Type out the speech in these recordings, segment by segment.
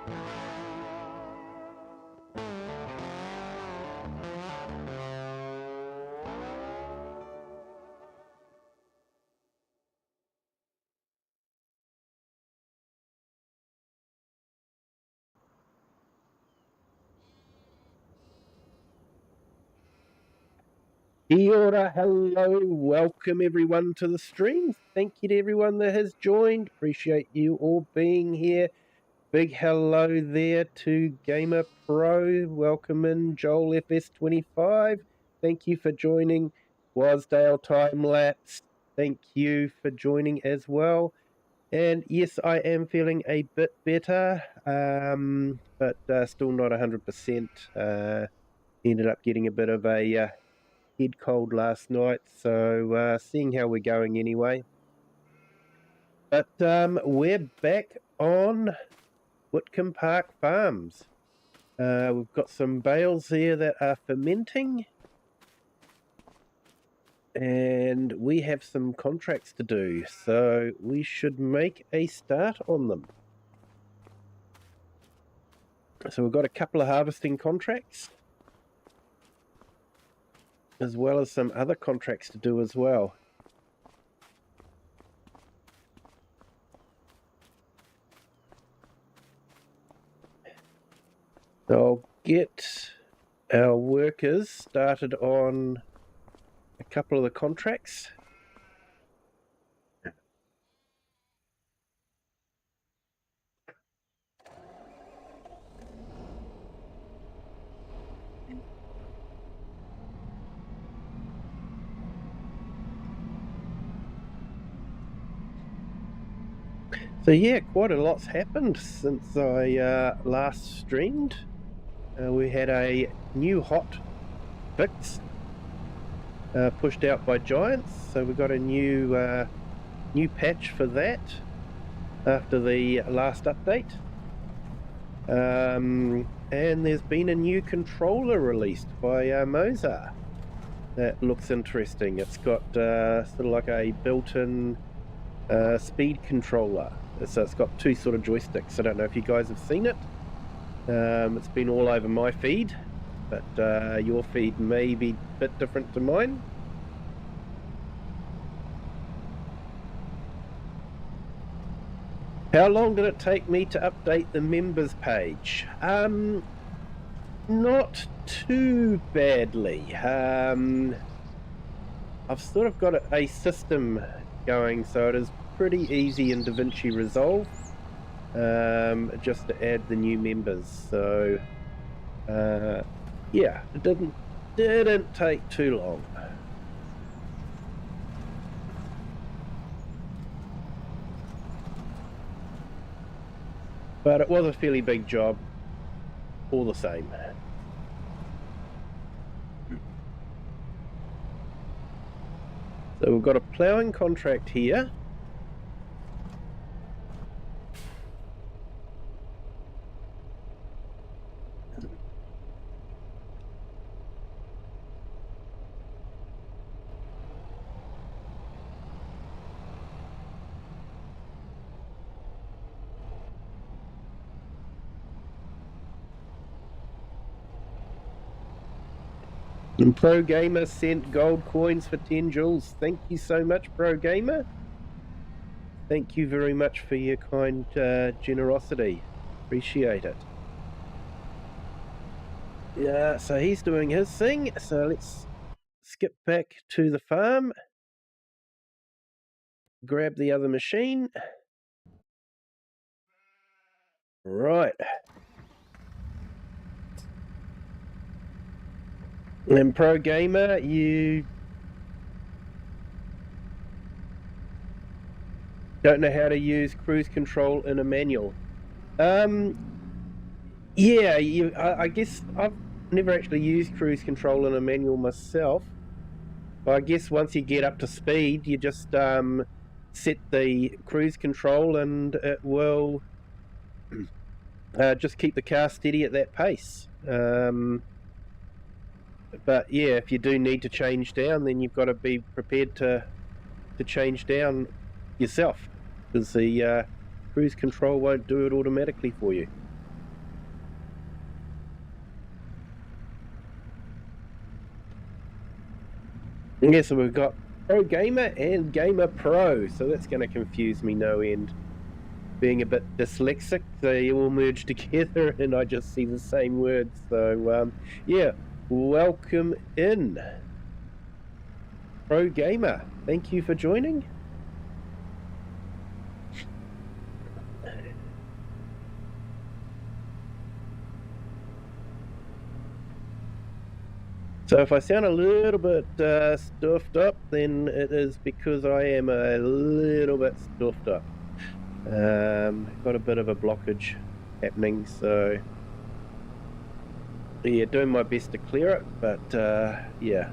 Kia ora, hello, welcome everyone to the stream. Thank you to everyone that has joined. Appreciate you all being here. Big hello there to Gamer Pro. Welcome in, Joel FS25. Thank you for joining. Wasdale Time Lapse. Thank you for joining as well. And yes, I am feeling a bit better, but still not 100%. Ended up getting a bit of a head cold last night, so seeing how we're going anyway. But we're back on Witcombe Park Farms. We've got some bales here that are fermenting, and we have some contracts to do, so we should make a start on them. So we've got a couple of harvesting contracts, as well as some other contracts to do as well. So I'll get our workers started on a couple of the contracts. So yeah, quite a lot's happened since I last streamed. We had a new hot fix pushed out by Giants, so we got a new patch for that after the last update. And there's been a new controller released by Mozart that looks interesting. It's got sort of like a built-in speed controller. So it's got two sort of joysticks. I don't know if you guys have seen it. It's been all over my feed, but your feed may be a bit different to mine. How long did it take me to update the members page? Not too badly. I've sort of got a system going, so it is pretty easy in DaVinci Resolve, just to add the new members. So yeah, it didn't take too long. But it was a fairly big job all the same. So we've got a ploughing contract here. And Pro Gamer sent gold coins for 10 joules. Thank you so much, Pro Gamer. Thank you very much for your kind generosity. Appreciate it. Yeah, so he's doing his thing. So let's skip back to the farm. Grab the other machine. Right. And Pro Gamer, you don't know how to use cruise control in a manual. Yeah, I guess I've never actually used cruise control in a manual myself. But I guess once you get up to speed, you just set the cruise control and it will just keep the car steady at that pace. But yeah, if you do need to change down, then you've got to be prepared to change down yourself, because the cruise control won't do it automatically for you. Yeah, so we've got Pro Gamer and Gamer Pro, so that's going to confuse me no end. Being a bit dyslexic, they all merge together and I just see the same words. So, yeah, welcome in. Pro Gamer, thank you for joining. So if I sound a little bit stuffed up, then it is because I am a little bit stuffed up. Got a bit of a blockage happening, so yeah, doing my best to clear it, but yeah.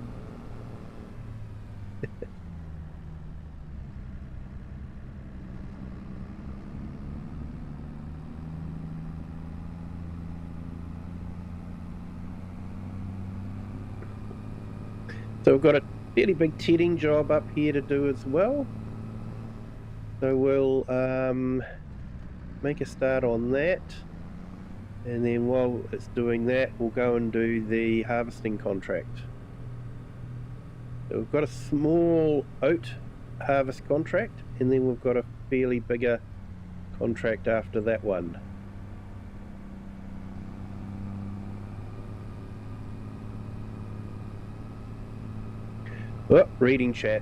So we've got a fairly big tedding job up here to do as well. So we'll make a start on that. And then while it's doing that, we'll go and do the harvesting contract. So we've got a small oat harvest contract, and then we've got a fairly bigger contract after that one. Oh, reading chat.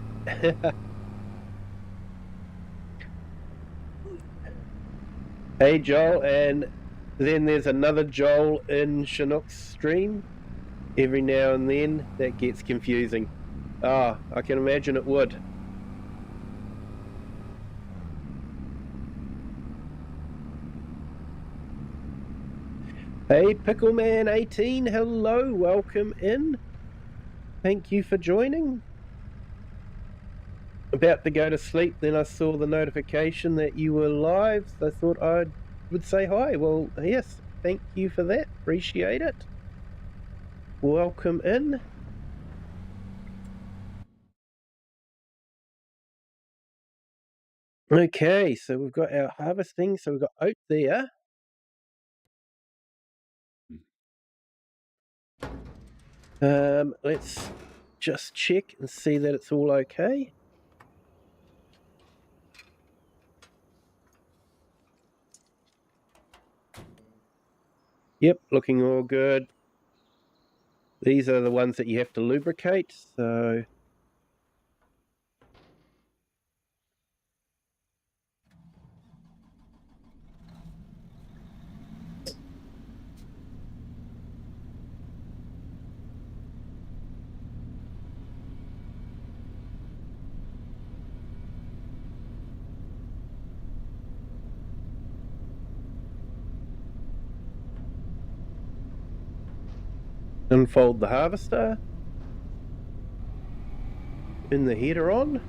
Hey Joel, and then there's another Joel in Chinook's stream. Every now and then that gets confusing. Ah, I can imagine it would. Hey Pickleman18, hello, welcome in. Thank you for joining. About to go to sleep, then I saw the notification that you were live, so I thought I would say hi. Well, yes, thank you for that. Appreciate it. Welcome in. Okay, so we've got our harvesting, so we've got oat there. Let's just check and see that it's all okay. Yep, looking all good. These are the ones that you have to lubricate, so unfold the harvester, turn the heater on.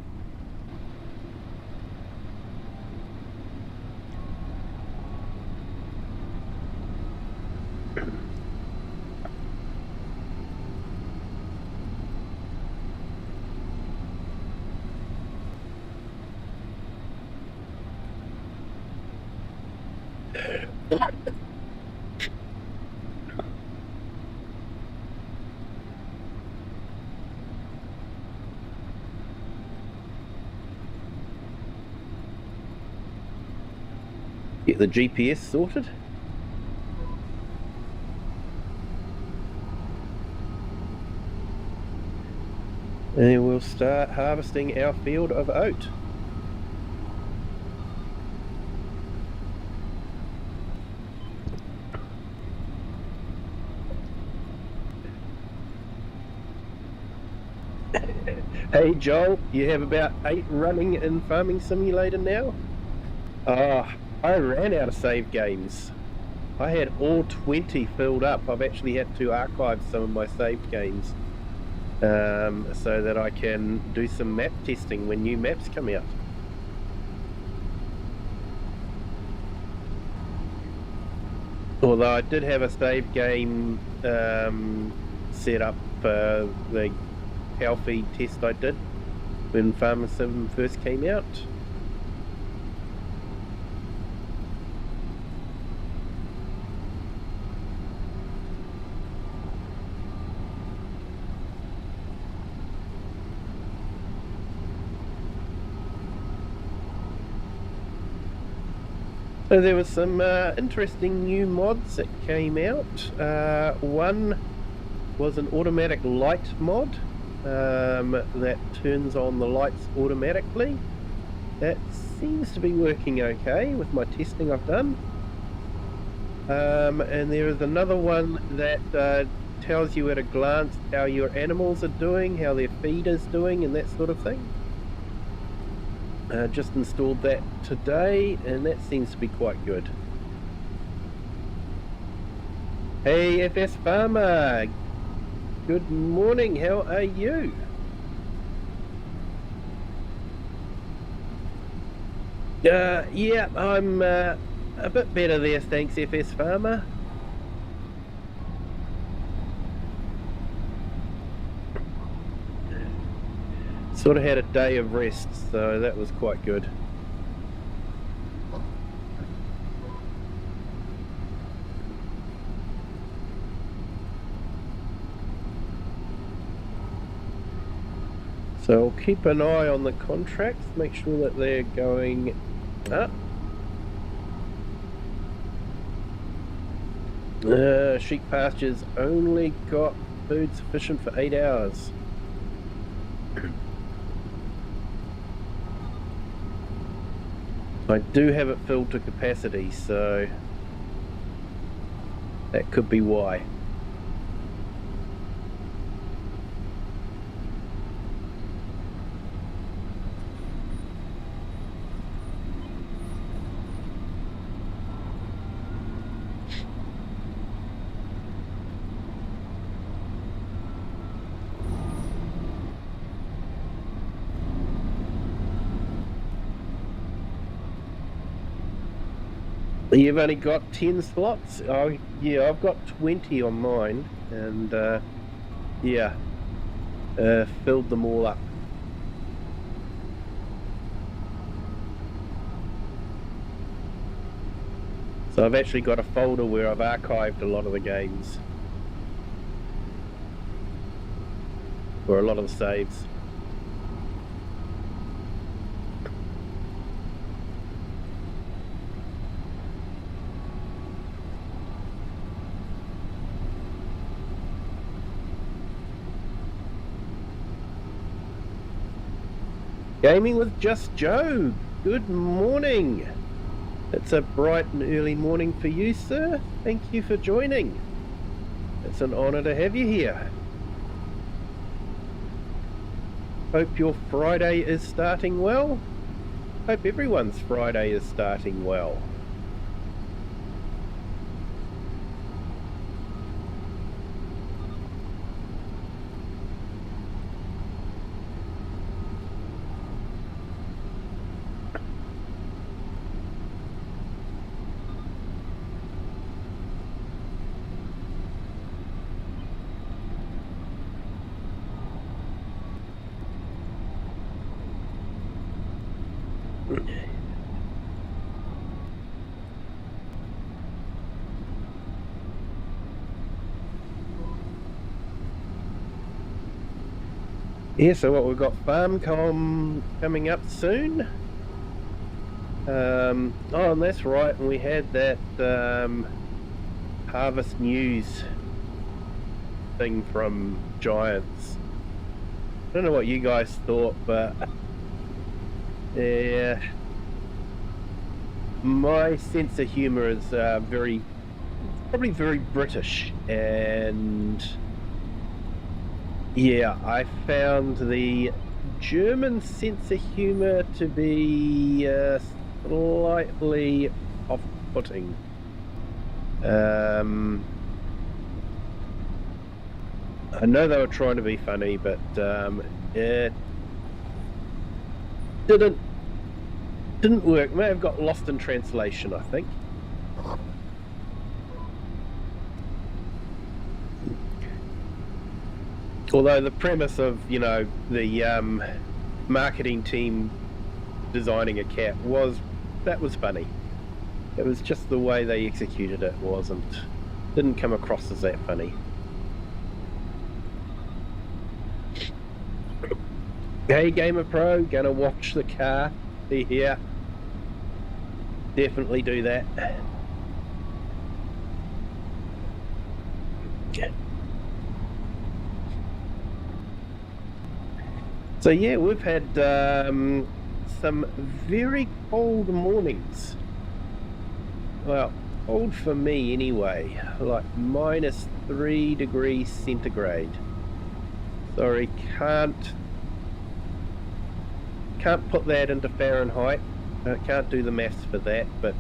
Get the GPS sorted. And we'll start harvesting our field of oat. Hey Joel, you have about 8 running in Farming Simulator now? I ran out of save games. I had all 20 filled up. I've actually had to archive some of my saved games so that I can do some map testing when new maps come out. Although I did have a save game set up for the cow feed test I did when Farmer Sim first came out. So there was some interesting new mods that came out. One was an automatic light mod that turns on the lights automatically. That seems to be working okay with my testing I've done. And there is another one that tells you at a glance how your animals are doing, how their feed is doing, and that sort of thing. Just installed that today, and that seems to be quite good. Hey FS Farmer, good morning, how are you? Yeah, I'm a bit better there, thanks FS Farmer. Sort of had a day of rest, so that was quite good. So I'll keep an eye on the contracts, make sure that they're going up. Sheep pastures only got food sufficient for 8 hours. I do have it filled to capacity, so that could be why. You've only got 10 slots? Oh, yeah, I've got 20 on mine, and yeah, filled them all up. So I've actually got a folder where I've archived a lot of the games, or a lot of the saves. Gaming with Just Joe, good morning. It's a bright and early morning for you, sir. Thank you for joining. It's an honour to have you here. Hope your Friday is starting well. Hope everyone's Friday is starting well. Yeah, so what, we've got FarmCom coming up soon. Oh, and that's right, and we had that Harvest News thing from Giants. I don't know what you guys thought, but yeah, my sense of humour is probably very British, and yeah, I found the German sense of humour to be slightly off-putting. I know they were trying to be funny, but it didn't work. May have got lost in translation, I think. Although the premise of, you know, the marketing team designing a cat was funny. It was just the way they executed it didn't come across as that funny. Hey Gamer Pro, gonna watch the car here. definitely do that. So yeah, we've had some very cold mornings. Well, cold for me anyway, like -3 degrees centigrade. Sorry, can't put that into Fahrenheit. I can't do the maths for that, but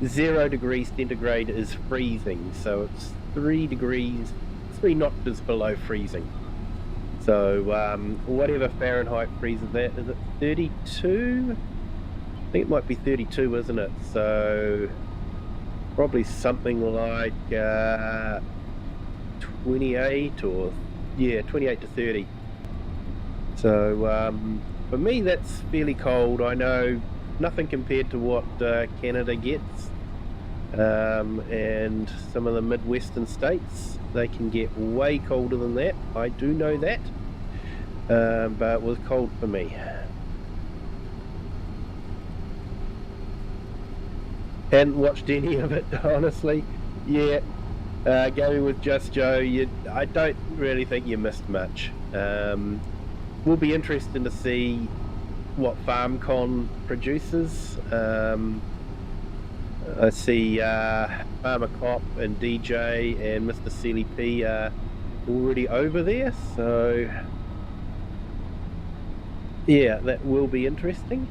0 degrees centigrade is freezing, so it's 3 notches below freezing. So whatever Fahrenheit freezes that, is it 32? I think it might be 32, isn't it? So probably something like 28 or, yeah, 28 to 30. So for me that's fairly cold. I know nothing compared to what Canada gets, and some of the Midwestern states, they can get way colder than that. I do know that, but it was cold for me. Hadn't watched any of it, honestly. Yeah, going with Just Joe, I don't really think you missed much. Will be interesting to see what FarmCon produces. I see Farmer Cop and DJ and Mr. CLP are already over there, so yeah, that will be interesting.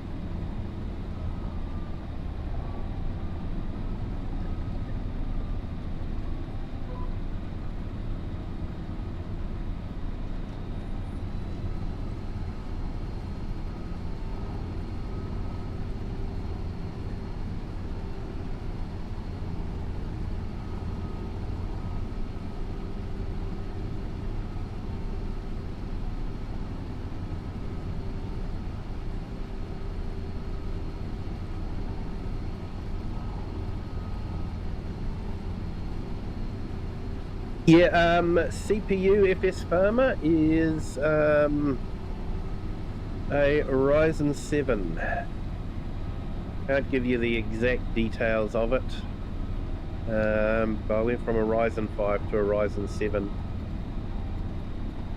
Yeah, CPU FS Farmer is a Ryzen 7. Can't give you the exact details of it. But I went from a Ryzen 5 to a Ryzen 7.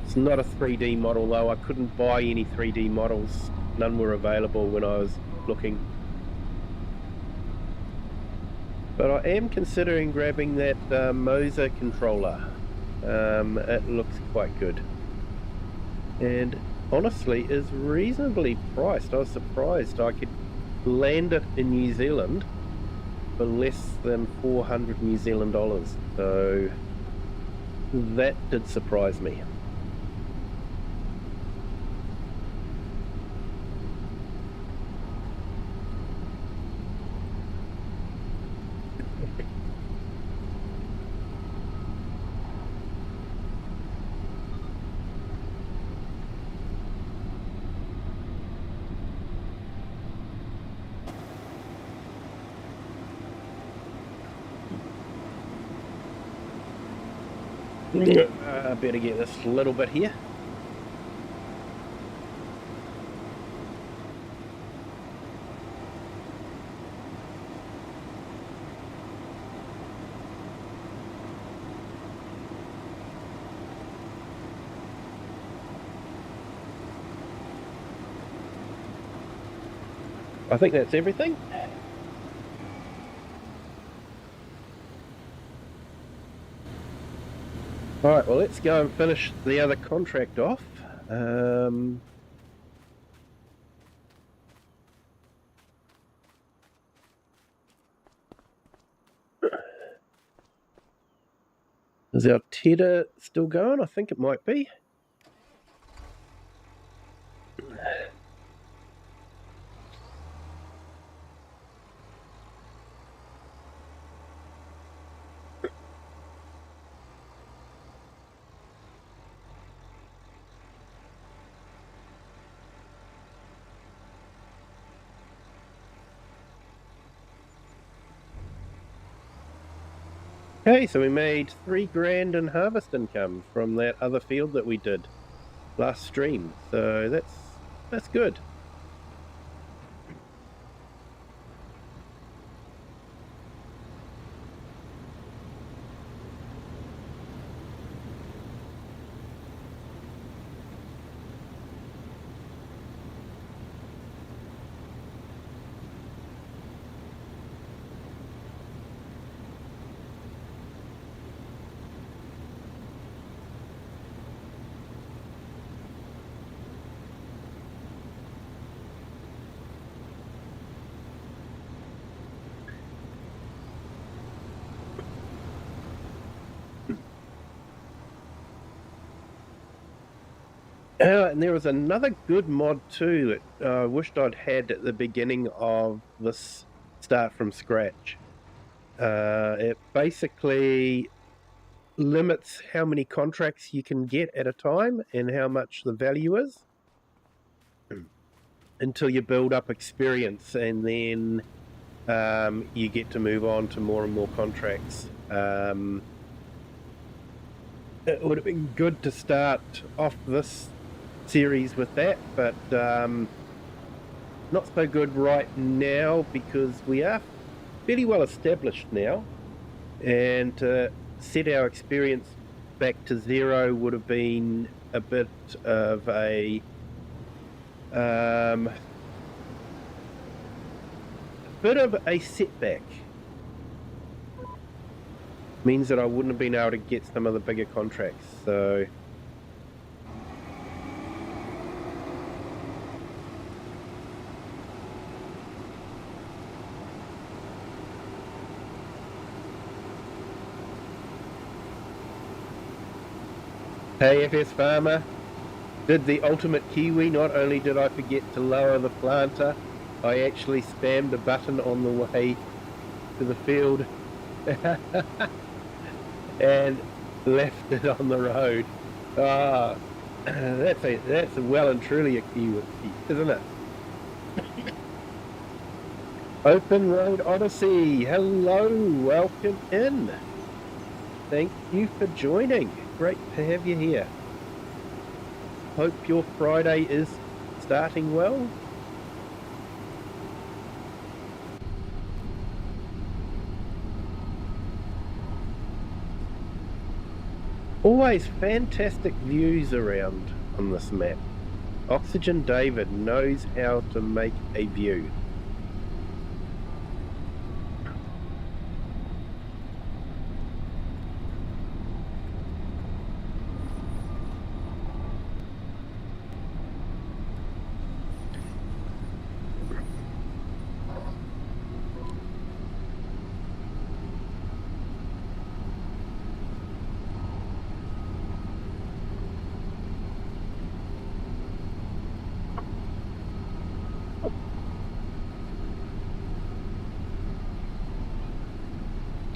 It's not a 3D model though. I couldn't buy any 3D models. None were available when I was looking. But I am considering grabbing that Moser controller. It looks quite good. And honestly is reasonably priced. I was surprised I could land it in New Zealand for less than 400 New Zealand dollars. So that did surprise me. I better get this little bit here. I think that's everything. Alright, well let's go and finish the other contract off. Is our Tedder still going? I think it might be. Okay, so we made 3 grand in harvest income from that other field that we did last stream. So that's good. And there was another good mod too that I wished I'd had at the beginning of this start from scratch. It basically limits how many contracts you can get at a time and how much the value is until you build up experience, and then you get to move on to more and more contracts. It would have been good to start off this series with that, but not so good right now because we are fairly well established now, and to set our experience back to 0 would have been a bit of a setback. Means that I wouldn't have been able to get some of the bigger contracts, so hey FS Farmer, did the ultimate Kiwi. Not only did I forget to lower the planter, I actually spammed the button on the way to the field and left it on the road. That's well and truly a Kiwi, isn't it? Open Road Odyssey, hello, welcome in. Thank you for joining. Great to have you here. Hope your Friday is starting well. Always fantastic views around on this map. OxygenDavid knows how to make a view.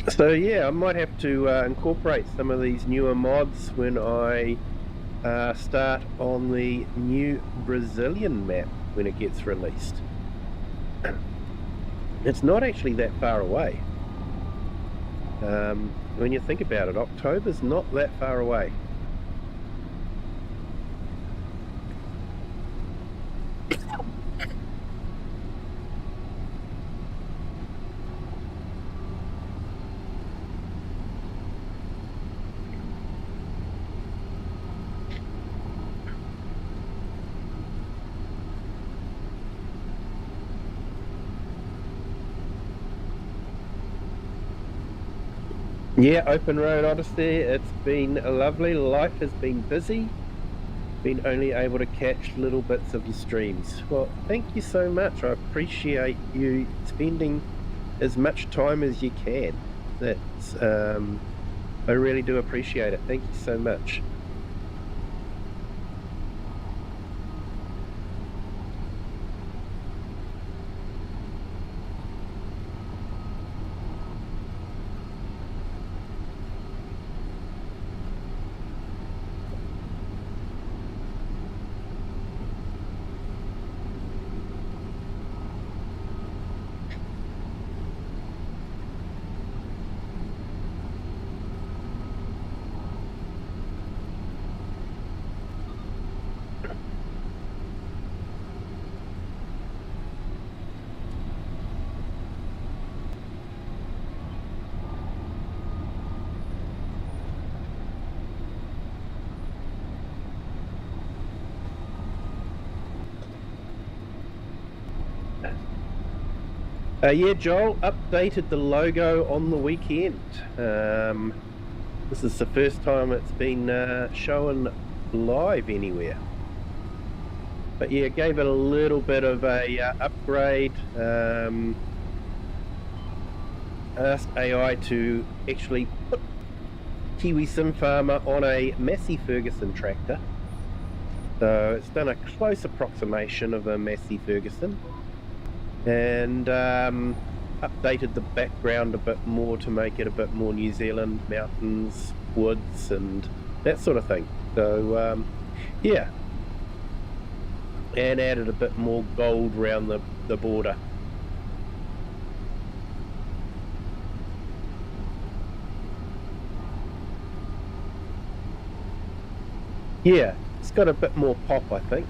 So yeah, I might have to incorporate some of these newer mods when I start on the new Brazilian map when it gets released. It's not actually that far away. When you think about it, October's not that far away. Yeah, Open Road Odyssey, it's been lovely. Life has been busy. Been only able to catch little bits of your streams. Well, thank you so much. I appreciate you spending as much time as you can. That's I really do appreciate it. Thank you so much. Yeah, Joel updated the logo on the weekend. This is the first time it's been shown live anywhere. But yeah, gave it a little bit of a upgrade. Asked AI to actually put Kiwi Sim Farmer on a Massey Ferguson tractor. So it's done a close approximation of a Massey Ferguson, and updated the background a bit more to make it a bit more New Zealand, mountains, woods, and that sort of thing. So yeah, and added a bit more gold around the border. Yeah, it's got a bit more pop, I think.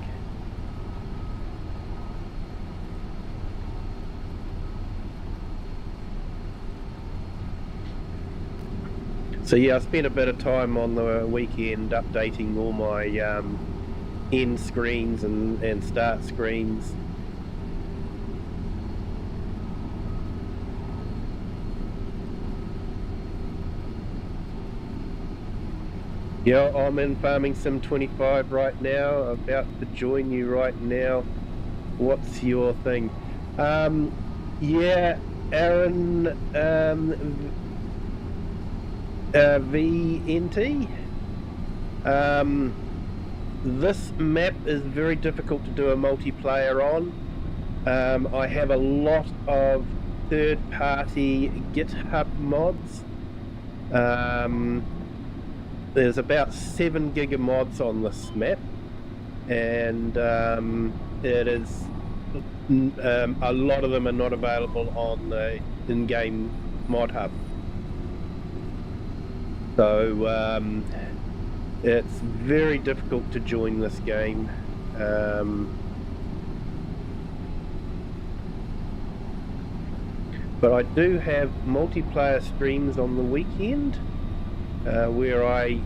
So yeah, I spent a bit of time on the weekend updating all my end screens and start screens. Yeah, I'm in Farming Sim 25 right now, about to join you right now. What's your thing? Yeah, Aaron VNT. This map is very difficult to do a multiplayer on. I have a lot of third-party GitHub mods. There's about 7 gig of mods on this map, and it is a lot of them are not available on the in-game mod hub. So it's very difficult to join this game. But I do have multiplayer streams on the weekend where I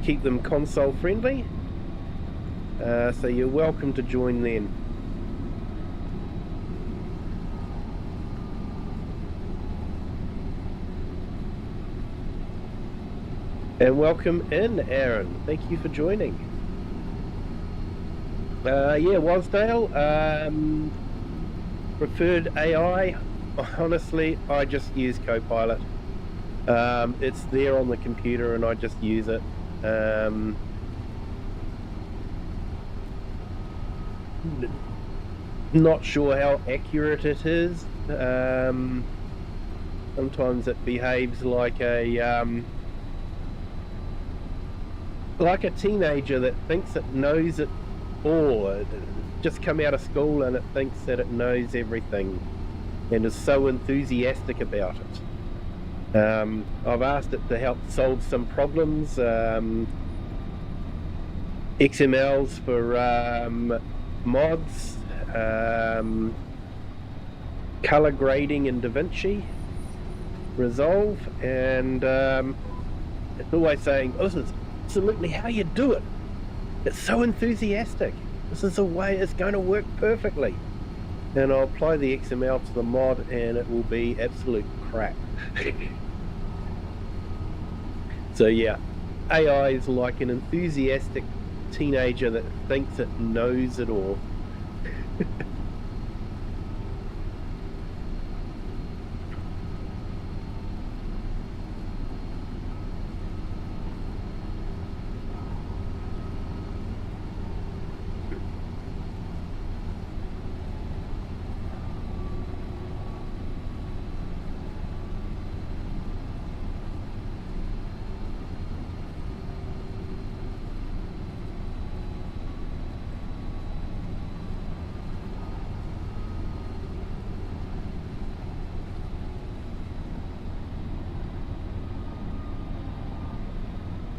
keep them console friendly. So you're welcome to join then. And welcome in, Aaron. Thank you for joining. Yeah, Wasdale. Preferred AI. Honestly, I just use Copilot. It's there on the computer and I just use it. Not sure how accurate it is. Sometimes it behaves like a teenager that thinks it knows it all. It just come out of school and it thinks that it knows everything and is so enthusiastic about it. I've asked it to help solve some problems, XMLs for mods, color grading in DaVinci Resolve, and it's always saying, oh, this is absolutely how you do it. It's so enthusiastic. This is the way it's going to work perfectly. And I'll apply the XML to the mod and it will be absolute crap. So yeah, AI is like an enthusiastic teenager that thinks it knows it all.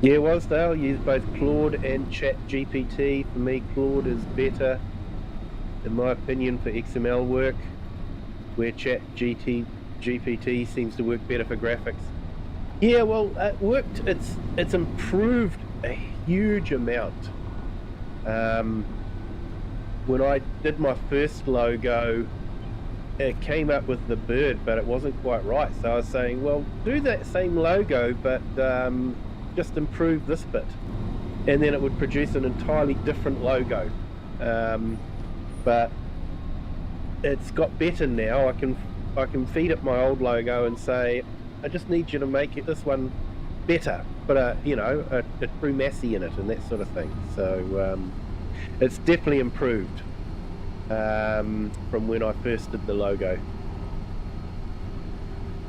Yeah, Wasdale, use both Claude and ChatGPT. For me, Claude is better, in my opinion, for XML work, where ChatGPT seems to work better for graphics. Yeah, well, it worked. It's improved a huge amount. When I did my first logo, it came up with the bird, but it wasn't quite right. So I was saying, well, do that same logo, but just improve this bit, and then it would produce an entirely different logo. But it's got better now. I can feed it my old logo and say, I just need you to make it this one better, but you know, a true Massey in it and that sort of thing. So It's definitely improved from when I first did the logo.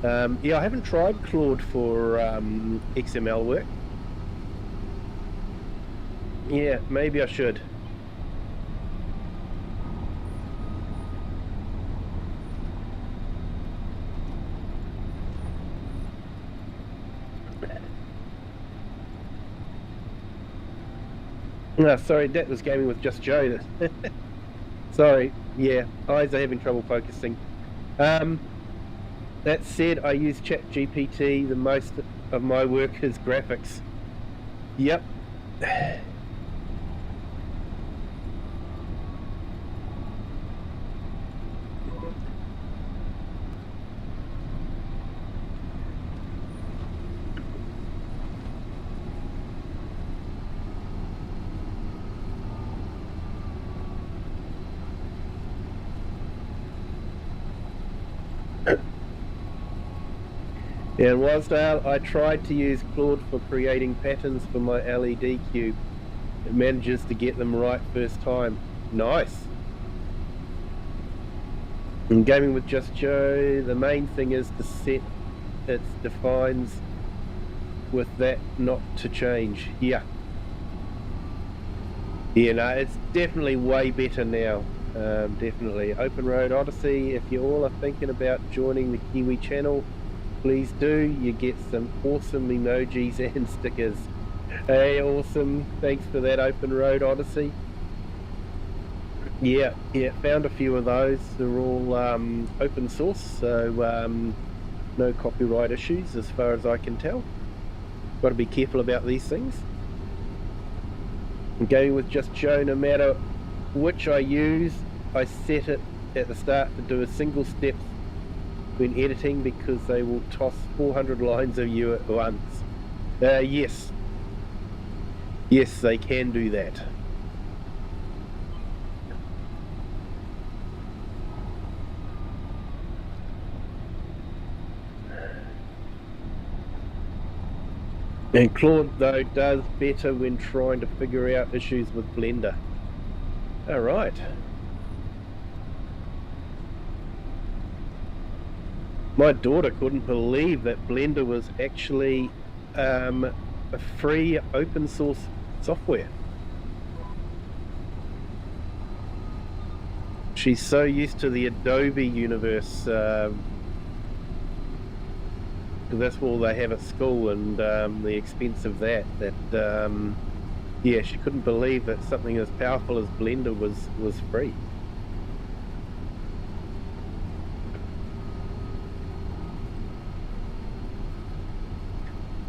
Yeah, I haven't tried Claude for XML work. Yeah, maybe I should. No, sorry, that was gaming with just Joe. Sorry, yeah, eyes are having trouble focusing. That said, I use ChatGPT. The most of my work is graphics. Yep. Yeah, in Wasdale, I tried to use Claude for creating patterns for my LED cube. It manages to get them right first time. Nice. In gaming with Just Joe, the main thing is to set its defines with that not to change. Yeah. Yeah, no, it's definitely way better now. Definitely. Open Road Odyssey, if you all are thinking about joining the Kiwi channel, please do. You get some awesome emojis and stickers. Hey, awesome. Thanks for that, Open Road Odyssey. Yeah, found a few of those. They're all open source, so no copyright issues as far as I can tell. Got to be careful about these things. I'm going with Just Joe, no matter which I use, I set it at the start to do a single step when editing because they will toss 400 lines of you at once. Yes, they can do that. And Claude, though, does better when trying to figure out issues with Blender. All right. My daughter couldn't believe that Blender was actually a free open source software. She's so used to the Adobe universe, because that's all they have at school, and the expense of that, yeah, she couldn't believe that something as powerful as Blender was free.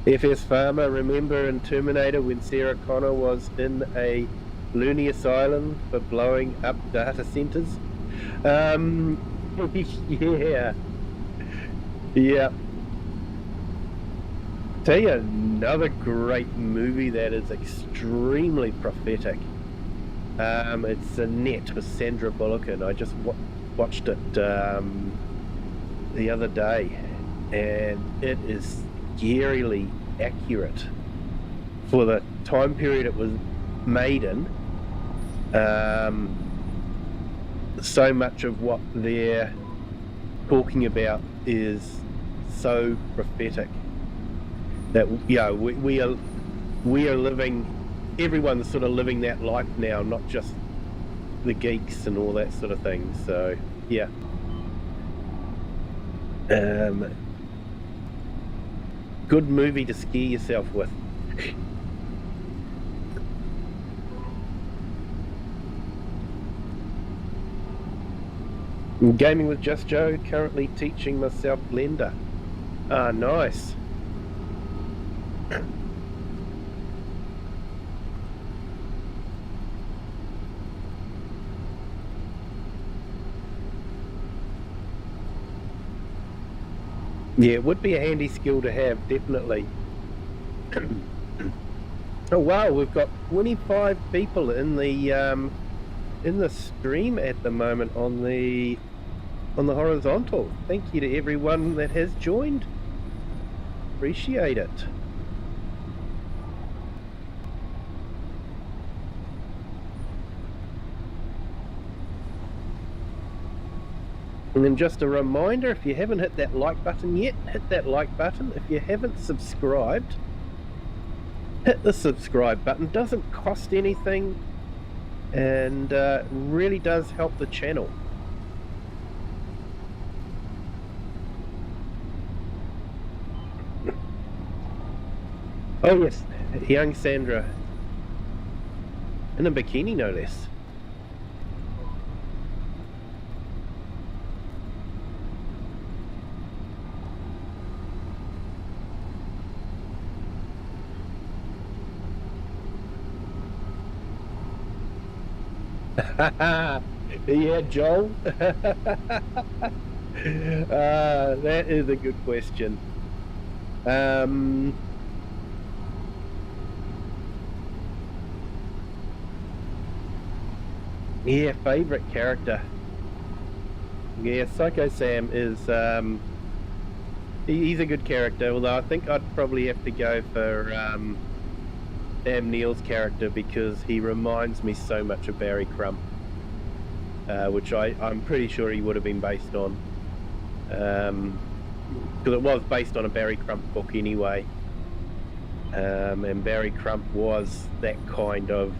FS Farmer, remember in Terminator when Sarah Connor was in a loony asylum for blowing up data centers? Yeah. Tell you another great movie that is extremely prophetic. It's Annette with Sandra Bullock, and I just watched it the other day, and it is scarily accurate for the time period it was made in. So much of what they're talking about is so prophetic that we are living, everyone's sort of living that life now, not just the geeks and all that sort of thing. So yeah. Good movie to scare yourself with. Gaming with Just Joe, currently teaching myself Blender. Ah, nice. Yeah, it would be a handy skill to have, definitely. Oh wow, we've got 25 people in the stream at the moment on the horizontal. Thank you to everyone that has joined. Appreciate it. And then just a reminder, if you haven't hit that like button yet, hit that like button. If you haven't subscribed, hit the subscribe button. Doesn't cost anything and really does help the channel. Oh yes, young Sandra. In a bikini, no less. Yeah, Joel. That is a good question. Yeah, favorite character. Yeah, Psycho Sam is he's a good character, although I think I'd probably have to go for Sam Neill's character because he reminds me so much of Barry Crump, which I'm pretty sure he would have been based on. Because it was based on a Barry Crump book anyway. And Barry Crump was that kind of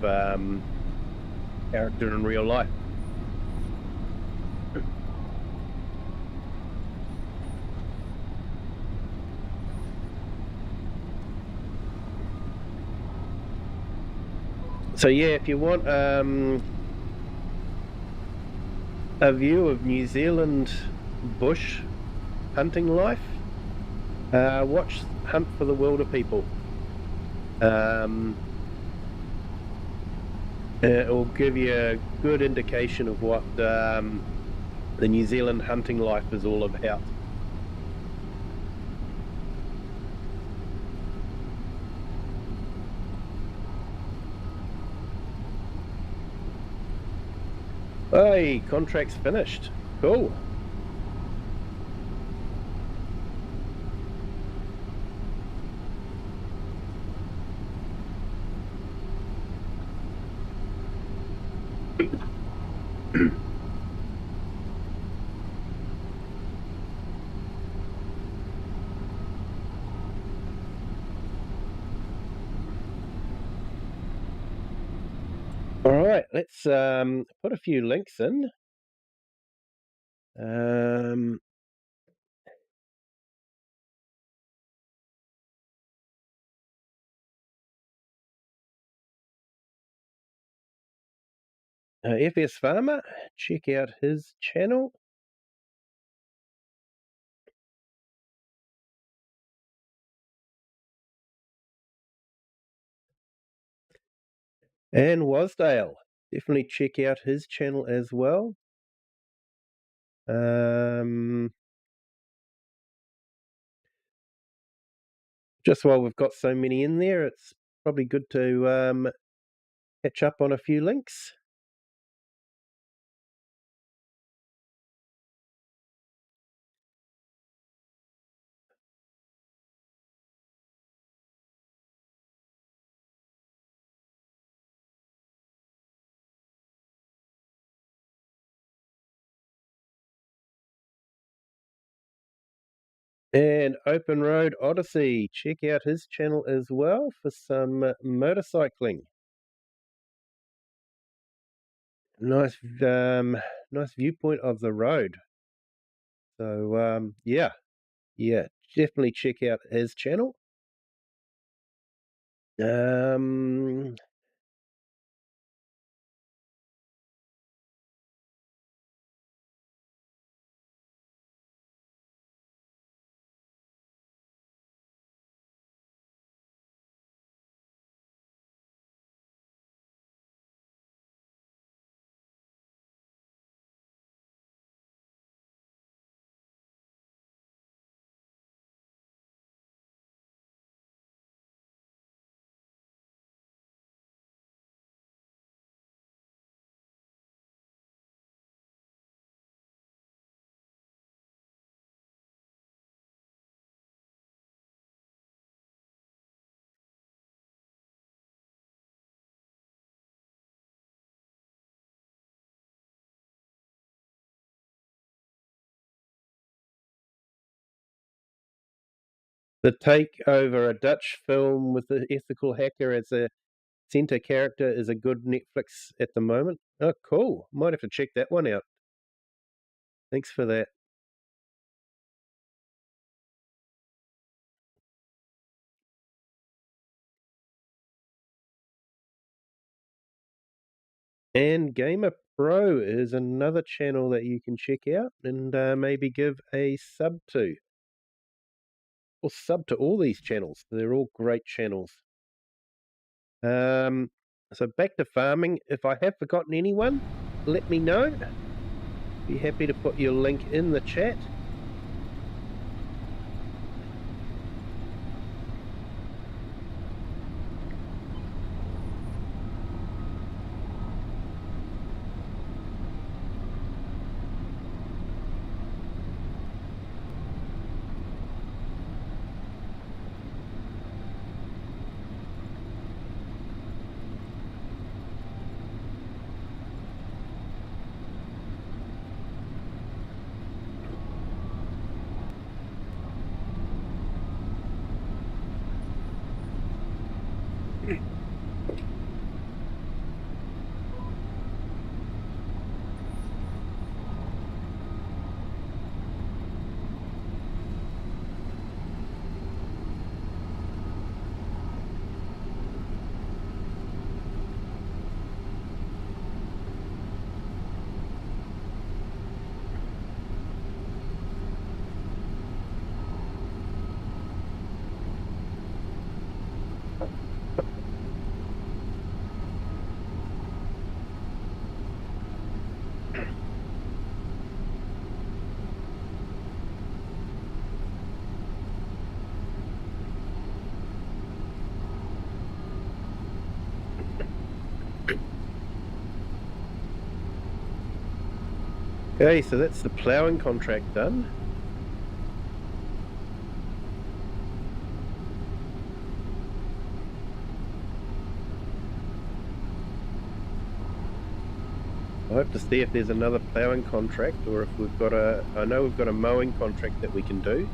character in real life. So yeah, if you want a view of New Zealand bush hunting life, watch Hunt for the Wilder People. It will give you a good indication of what the New Zealand hunting life is all about. Hey, contract's finished. Cool. All right, let's put a few links in. FS Farmer, check out his channel. And Wasdale, definitely check out his channel as well. Just while we've got so many in there, it's probably good to catch up on a few links. And Open Road Odyssey, check out his channel as well for some motorcycling. Nice, nice viewpoint of the road. So yeah, definitely check out his channel. The take over a Dutch film with the ethical hacker as a centre character is a good Netflix at the moment. Oh, cool. Might have to check that one out. Thanks for that. And Gamer Pro is another channel that you can check out and maybe give a sub to. Or sub to all these channels. They're all great channels. So back to farming. If I have forgotten anyone, let me know. Be happy to put your link in the chat. Okay, so that's the ploughing contract done. I hope to see if there's another ploughing contract or if we've got I know we've got a mowing contract that we can do.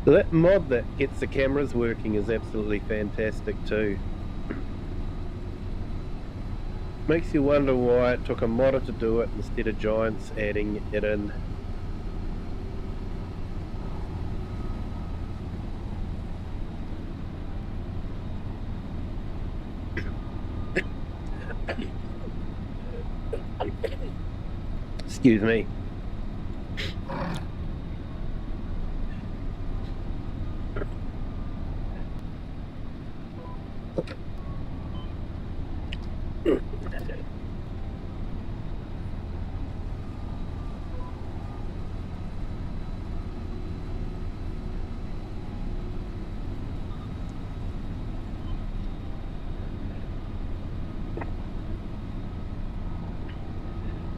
So that mod that gets the cameras working is absolutely fantastic too. Makes you wonder why it took a modder to do it instead of Giants adding it in. Excuse me.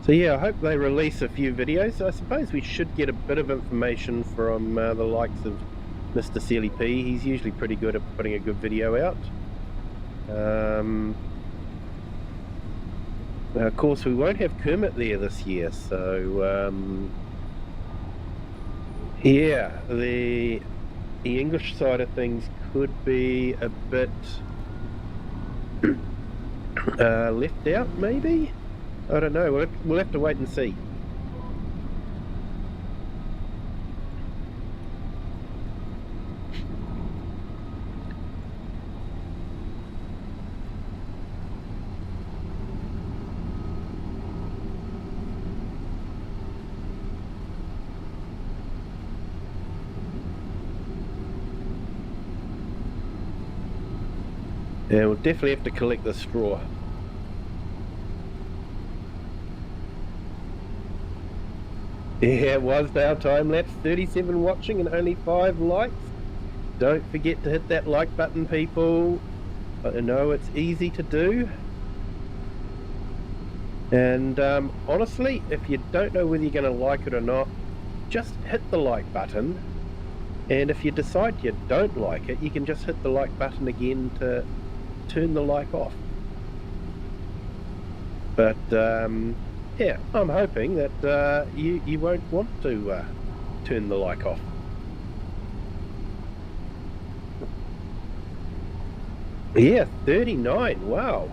So yeah, I hope they release a few videos. I suppose we should get a bit of information from the likes of Mr. Sealy P. He's usually pretty good at putting a good video out. Of course, we won't have Kermit there this year, so yeah, the English side of things could be a bit left out, maybe? I don't know, we'll have to wait and see. Yeah, we'll definitely have to collect the straw. Yeah, it was our time lapse. 37 watching and only 5 likes. Don't forget to hit that like button, people. I know it's easy to do. And honestly, if you don't know whether you're going to like it or not, just hit the like button. And if you decide you don't like it, you can just hit the like button again to turn the like off. But yeah, I'm hoping that you won't want to turn the like off. Yeah, 39, wow.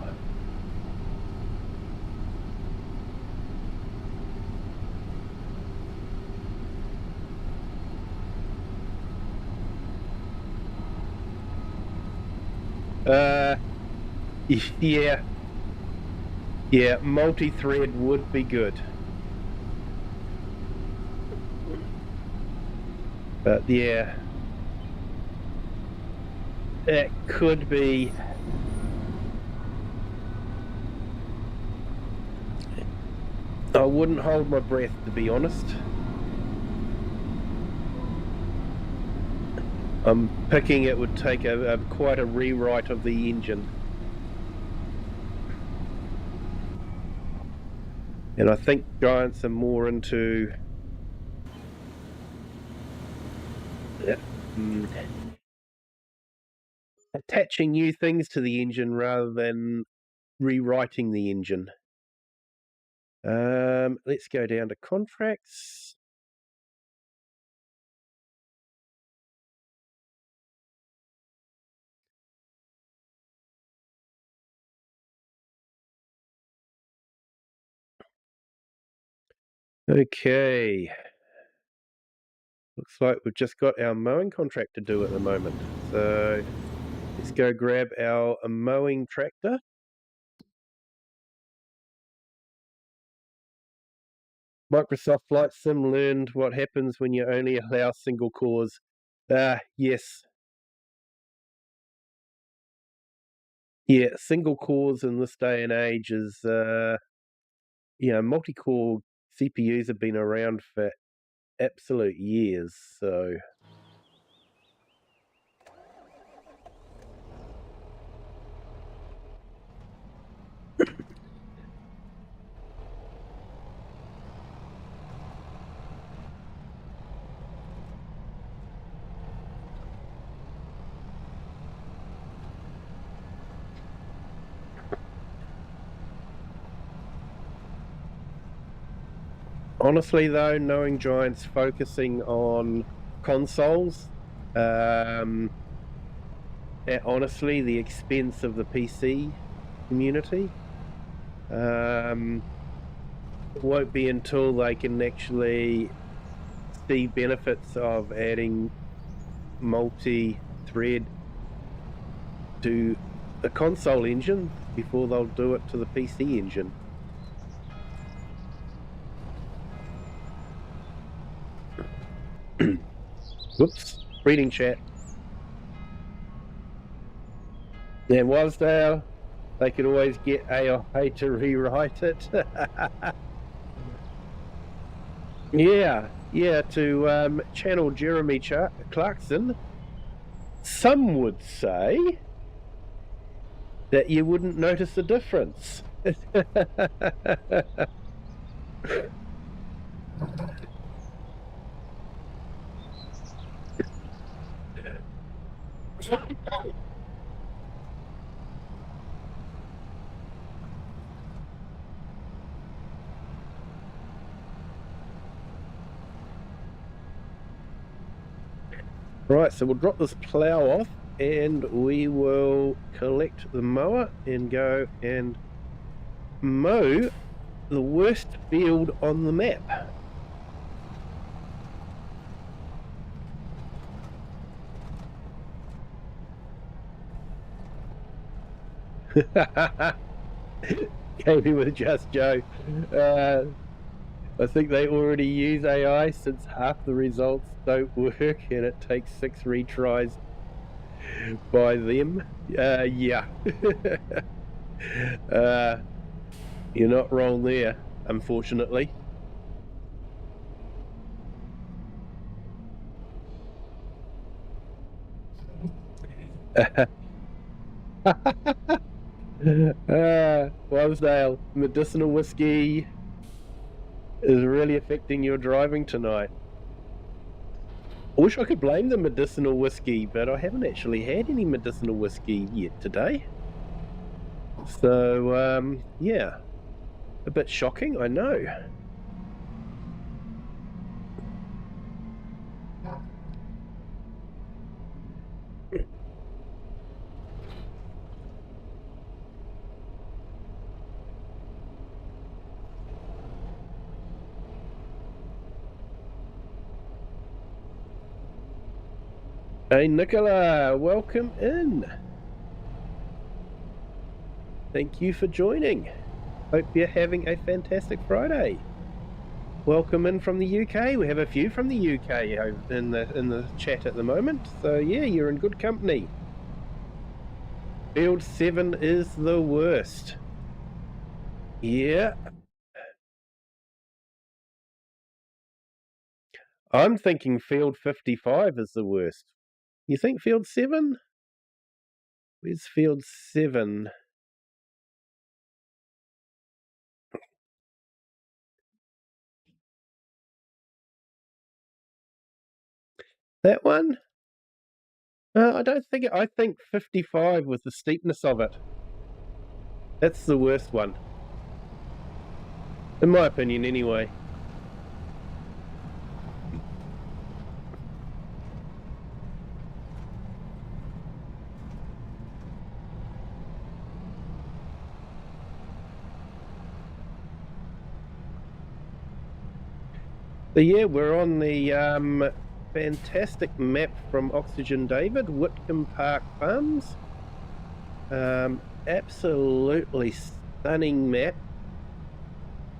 Yeah, multi-thread would be good. But yeah, it could be. I wouldn't hold my breath, to be honest. I'm picking it would take quite a rewrite of the engine. And I think giants are more into attaching new things to the engine rather than rewriting the engine. Let's go down to contracts. Okay. Looks like we've just got our mowing contract to do at the moment. So let's go grab our mowing tractor. Microsoft Flight Sim learned what happens when you only allow single cores. Yes. Yeah, single cores in this day and age is, multi-core CPUs have been around for absolute years, so... Honestly, though, knowing Giant's focusing on consoles, at honestly the expense of the PC community, it won't be until they can actually see benefits of adding multi-thread to a console engine before they'll do it to the PC engine. Whoops, reading chat. And Wasdale, they could always get AI to rewrite it. Yeah, to channel Jeremy Clarkson, some would say that you wouldn't notice a difference. Right, so we'll drop this plough off and we will collect the mower and go and mow the worst field on the map. Kiwi with Just Joe. I think they already use AI since half the results don't work and it takes 6 retries by them. Yeah. You're not wrong there, unfortunately. Wildesdale, medicinal whiskey is really affecting your driving tonight. I wish I could blame the medicinal whiskey, but I haven't actually had any medicinal whiskey yet today. So, yeah, a bit shocking, I know. Hey Nicola, welcome in. Thank you for joining. Hope you're having a fantastic Friday. Welcome in from the UK. We have a few from the UK in the chat at the moment. So yeah, you're in good company. Field 7 is the worst. Yeah. I'm thinking Field 55 is the worst. You think Field 7? Where's Field 7? That one? I don't think it. I think 55 with the steepness of it. That's the worst one. In my opinion, anyway. So yeah, we're on the fantastic map from OxygenDavid, Witcombe Park Farms. Absolutely stunning map.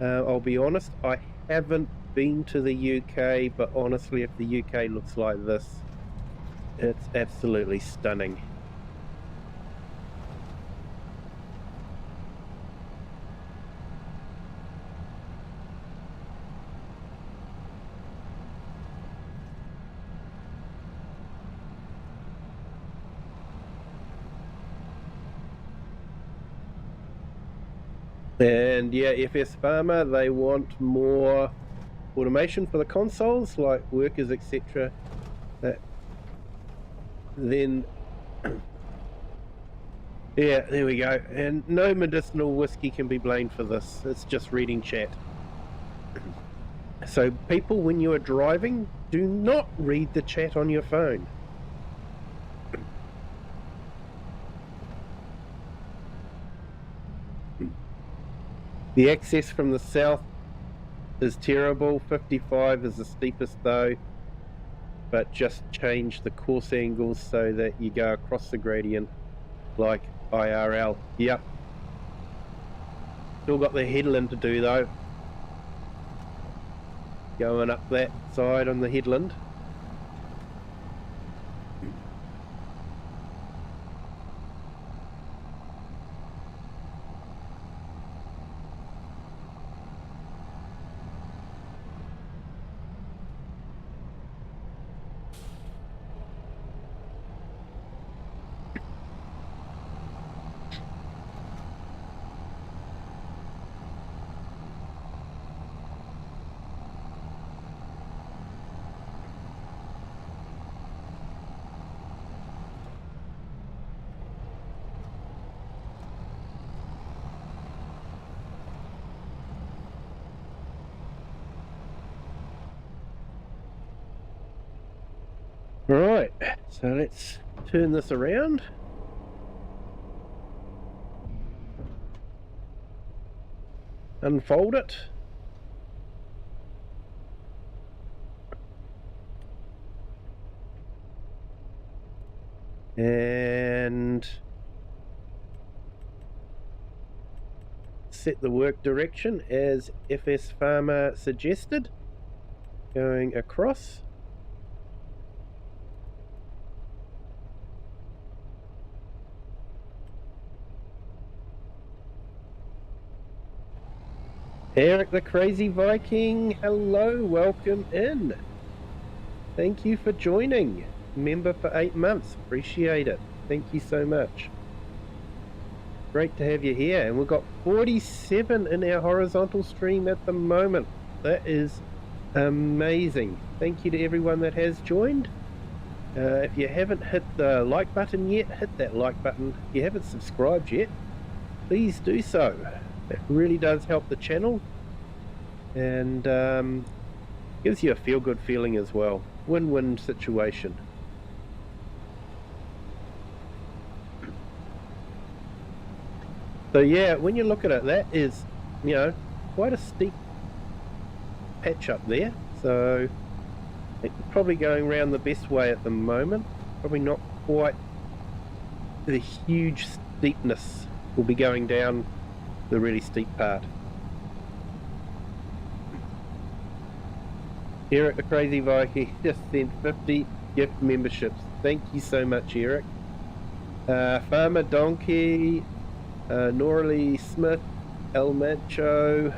I'll be honest, I haven't been to the UK, but honestly, if the UK looks like this, it's absolutely stunning. And yeah, FS Farmer, they want more automation for the consoles, like workers, etc. Then, yeah, there we go. And no medicinal whiskey can be blamed for this. It's just reading chat. So people, when you are driving, do not read the chat on your phone. The access from the south is terrible. 55 is the steepest though, but just change the course angles so that you go across the gradient like IRL. Yep. Still got the headland to do though. Going up that side on the headland. Right, so let's turn this around. Unfold it. And set the work direction as FS Farmer suggested, going across. Eric the Crazy Viking, hello, welcome in. Thank you for joining. Member for 8 months, appreciate it. Thank you so much. Great to have you here. And we've got 47 in our horizontal stream at the moment. That is amazing. Thank you to everyone that has joined. If you haven't hit the like button yet, hit that like button. If you haven't subscribed yet, please do so. It really does help the channel, and gives you a feel-good feeling as well. Win-win situation. So yeah, when you look at it, that is, you know, quite a steep patch up there. So I think we're probably going around the best way at the moment. Probably not quite the huge steepness. We'll be going down the really steep part. Eric the Crazy Viking just sent 50 gift memberships. Thank you so much, Eric. Farmer Donkey, Noralee Smith, El Macho.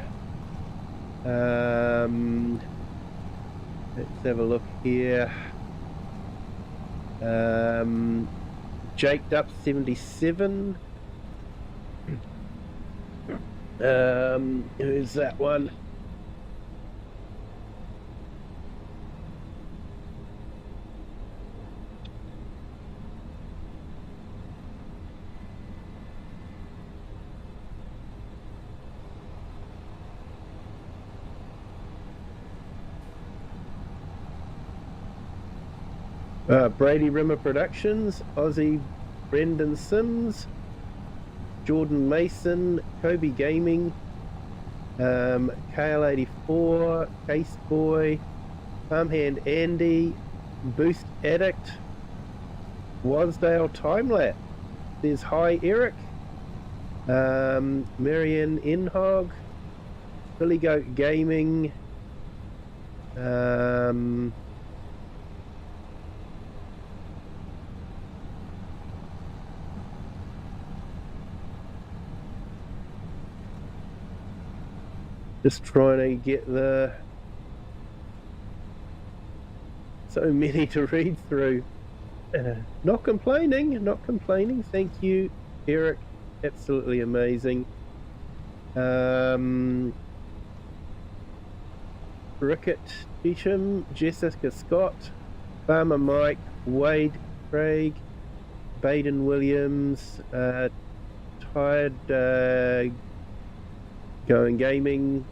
Let's have a look here. Jaked Up 77. Who's that one? Brady Rimmer Productions, Aussie Brendan Sims, Jordan Mason, Kobe Gaming, KL84, Case Boy, Farmhand Andy, Boost Addict, Wasdale Timelapse. There's Hi Eric, Marianne Inhog, Billy Goat Gaming, just trying to get the so many to read through. Not complaining, not complaining. Thank you, Eric. Absolutely amazing. Rickett Beecham, Jessica Scott, Farmer Mike, Wade Craig, Baden Williams, Tired Going Gaming,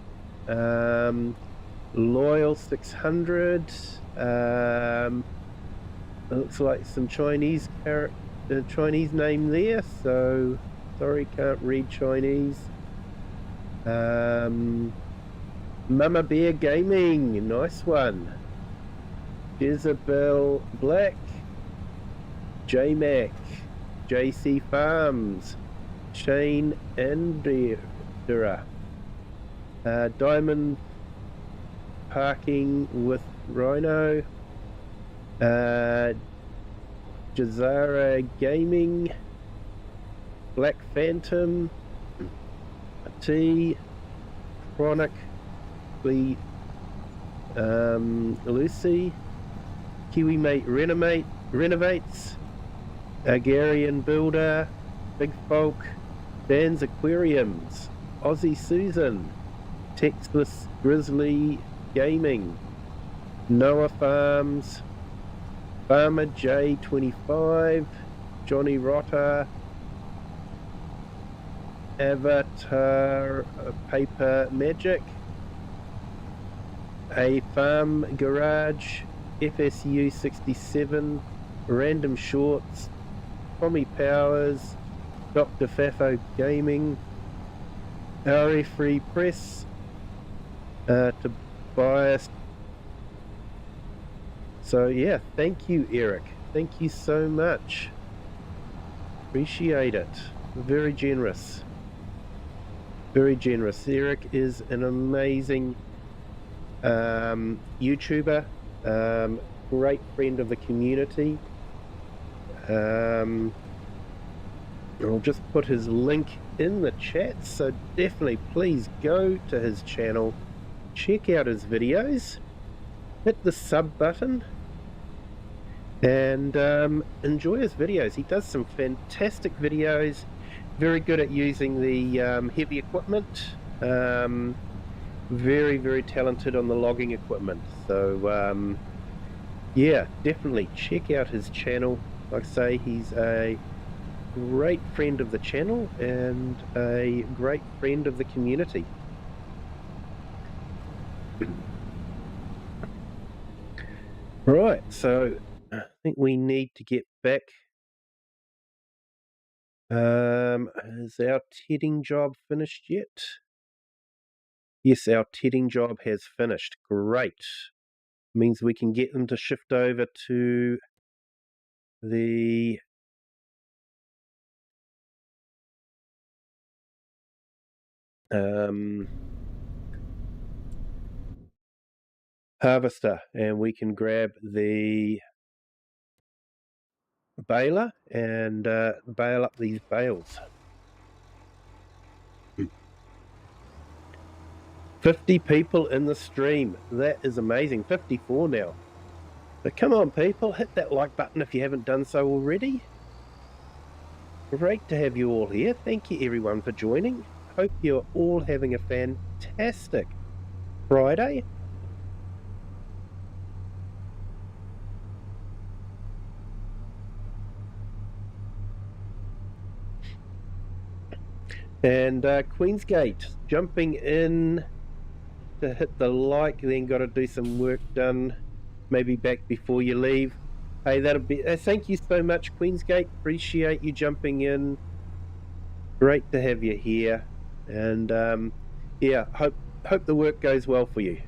Loyal 600. It looks like some Chinese Chinese name there, so sorry, can't read Chinese. Mama Bear Gaming, nice one. Jezebel Black, J Mac, JC Farms, Shane Andrea, Diamond Parking with Rhino, Jazara Gaming, Black Phantom, T, Chronic, Lucy, Kiwi Mate Renovates, Agarian Builder, Big Folk, Dan's Aquariums, Aussie Susan, Texas Grizzly Gaming, Noah Farms, Farmer J25, Johnny Rotter, Avatar Paper Magic, A Farm Garage, FSU 67, Random Shorts, Tommy Powers, Dr. Fafo Gaming, RE Free Press, Tobias. So yeah, thank you, Eric. Thank you so much. Appreciate it. Very generous. Very generous. Eric is an amazing YouTuber, great friend of the community. I'll just put his link in the chat, so definitely please go to his channel, check out his videos, hit the sub button, and enjoy his videos. He does some fantastic videos, very good at using the heavy equipment, very, very talented on the logging equipment. So yeah, definitely check out his channel. Like I say, he's a great friend of the channel and a great friend of the community. Right, so I think we need to get back. Is our tedding job finished yet? Yes, our tedding job has finished. Great. Means we can get them to shift over to the harvester, and we can grab the baler and bale up these bales. 50 people in the stream. That is amazing. 54 now. So come on, people, hit that like button if you haven't done so already. Great to have you all here. Thank you everyone for joining. Hope you're all having a fantastic Friday. And Queensgate jumping in to hit the like, then got to do some work done, maybe back before you leave. Hey, that'll be thank you so much, Queensgate. Appreciate you jumping in. Great to have you here, and yeah, hope the work goes well for you.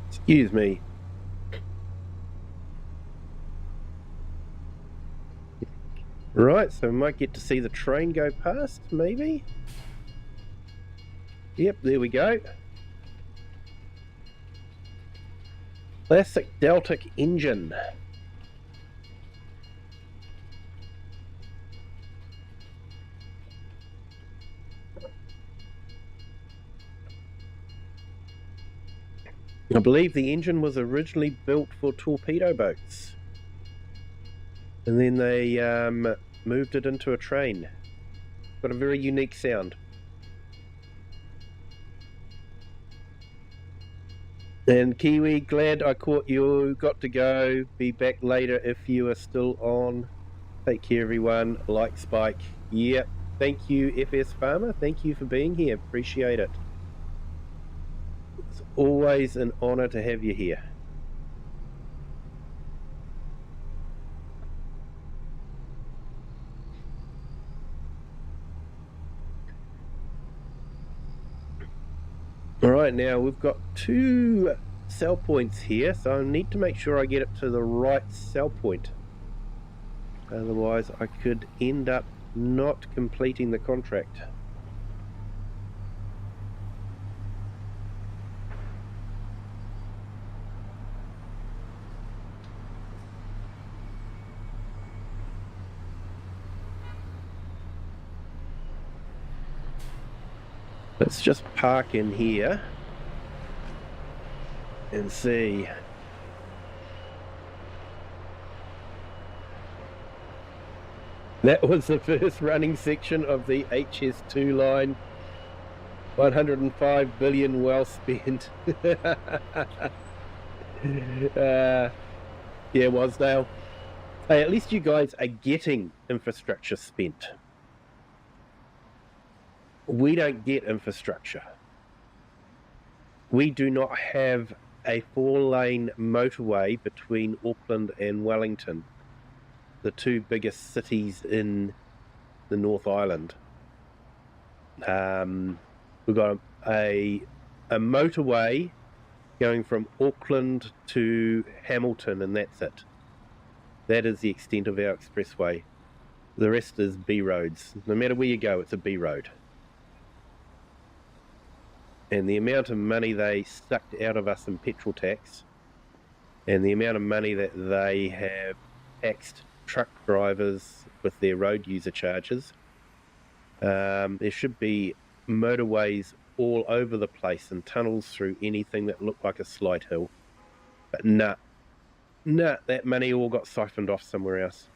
Excuse me. Right, so we might get to see the train go past, maybe. Yep, there we go. Classic Deltic engine. I believe the engine was originally built for torpedo boats, and then they moved it into a train. Got a very unique sound. And Kiwi, glad I caught you. Got to go. Be back later if you are still on. Take care, everyone. Like Spike. Yep. Thank you, FS Farmer. Thank you for being here. Appreciate it. It's always an honor to have you here. All right, now we've got 2 sell points here, so I need to make sure I get it to the right sell point. Otherwise, I could end up not completing the contract. Let's just park in here and see. That was the first running section of the HS2 line. 105 billion well spent. Yeah, Wasdale. Hey, at least you guys are getting infrastructure spent. We don't get infrastructure. We do not have a 4-lane motorway between Auckland and Wellington, the 2 biggest cities in the North Island. We've got a motorway going from Auckland to Hamilton, and that's it. That is the extent of our expressway. The rest is B roads. No matter where you go, it's a B road. And the amount of money they sucked out of us in petrol tax, and the amount of money that they have taxed truck drivers with their road user charges, There should be motorways all over the place and tunnels through anything that looked like a slight hill. But nah, that money all got siphoned off somewhere else.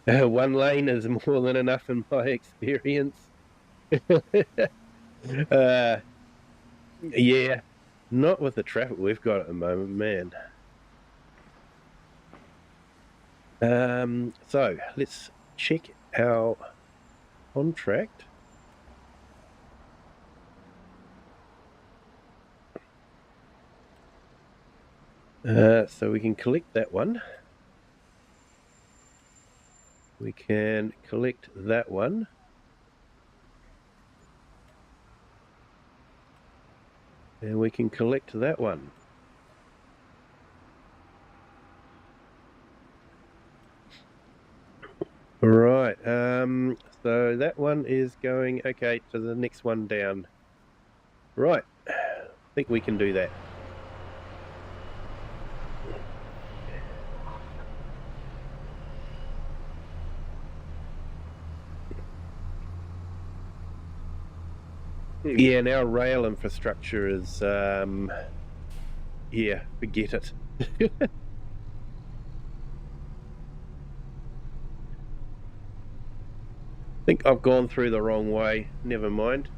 One lane is more than enough in my experience. Yeah, not with the traffic we've got at the moment, man. So let's check our contract. So we can collect that one. We can collect that one. And we can collect that one. Right, so that one is going, okay, to the next one down. Right, I think we can do that. Yeah, now rail infrastructure is, yeah, forget it. I think I've gone through the wrong way, never mind.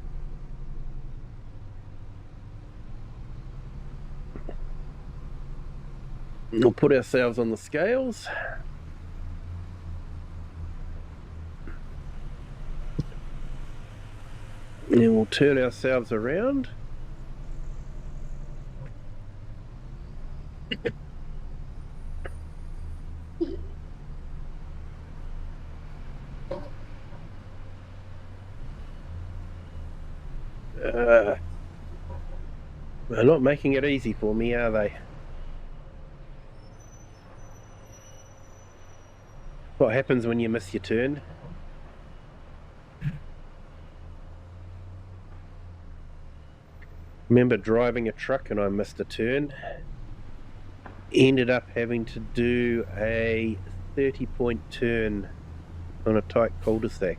We'll put ourselves on the scales. And we'll turn ourselves around. They're not making it easy for me, are they? What happens when you miss your turn? Remember driving a truck and I missed a turn. Ended up having to do a 30-point turn on a tight cul-de-sac.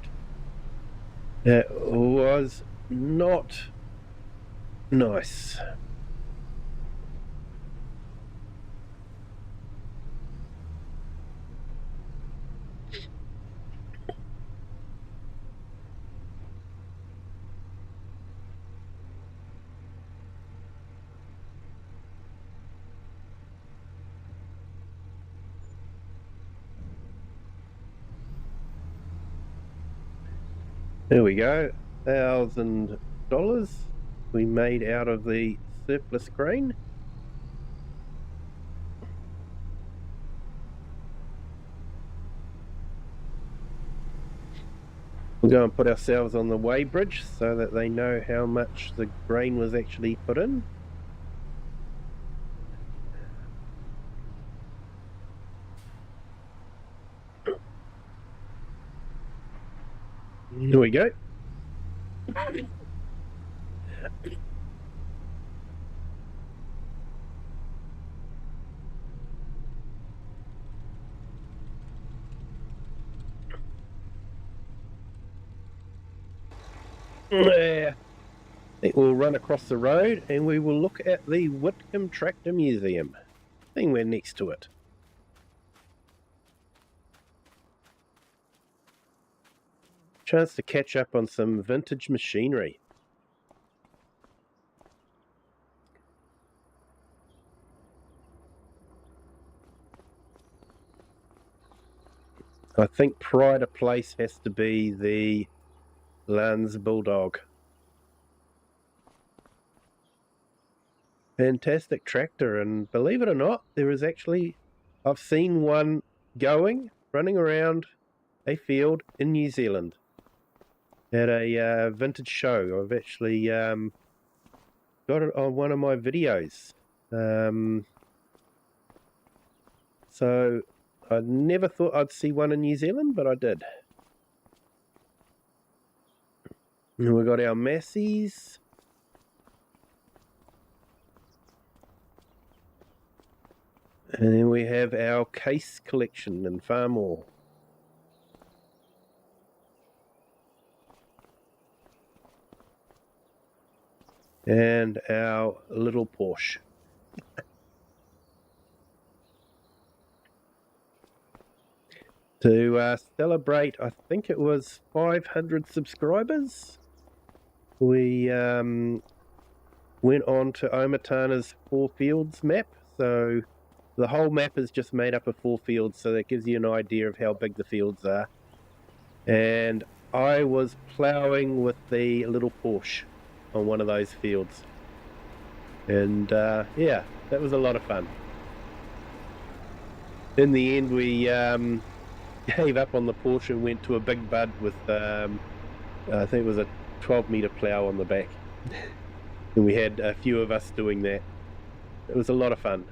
That was not nice. There we go, $1,000 we made out of the surplus grain. We'll go and put ourselves on the weighbridge so that they know how much the grain was actually put in. Here we go. Yeah. We'll run across the road and we will look at the Witcombe Tractor Museum. I think we're next to it. Chance to catch up on some vintage machinery. I think pride of place has to be the Lance Bulldog. Fantastic tractor, and believe it or not, there is actually, I've seen one running around a field in New Zealand at a vintage show. I've actually got it on one of my videos. So I never thought I'd see one in New Zealand, but I did. And we got our Massies. And then we have our case collection and far more. And our little Porsche. To celebrate, I think it was 500 subscribers, we went on to Omatana's 4 fields map. So the whole map is just made up of 4 fields, so that gives you an idea of how big the fields are. And I was ploughing with the little Porsche on one of those fields. And yeah, that was a lot of fun. In the end, we gave up on the Porsche and went to a big bud with, I think it was a 12-metre plough on the back. And we had a few of us doing that. It was a lot of fun.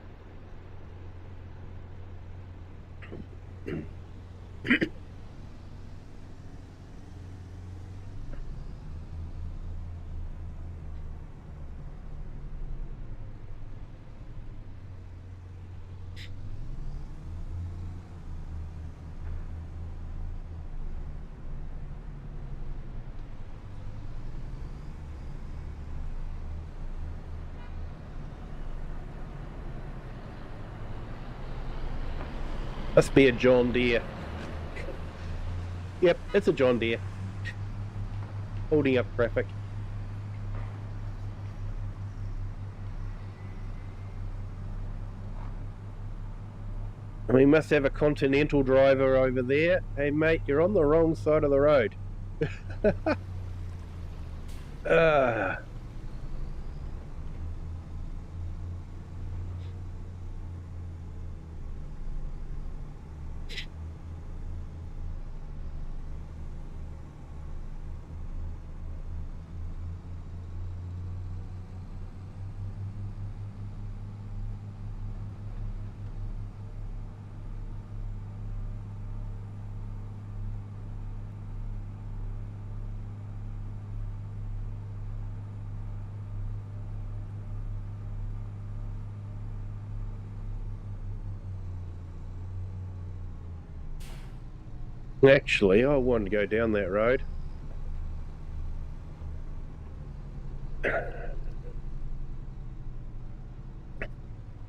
Must be a John Deere. Yep, it's a John Deere. Holding up traffic. We must have a Continental driver over there. Hey mate, you're on the wrong side of the road. Actually, I wanted to go down that road.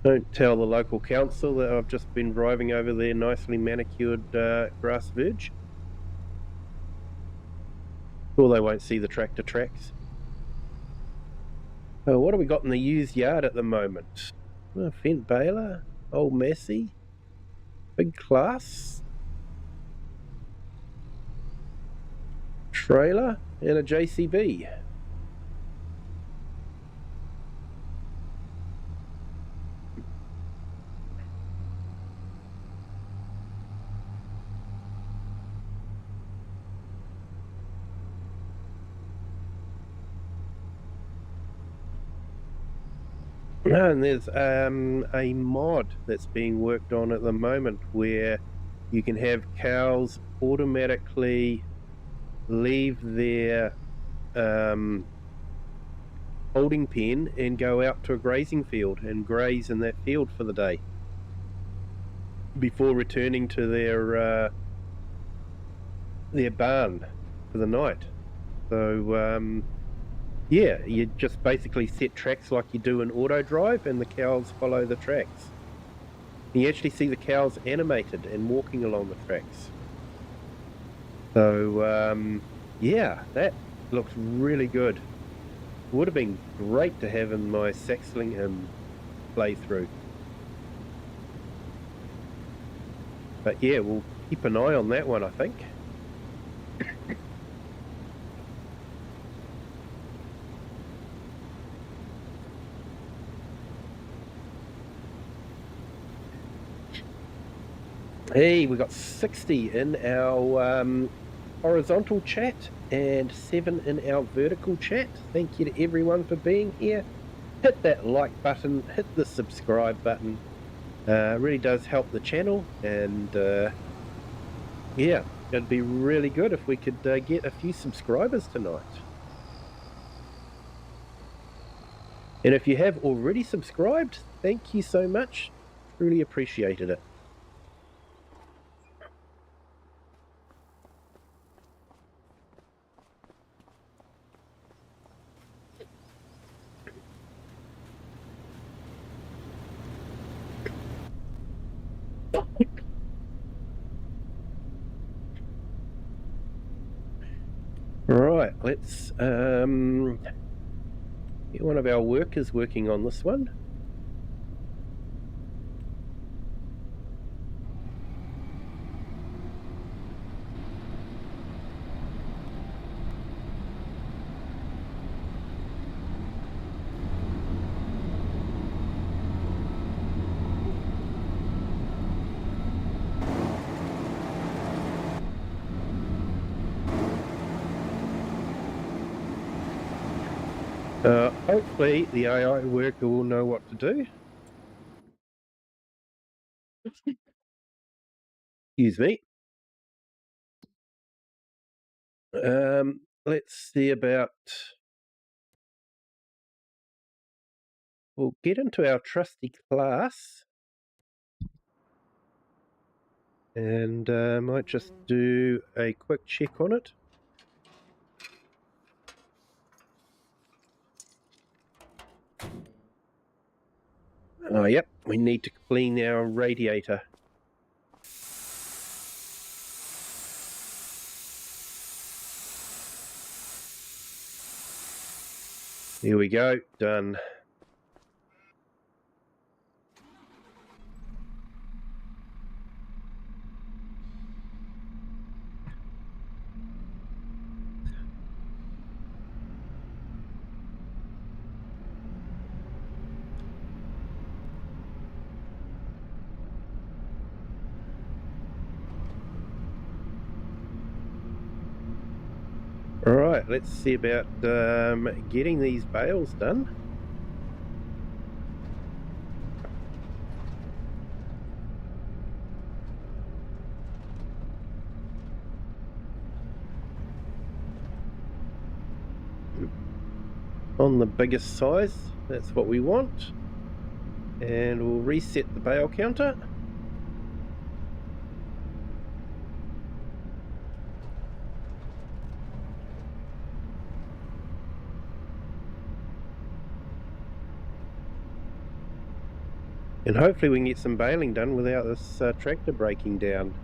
Don't tell the local council that I've just been driving over their nicely manicured grass verge. Or they won't see the tractor tracks. Oh, what have we got in the used yard at the moment? Oh, Fent baler, old Massey, big class, trailer, and a JCB. And there's a mod that's being worked on at the moment where you can have cows automatically leave their holding pen and go out to a grazing field and graze in that field for the day before returning to their barn for the night. So yeah, you just basically set tracks like you do in auto drive and the cows follow the tracks. You actually see the cows animated and walking along the tracks. So yeah, that looks really good. Would have been great to have in my Saxlingham playthrough. But yeah, we'll keep an eye on that one, I think. Hey, we got 60 in our horizontal chat and 7 in our vertical chat. Thank you to everyone for being here. Hit that like button, hit the subscribe button. Really does help the channel, and yeah, it'd be really good if we could get a few subscribers tonight. And if you have already subscribed, thank you so much. Truly appreciated it. Right, let's get one of our workers working on this one. Hopefully the AI worker will know what to do. Excuse me. Let's see about... We'll get into our trusty class. And might just do a quick check on it. Oh, yep, we need to clean our radiator. Here we go, done. Alright, let's see about getting these bales done. On the biggest size, that's what we want. And we'll reset the bale counter. And hopefully we can get some baling done without this tractor breaking down.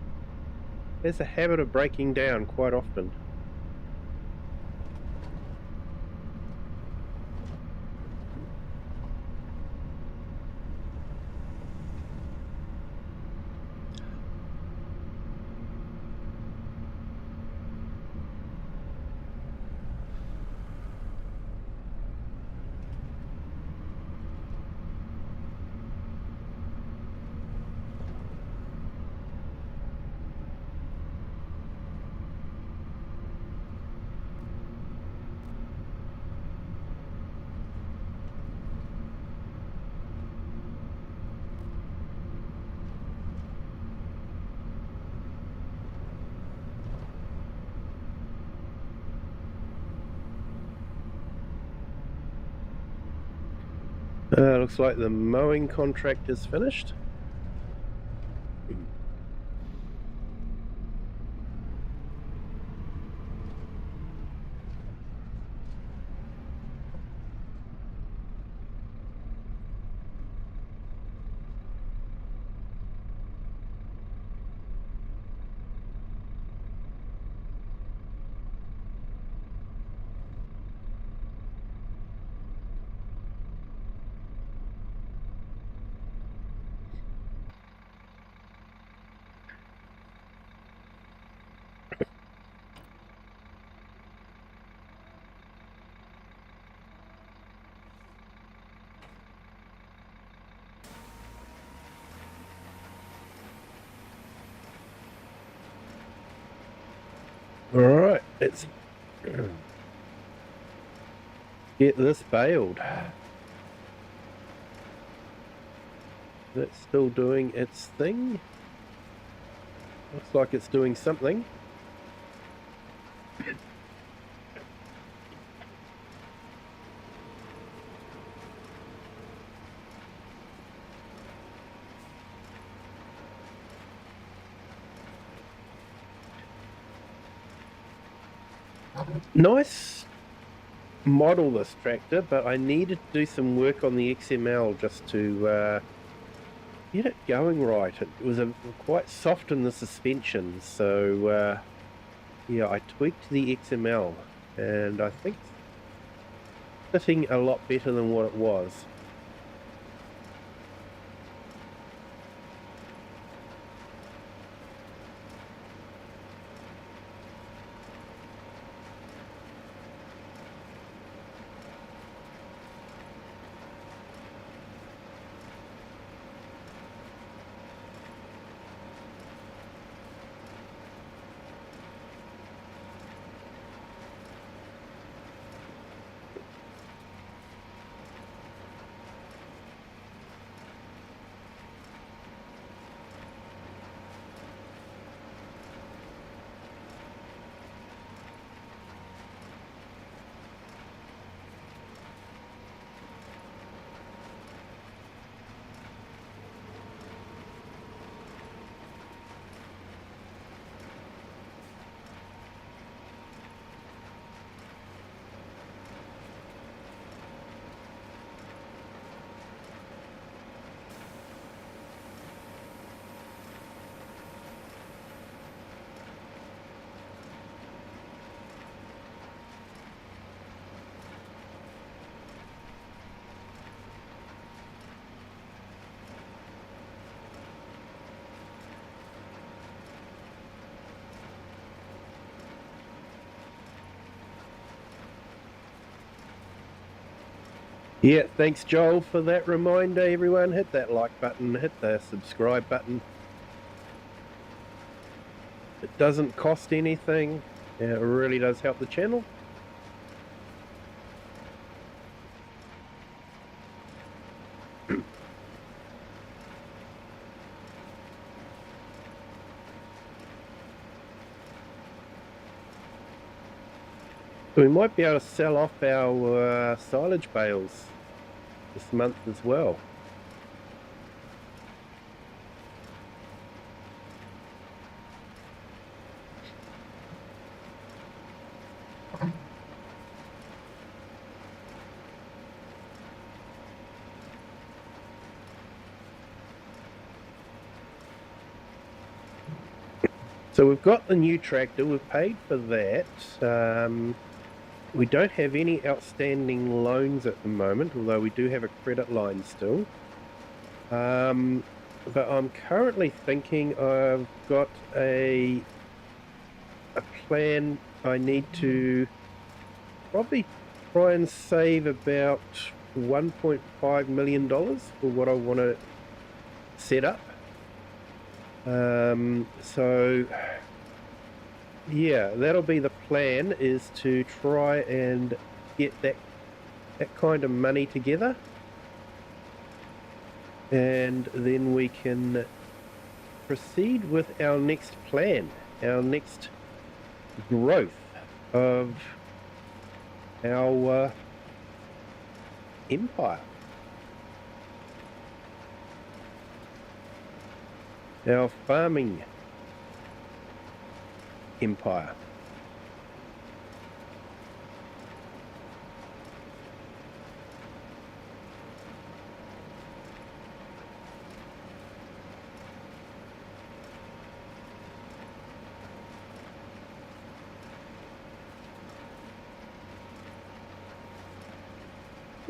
It has a habit of breaking down quite often. Looks like the mowing contract is finished. Alright, let's get this baled. That's still doing its thing. Looks like it's doing something. Nice model, this tractor, but I needed to do some work on the XML just to get it going right. It was quite soft in the suspension, so yeah, I tweaked the XML, and I think it's fitting a lot better than what it was. Yeah, thanks Joel for that reminder, everyone. Hit that like button, hit the subscribe button. It doesn't cost anything, and it really does help the channel. So we might be able to sell off our silage bales this month as well. So we've got the new tractor, we've paid for that. We don't have any outstanding loans at the moment, although we do have a credit line still. But I'm currently thinking I've got a plan. I need to probably try and save about $1.5 million for what I want to set up. So yeah, that'll be the plan, is to try and get that kind of money together, and then we can proceed with our next plan, our next growth of our empire, our farming empire.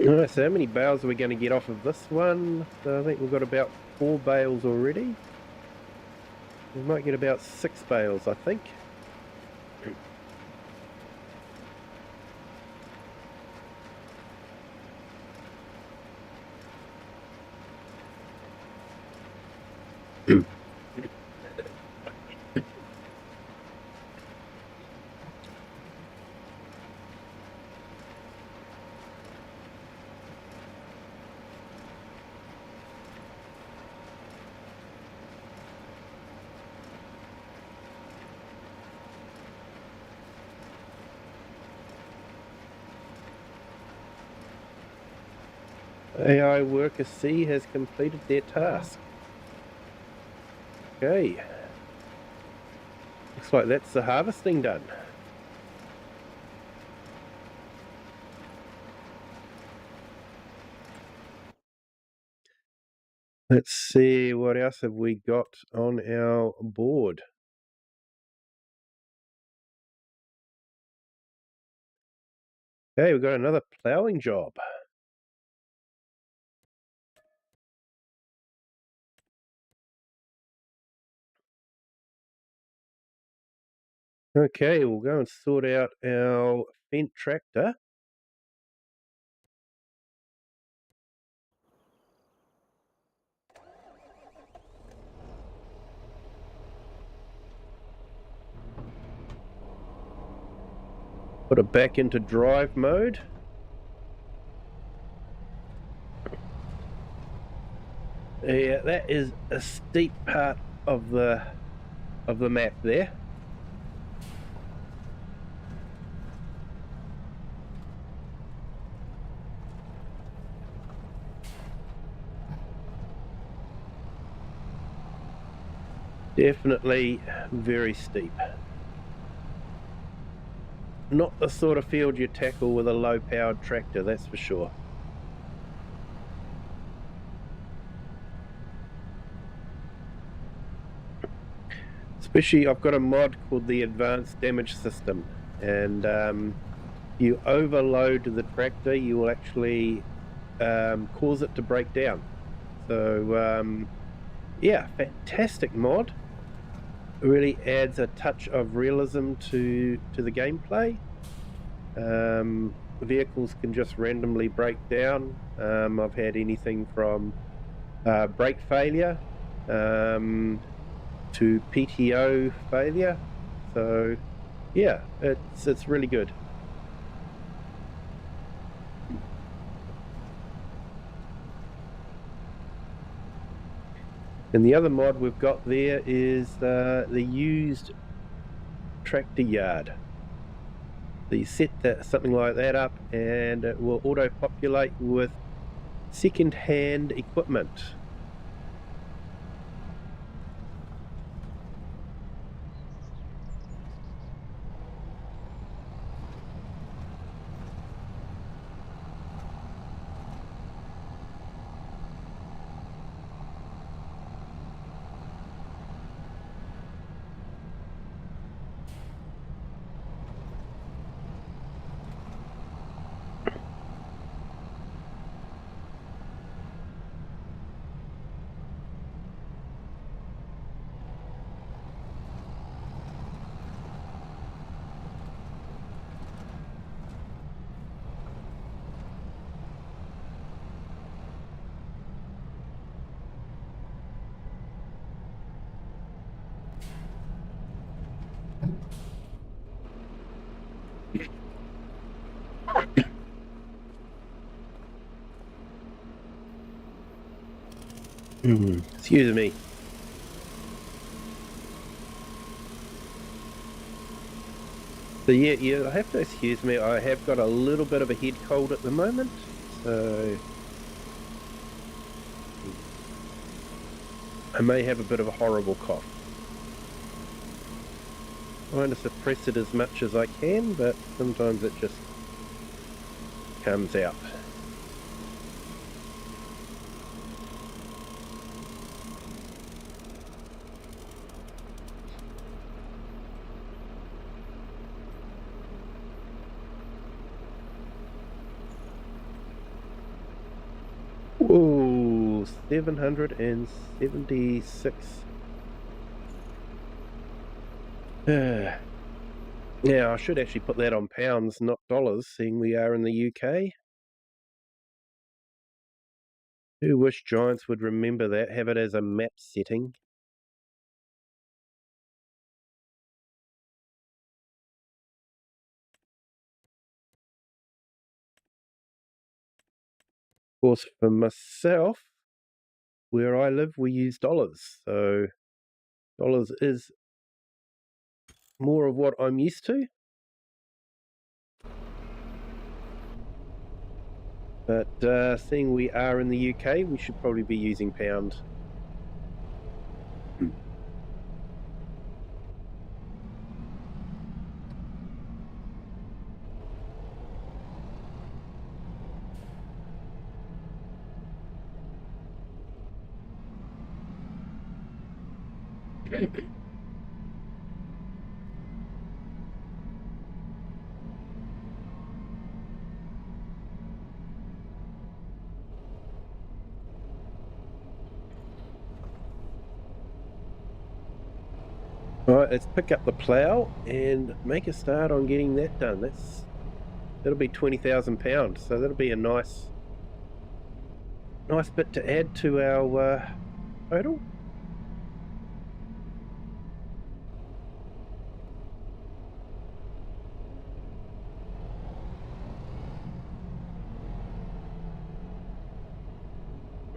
Alright, so how many bales are we going to get off of this one? So I think we've got about 4 bales already. We might get about 6 bales, I think. AI Worker C has completed their task. Okay. Looks like that's the harvesting done. Let's see, what else have we got on our board? Okay, we've got another ploughing job. Okay, we'll go and sort out our Fendt tractor. Put it back into drive mode. Yeah, that is a steep part of the map there. Definitely very steep. Not the sort of field you tackle with a low-powered tractor, that's for sure. Especially, I've got a mod called the Advanced Damage System, and you overload the tractor, you will actually cause it to break down. So yeah, fantastic mod. It really adds a touch of realism to the gameplay. Vehicles can just randomly break down. I've had anything from brake failure to PTO failure. So yeah, it's really good. And the other mod we've got there is the used tractor yard. So you set something like that up and it will auto-populate with second-hand equipment. Excuse me. So yeah, you'll have to excuse me, I have got a little bit of a head cold at the moment, so I may have a bit of a horrible cough. I'm trying to suppress it as much as I can, but sometimes it just comes out. Whoa, 776. Yeah, I should actually put that on pounds, not dollars, seeing we are in the UK. Who wish Giants would remember that, have it as a map setting. Of course, for myself, where I live, we use dollars, so dollars is more of what I'm used to. But seeing we are in the UK, we should probably be using pound. Alright, let's pick up the plough and make a start on getting that done. That'll be £20,000, so that'll be a nice bit to add to our total.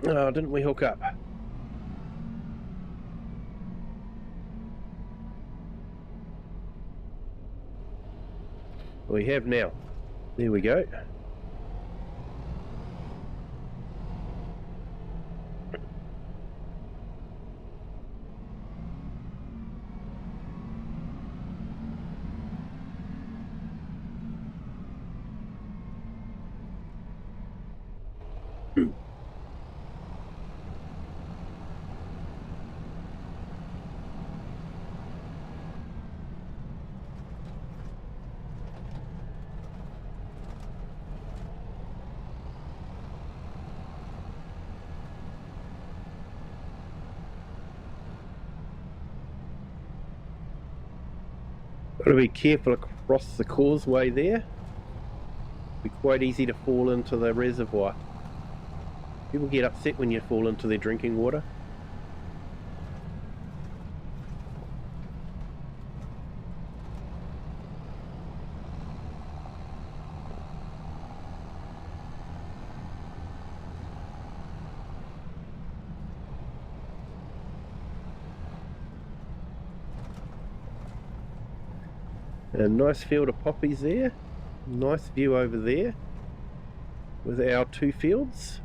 Oh, didn't we hook up? We have now. There we go. Got to be careful across the causeway there. Be quite easy to fall into the reservoir. People get upset when you fall into their drinking water. A nice field of poppies there. Nice view over there with our two fields.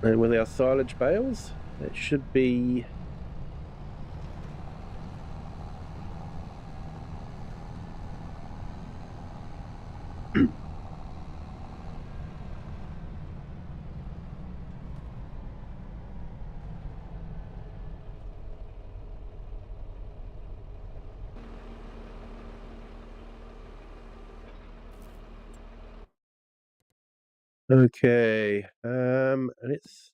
And with our silage bales, that should be okay. Let's.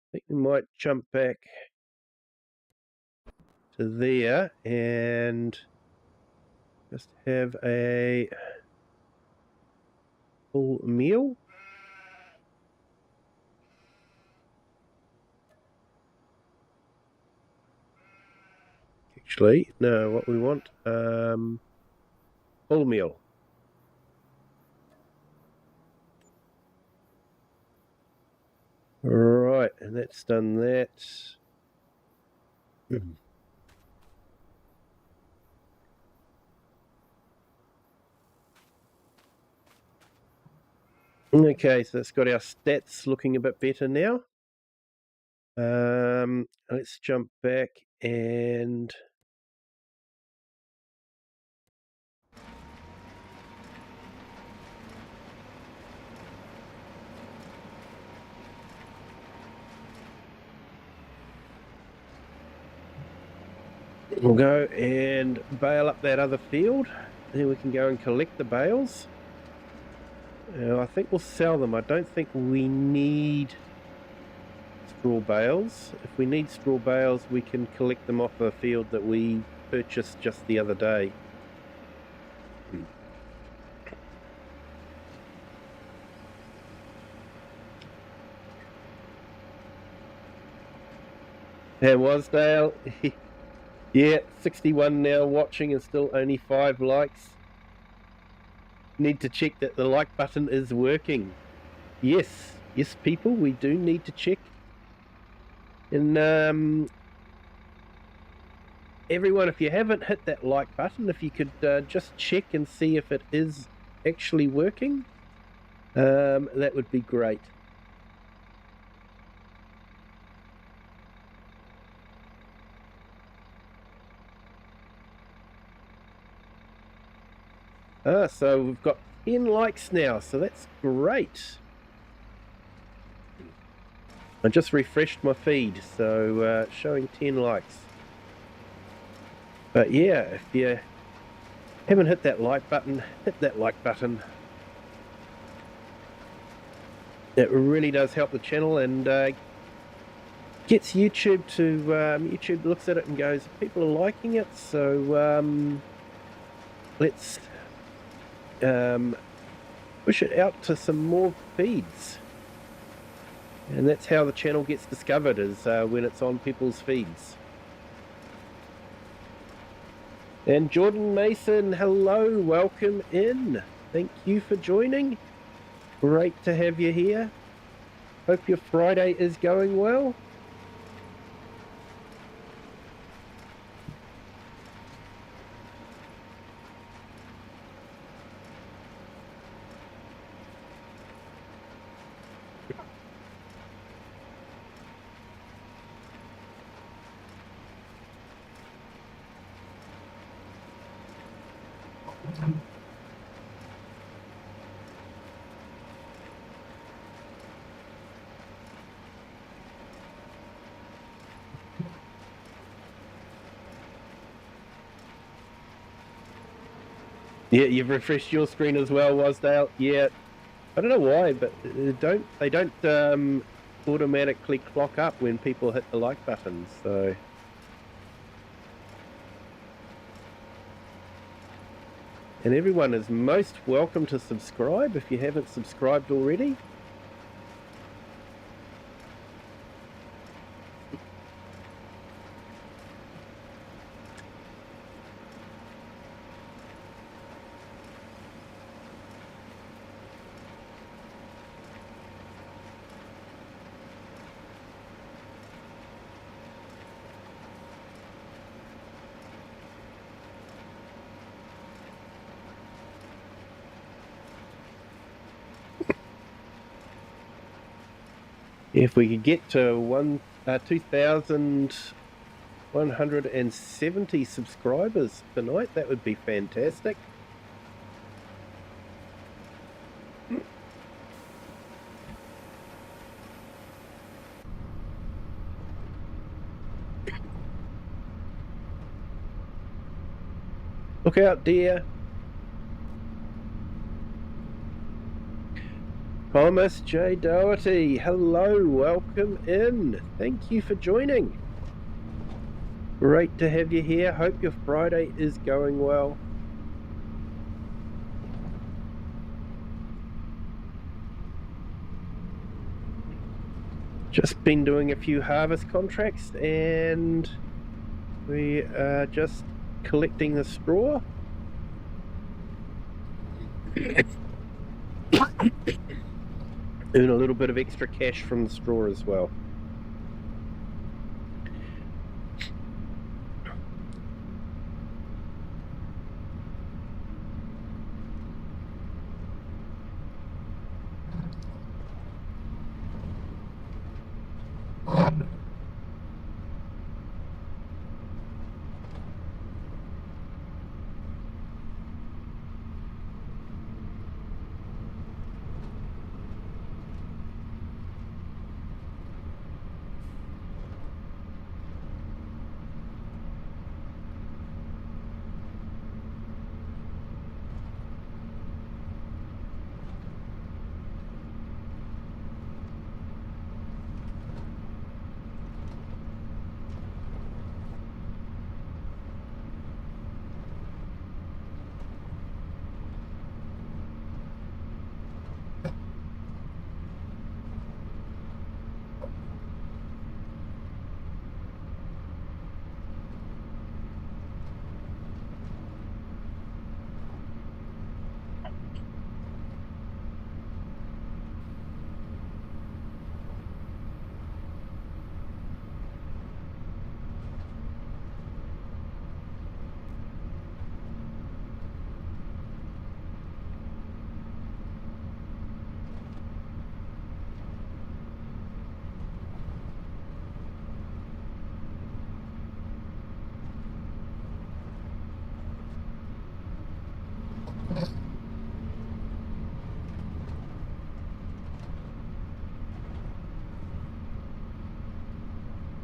I think we might jump back to there and just have a full meal. Actually, no, what we want, full meal. Right, and that's done that. Okay, so that's got our stats looking a bit better now. Let's jump back and we'll go and bale up that other field. Then we can go and collect the bales. I think we'll sell them. I don't think we need straw bales. If we need straw bales, we can collect them off a field that we purchased just the other day. And Wasdale, yeah, 61 now watching and still only 5 likes. Need to check that the like button is working. Yes, people, we do need to check. And everyone, if you haven't hit that like button, if you could just check and see if it is actually working, that would be great. So we've got 10 likes now, so that's great. I just refreshed my feed, so showing 10 likes. But yeah, if you haven't hit that like button, hit that like button. It really does help the channel and gets YouTube to, YouTube looks at it and goes, people are liking it, so let's push it out to some more feeds. And that's how the channel gets discovered, is when it's on people's feeds. And Jordan Mason, hello, welcome in. Thank you for joining. Great to have you here. Hope your Friday is going well. Yeah, you've refreshed your screen as well, Wasdale. Yeah, I don't know why, but they don't automatically clock up when people hit the like button. So, and everyone is most welcome to subscribe if you haven't subscribed already. If we could get to 2,170 subscribers tonight, that would be fantastic. Look out, dear. Thomas J. Doherty, hello, welcome in. Thank you for joining. Great to have you here. Hope your Friday is going well. Just been doing a few harvest contracts and we are just collecting the straw. Earn a little bit of extra cash from the straw as well.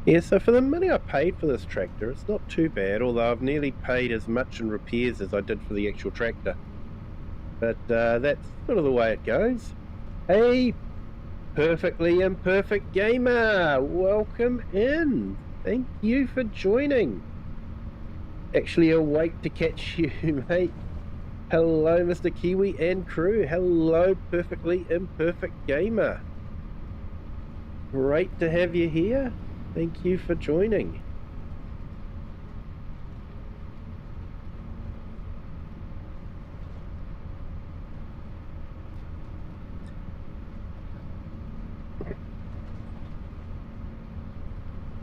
Yeah, so for the money I paid for this tractor, it's not too bad, although I've nearly paid as much in repairs as I did for the actual tractor. But that's sort of the way it goes. Hey, Perfectly Imperfect Gamer, welcome in. Thank you for joining. Actually awake to catch you, mate. Hello, Mr. Kiwi and crew. Hello, Perfectly Imperfect Gamer. Great to have you here. Thank you for joining.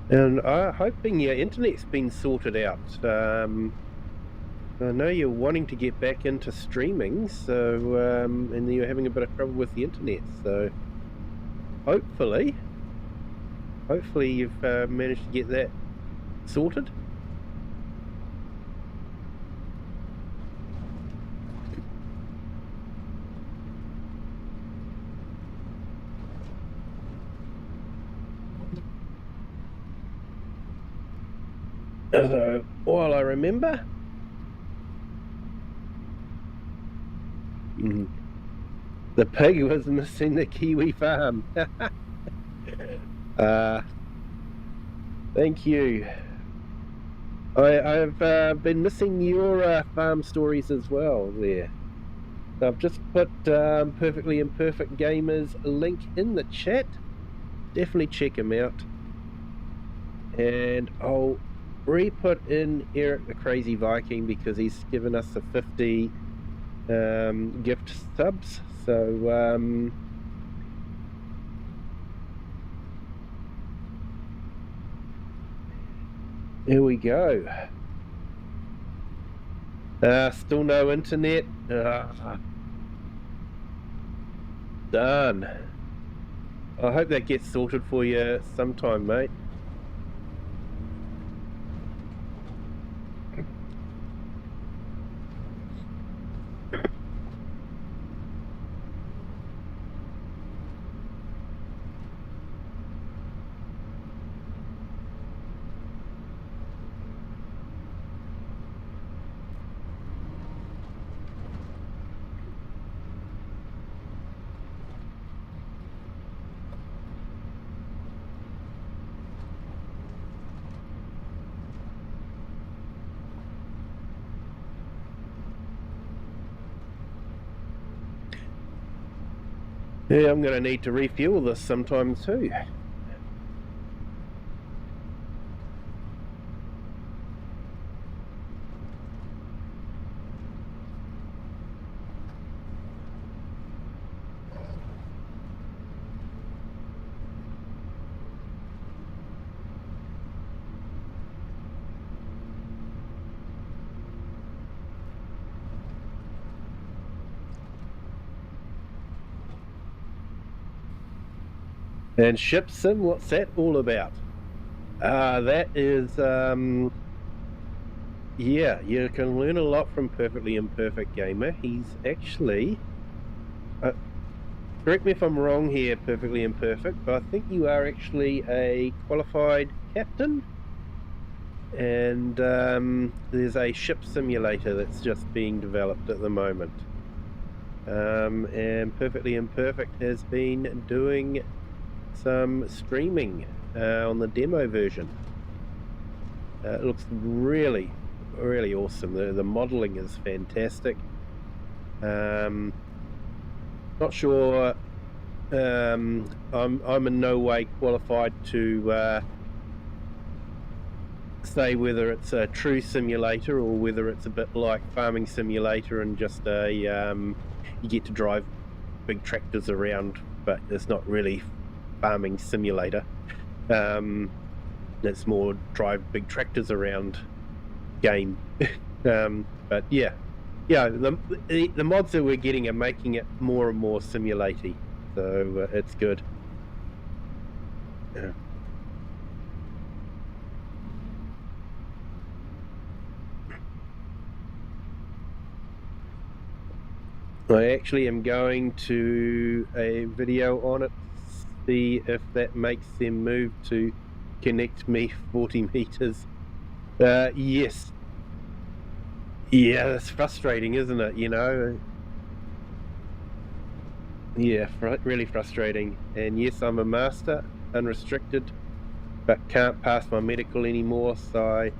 And I'm hoping your internet's been sorted out. I know you're wanting to get back into streaming, so and you're having a bit of trouble with the internet. So hopefully you've managed to get that sorted. While I remember, the pig was missing the Kiwi farm. Thank you. I've been missing your farm stories as well there. So I've just put Perfectly Imperfect Gamer's link in the chat. Definitely check him out. And I'll re-put in Eric the Crazy Viking because he's given us the 50 gift subs. So here we go. Still no internet. Done. I hope that gets sorted for you sometime, mate. Yeah, I'm going to need to refuel this sometime too. And Ship Sim, what's that all about? That is, yeah, you can learn a lot from Perfectly Imperfect Gamer. He's actually, correct me if I'm wrong here, Perfectly Imperfect, but I think you are actually a qualified captain. And there's a ship simulator that's just being developed at the moment. And Perfectly Imperfect has been doing some streaming on the demo version. It looks really awesome. The modeling is fantastic. Not sure, I'm in no way qualified to say whether it's a true simulator or whether it's a bit like Farming Simulator and just a you get to drive big tractors around, but it's not really Farming Simulator. It's more drive big tractors around game. But yeah, the mods that we're getting are making it more and more simulaty, so it's good. Yeah. I actually am going to a video on it, see if that makes them move to connect me 40 meters. Yes. Yeah, it's frustrating, isn't it? You know? Yeah, really frustrating. And yes, I'm a master, unrestricted, but can't pass my medical anymore, so I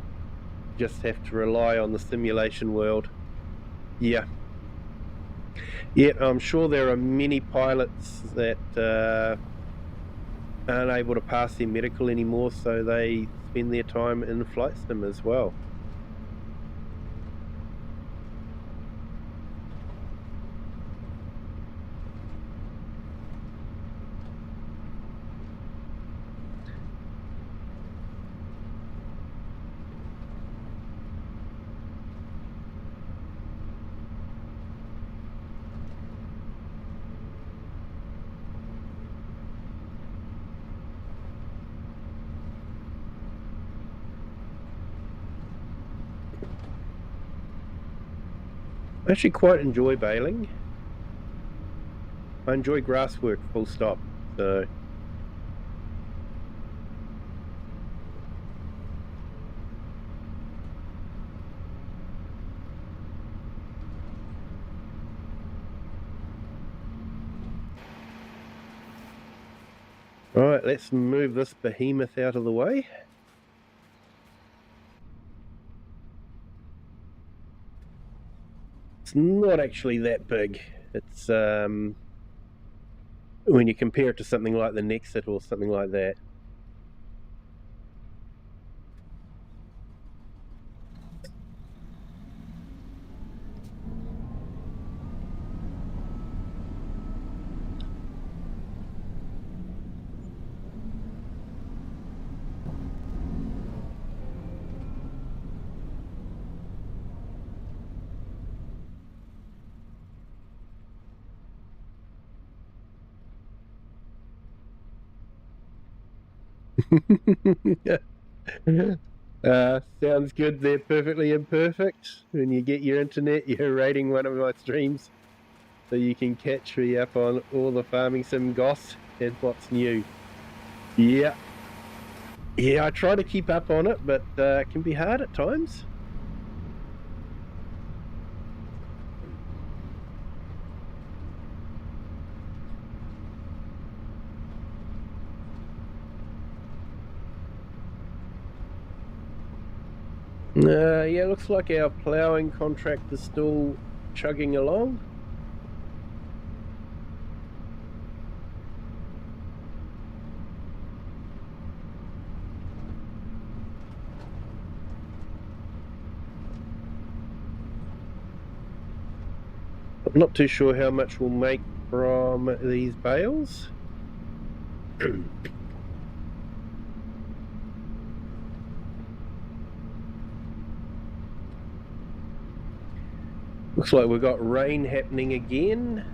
just have to rely on the simulation world. Yeah. Yeah, I'm sure there are many pilots that aren't able to pass their medical anymore, so they spend their time in flight sim as well. I actually quite enjoy bailing. I enjoy grass work, full stop. So all right, let's move this behemoth out of the way. It's not actually that big. It's when you compare it to something like the Nexit or something like that. Sounds good. They're perfectly imperfect. When you get your internet, you're rating one of my streams, so you can catch me up on all the farming sim goss and what's new. Yeah, I try to keep up on it, but it can be hard at times. Yeah, looks like our ploughing contract is still chugging along. I'm not too sure how much we'll make from these bales. Looks like we've got rain happening again.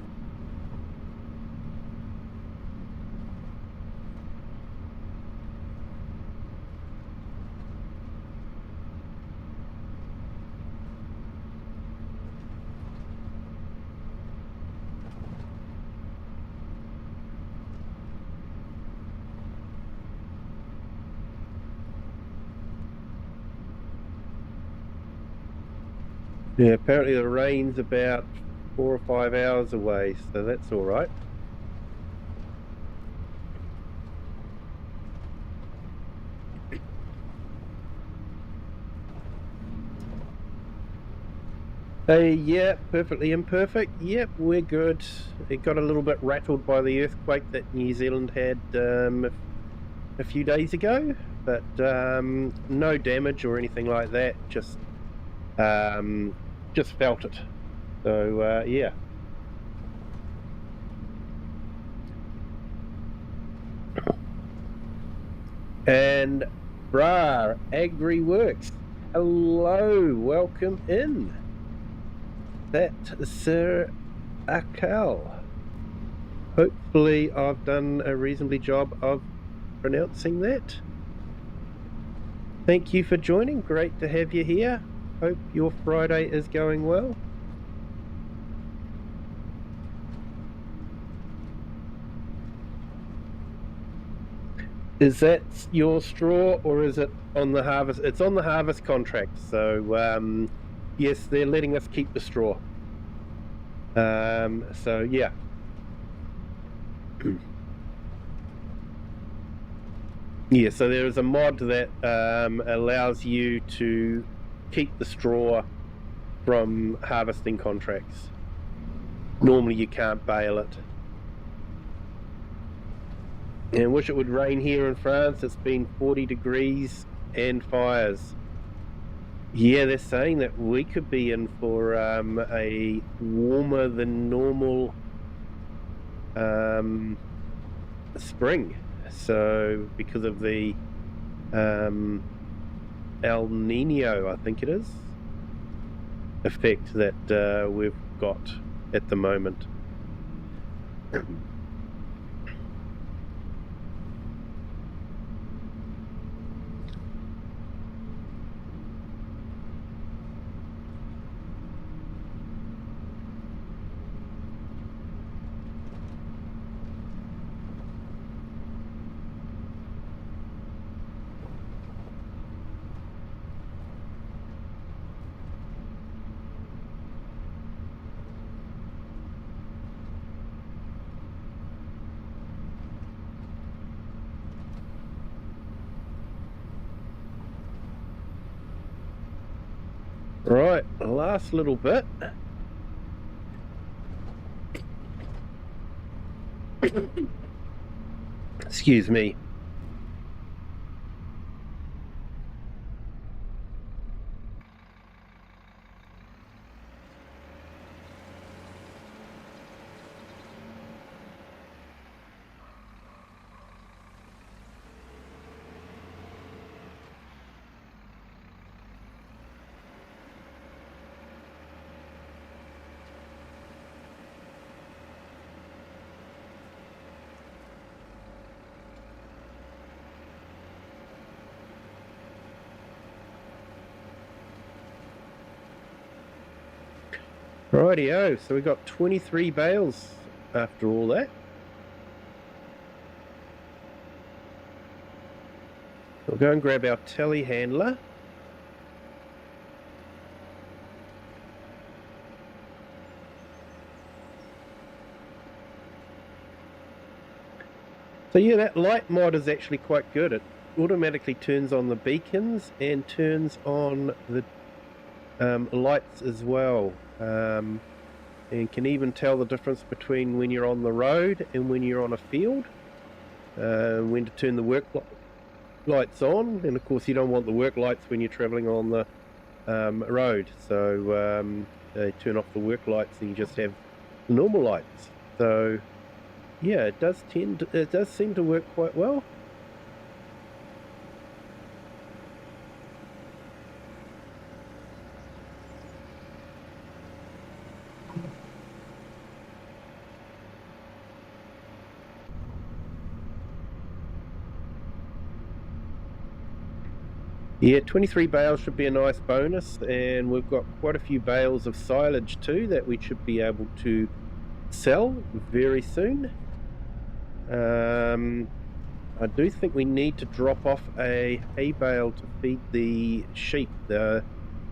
Yeah, apparently the rain's about 4 or 5 hours away, so that's all right. Hey, yeah, perfectly imperfect. Yep, we're good. It got a little bit rattled by the earthquake that New Zealand had a few days ago, but no damage or anything like that. Just felt it. So yeah. And Bra AgriWorks, hello, welcome in. That's Sir Akal. Hopefully I've done a reasonably job of pronouncing that. Thank you for joining, great to have you here. Hope your Friday is going well. Is that your straw, or is it on the harvest? It's on the harvest contract, so yes, they're letting us keep the straw. So yeah. Yeah, so there is a mod that allows you to keep the straw from harvesting contracts. Normally you can't bale it. And I wish it would rain here in France. It's been 40 degrees and fires. Yeah, they're saying that we could be in for a warmer than normal spring. So because of the El Nino, I think it is, effect that we've got at the moment. Right, last little bit. Excuse me. Rightio, so we got 23 bales after all that. We'll go and grab our telehandler. So yeah, that light mod is actually quite good. It automatically turns on the beacons and turns on the lights as well, and can even tell the difference between when you're on the road and when you're on a field, when to turn the work lights on. And of course you don't want the work lights when you're traveling on the road, so they turn off the work lights and you just have the normal lights. So yeah, it does seem to work quite well. Yeah, 23 bales should be a nice bonus, and we've got quite a few bales of silage too that we should be able to sell very soon. I do think we need to drop off a hay bale to feed the sheep. I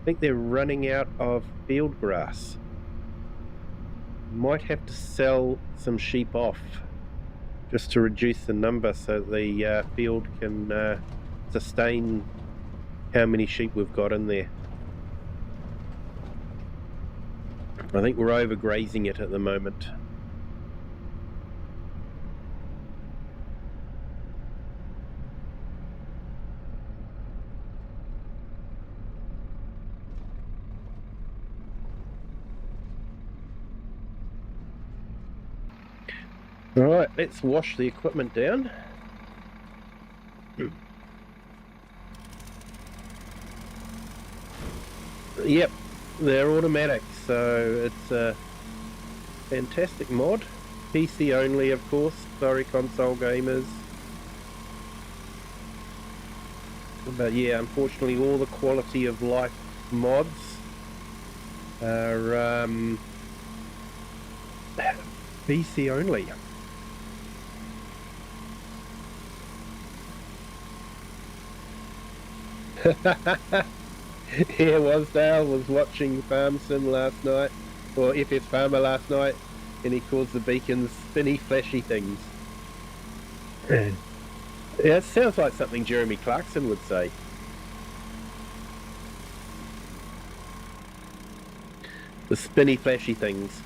think they're running out of field grass. Might have to sell some sheep off just to reduce the number so the field can sustain how many sheep we've got in there. I think we're overgrazing it at the moment. Alright, let's wash the equipment down. Yep, they're automatic, so it's a fantastic mod. PC only, of course, sorry console gamers. But yeah, unfortunately all the quality of life mods are PC only. Yeah, Wasdale was watching Farm Sim last night, or FS Farmer last night, and he calls the beacons spinny, flashy things. Yeah, it sounds like something Jeremy Clarkson would say. The spinny, flashy things.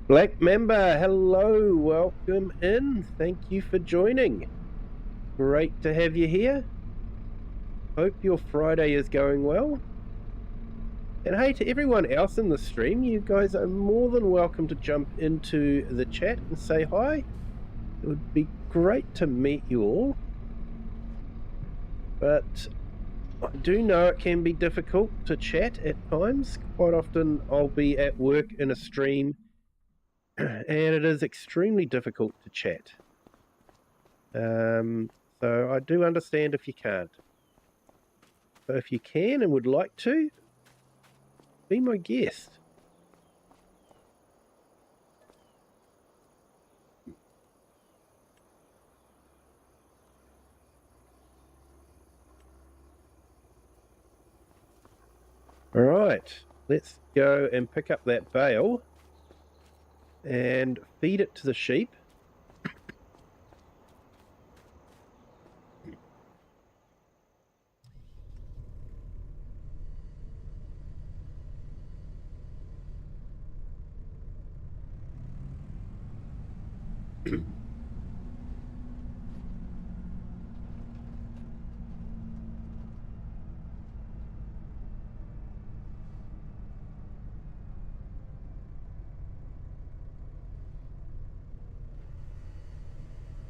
Black Member, hello, welcome in. Thank you for joining. Great to have you here. Hope your Friday is going well. And hey, to everyone else in the stream, you guys are more than welcome to jump into the chat and say hi. It would be great to meet you all. But I do know it can be difficult to chat at times. Quite often I'll be at work in a stream and it is extremely difficult to chat. So I do understand if you can't. So if you can and would like to, be my guest. All right, let's go and pick up that bale and feed it to the sheep.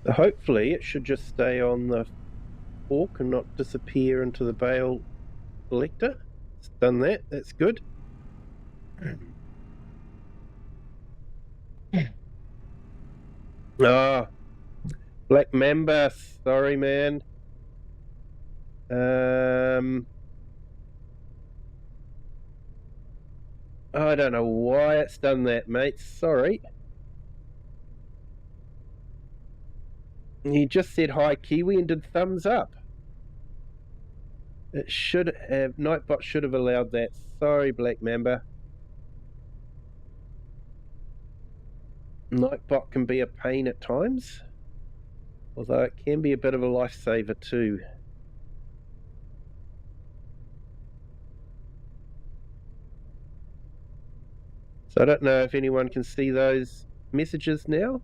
Hopefully it should just stay on the fork and not disappear into the bale collector. It's done that, that's good. Ah, Black Mamba, sorry man. I don't know why it's done that, mate. Sorry. He just said hi, Kiwi, and did thumbs up. It should have, Nightbot should have allowed that. Sorry, Black Mamba. Nightbot can be a pain at times, although it can be a bit of a lifesaver too. So I don't know if anyone can see those messages now.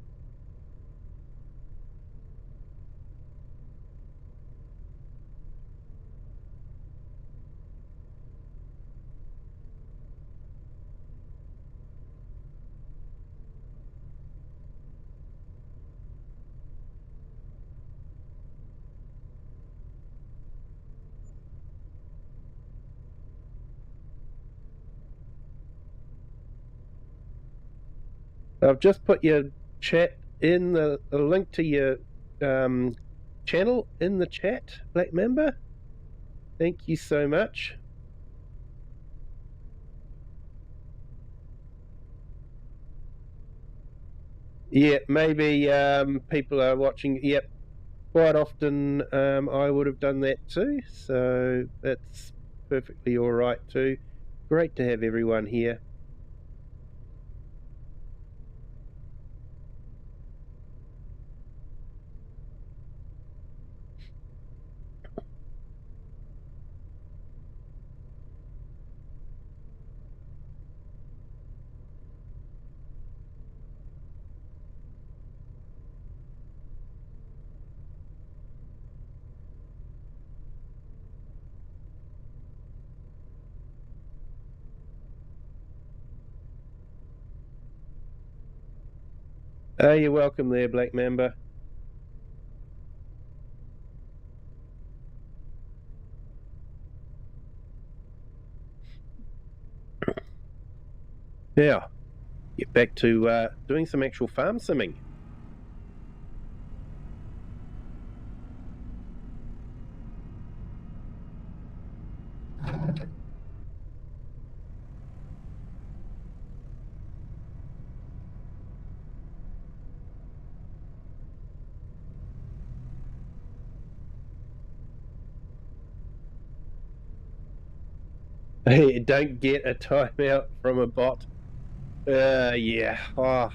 I've just put your chat in the link to your channel in the chat, Black Member. Thank you so much. Yeah, maybe people are watching. Yep, quite often I would have done that too, so that's perfectly all right too. Great to have everyone here. You're welcome there, Black Mamba. Now, get back to doing some actual farm simming. Hey, don't get a timeout from a bot. Yeah. Oh,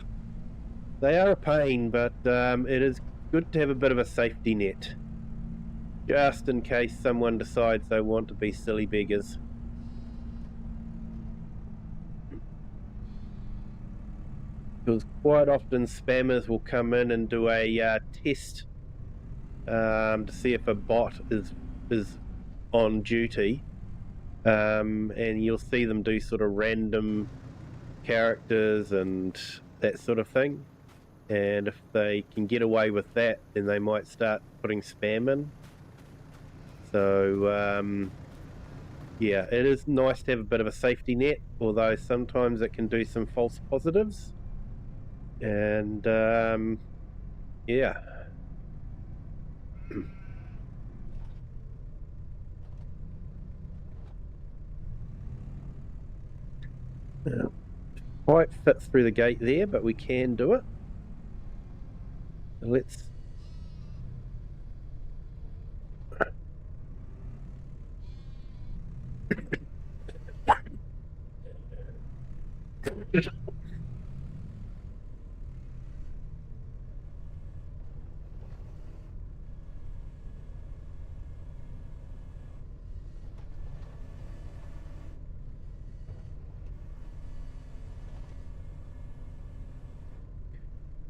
they are a pain, but it is good to have a bit of a safety net. Just in case someone decides they want to be silly beggars. Because quite often spammers will come in and do a test to see if a bot is on duty. And you'll see them do sort of random characters and that sort of thing. And if they can get away with that, then they might start putting spam in. So, yeah, it is nice to have a bit of a safety net, although sometimes it can do some false positives. And, yeah. Quite fits through the gate there, but we can do it. Let's...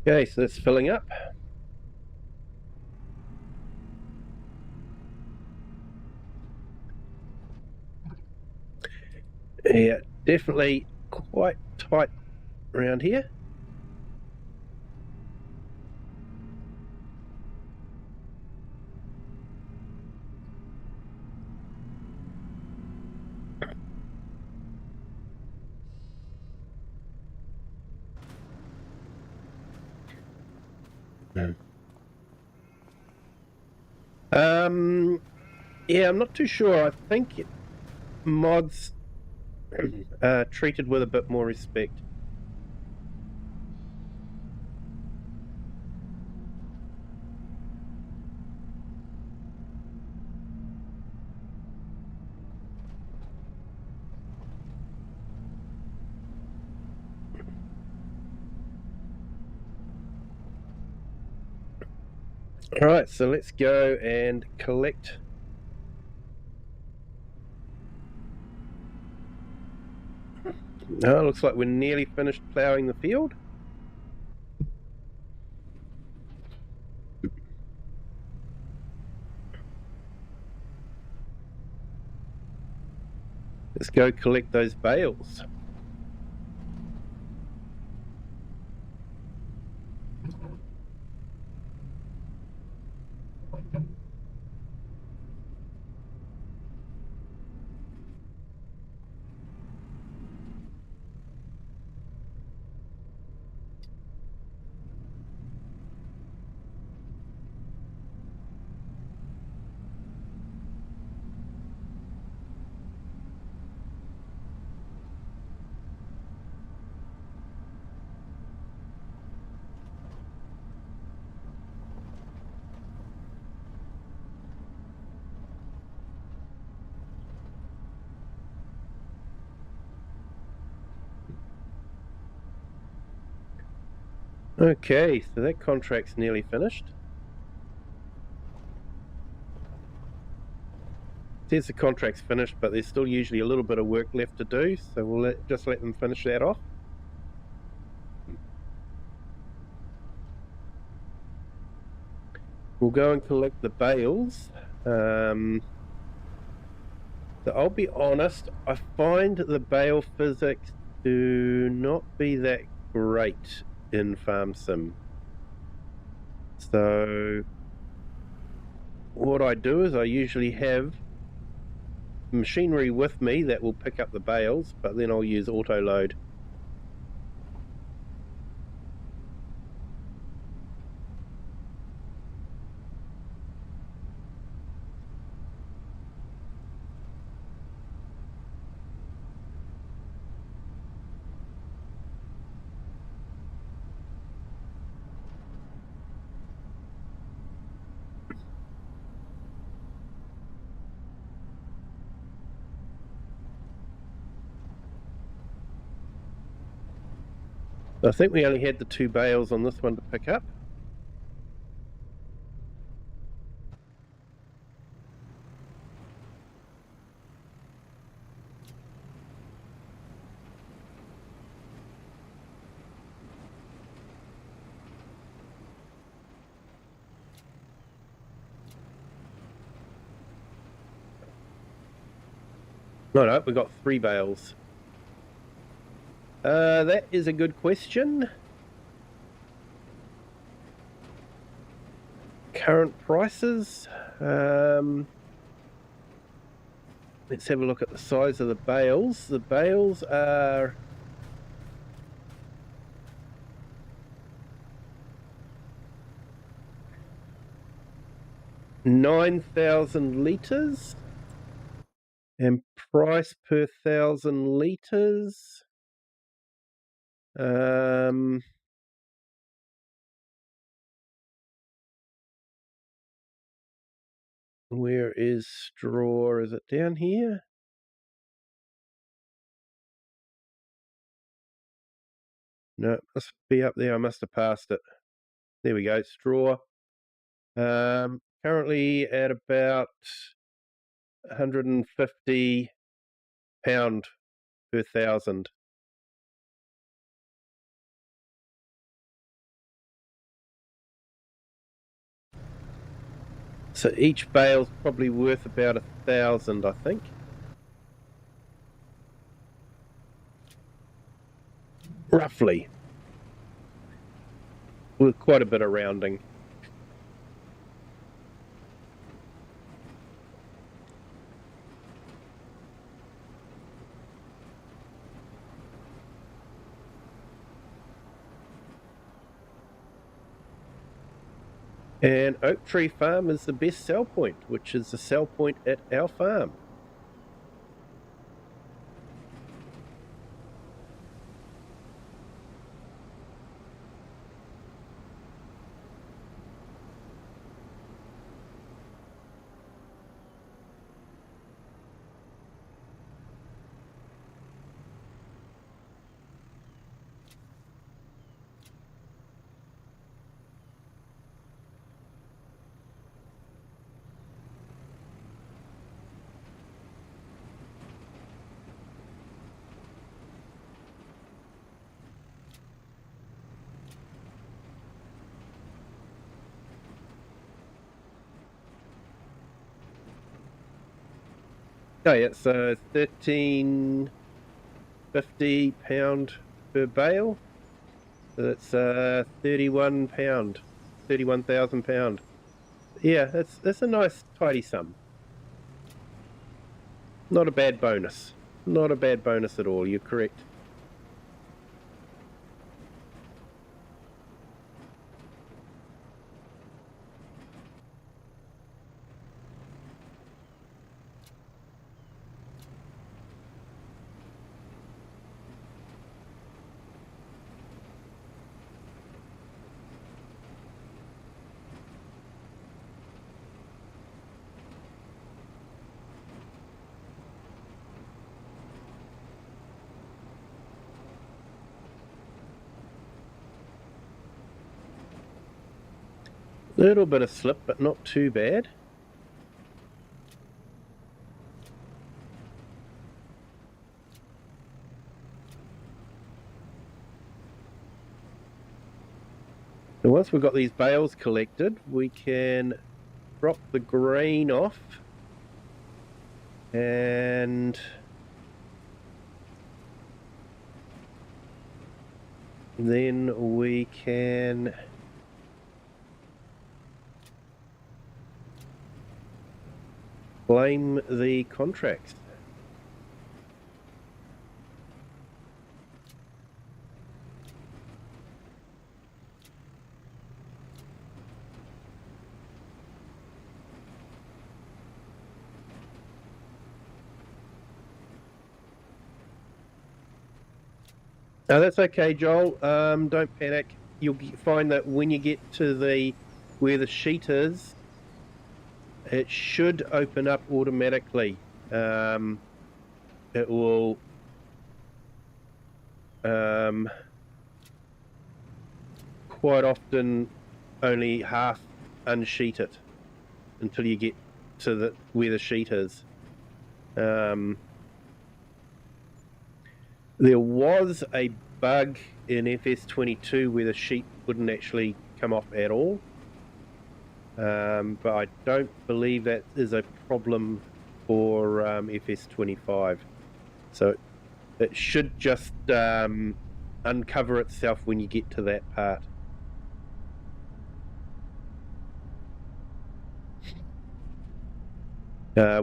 Okay, so that's filling up. Yeah, definitely quite tight around here. Yeah, I'm not too sure. I think mods are treated with a bit more respect. All right, so let's go and collect. No, looks like we're nearly finished ploughing the field. Let's go collect those bales. Okay, so that contract's nearly finished. It says the contract's finished, but there's still usually a little bit of work left to do, so we'll just let them finish that off. We'll go and collect the bales. So I'll be honest, I find the bale physics do not be that great in Farm Sim. So what I do is I usually have machinery with me that will pick up the bales, but then I'll use auto load. I think we only had the 2 bales on this one to pick up. No, we got 3 bales. That is a good question. Current prices. Let's have a look at the size of the bales. The bales are 9,000 litres, and price per 1,000 litres. Where is straw? Is it down here? No, it must be up there. I must have passed it. There we go, straw. Currently at about 150 pound per 1,000. So each bale's probably worth about 1,000, I think. Roughly. With quite a bit of rounding. And Oak Tree Farm is the best sell point, which is the sell point at our farm. Oh yeah, so 13.50 pound per bale. So that's 31 pound, 31,000 pound. Yeah, that's a nice tidy sum. Not a bad bonus. Not a bad bonus at all. You're correct. Little bit of slip, but not too bad. So once we've got these bales collected, we can drop the grain off and then we can claim the contracts. No, that's okay, Joel. Don't panic. You'll find that when you get to where the sheet is, it should open up automatically. It will quite often only half unsheet it until you get to where the sheet is. There was a bug in FS22 where the sheet wouldn't actually come off at all, but I don't believe that is a problem for FS25. So it should just uncover itself when you get to that part.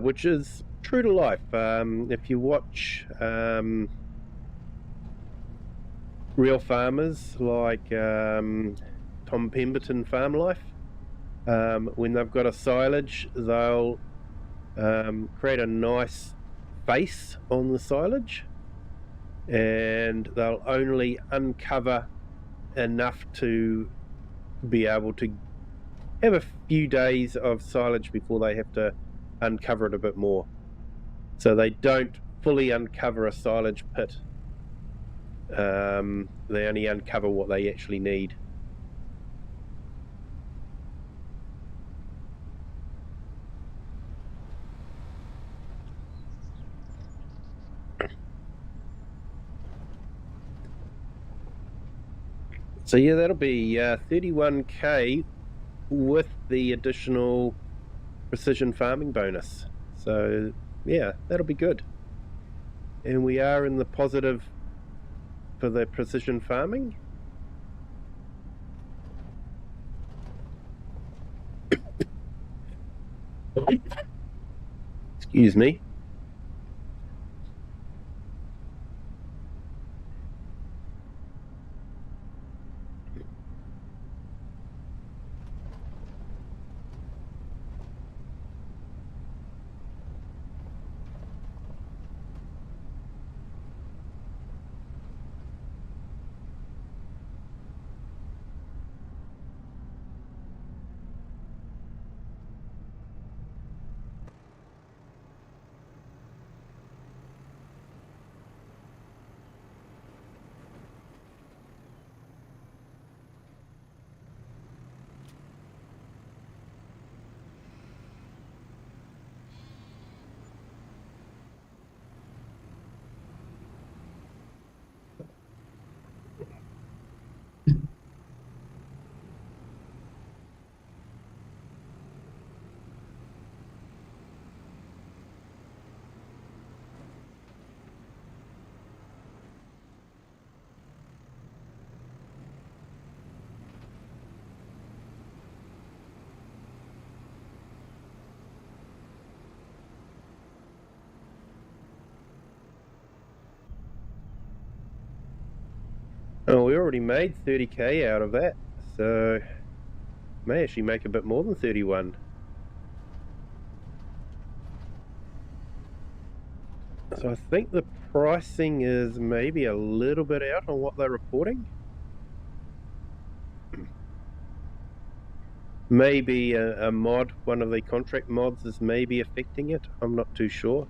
Which is true to life. If you watch real farmers like Tom Pemberton Farm Life, when they've got a silage, they'll create a nice face on the silage, and they'll only uncover enough to be able to have a few days of silage before they have to uncover it a bit more. So they don't fully uncover a silage pit. They only uncover what they actually need. So yeah, that'll be 31k with the additional precision farming bonus. So yeah, that'll be good. And we are in the positive for the precision farming. Excuse me. Oh, we already made 30k out of that, so may actually make a bit more than 31. So I think the pricing is maybe a little bit out on what they're reporting. Maybe a mod, one of the contract mods is maybe affecting it. I'm not too sure.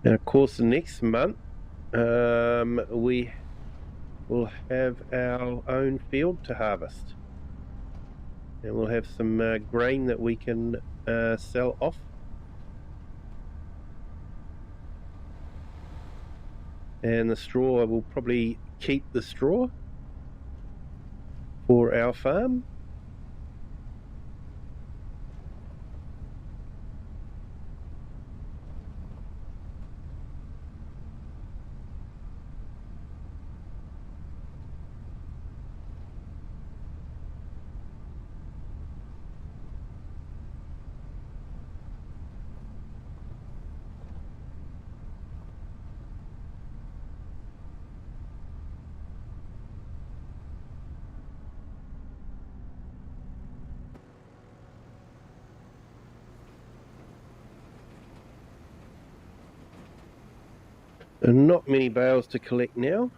Now, of course, next month we will have our own field to harvest, and we'll have some grain that we can sell off. And the straw, we'll probably keep the straw for our farm. And not many bales to collect now.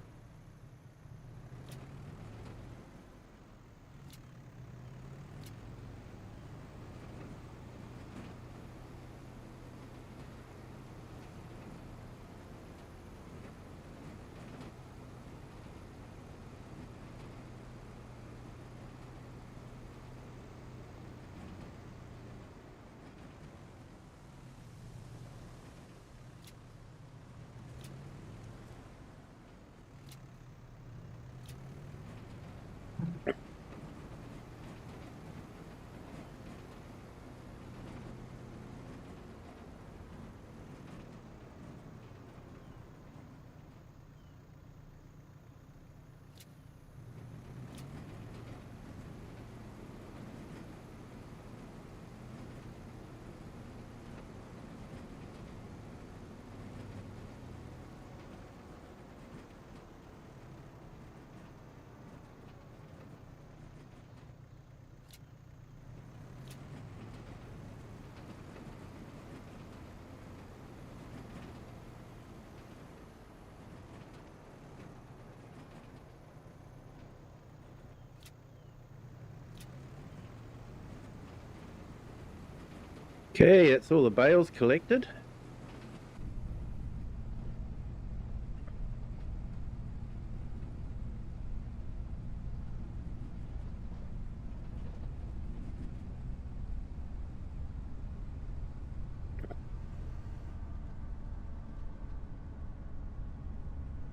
Okay, that's all the bales collected.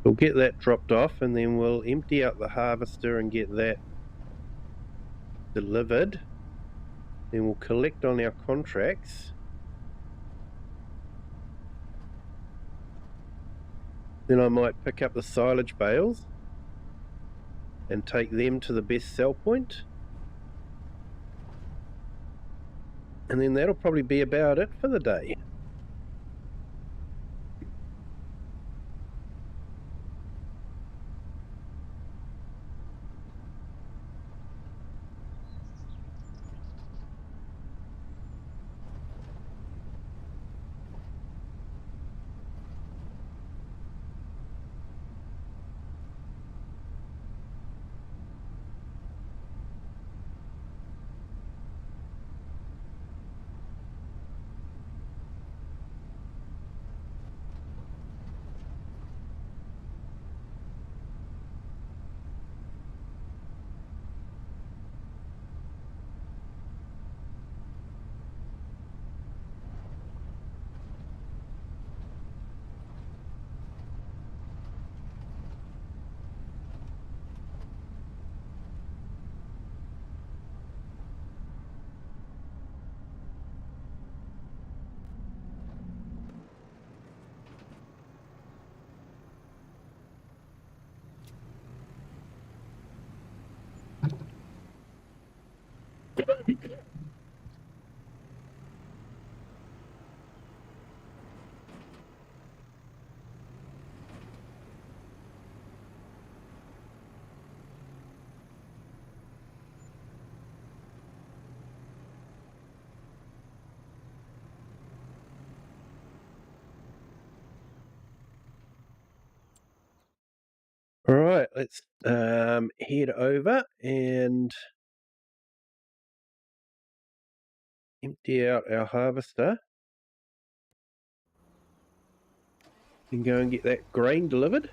We'll get that dropped off and then we'll empty out the harvester and get that delivered. Then we'll collect on our contracts. Then I might pick up the silage bales and take them to the best sell point. And then that'll probably be about it for the day. All right, let's head over and empty out our harvester and go and get that grain delivered.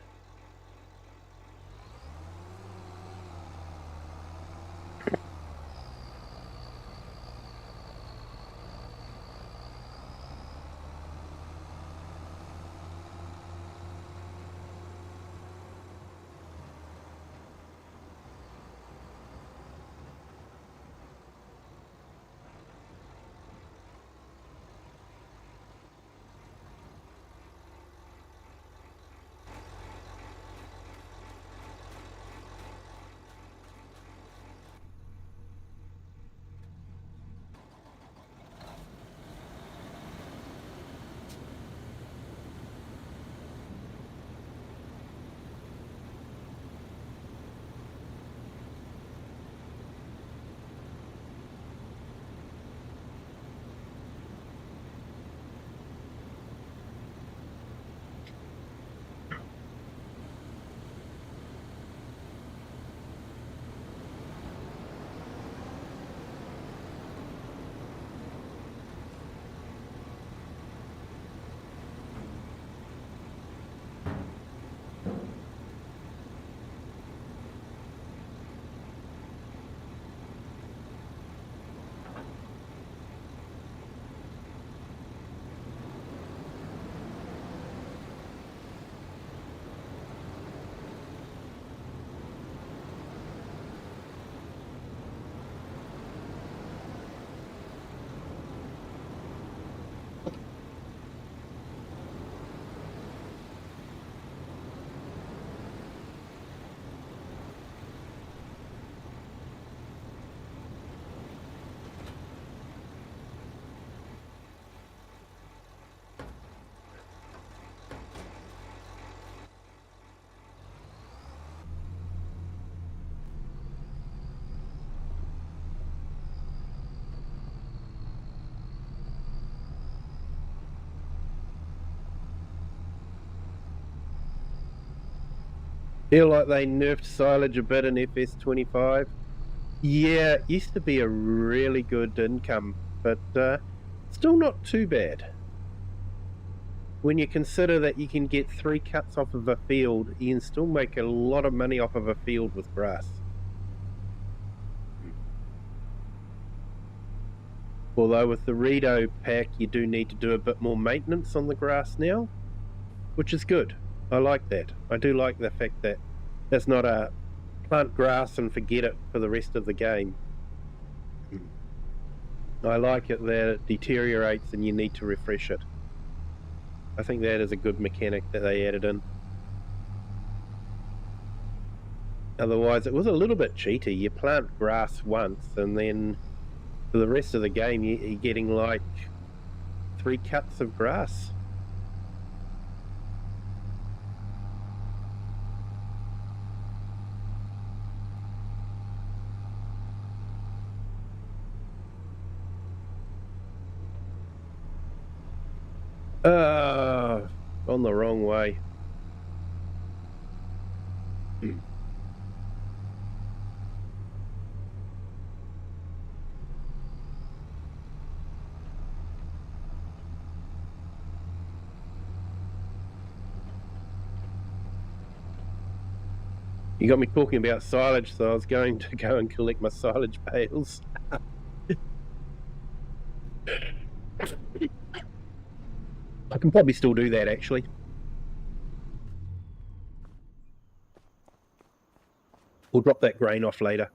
Feel like they nerfed silage a bit in FS25. Yeah, it used to be a really good income, but still not too bad. When you consider that you can get 3 cuts off of a field, you can still make a lot of money off of a field with grass. Although with the Redo pack, you do need to do a bit more maintenance on the grass now, which is good. I like that. I do like the fact that it's not a plant grass and forget it for the rest of the game. I like it that it deteriorates and you need to refresh it. I think that is a good mechanic that they added in. Otherwise, it was a little bit cheaty. You plant grass once and then for the rest of the game, you're getting like 3 cuts of grass. On the wrong way. You got me talking about silage, so I was going to go and collect my silage bales. I can probably still do that, actually. We'll drop that grain off later.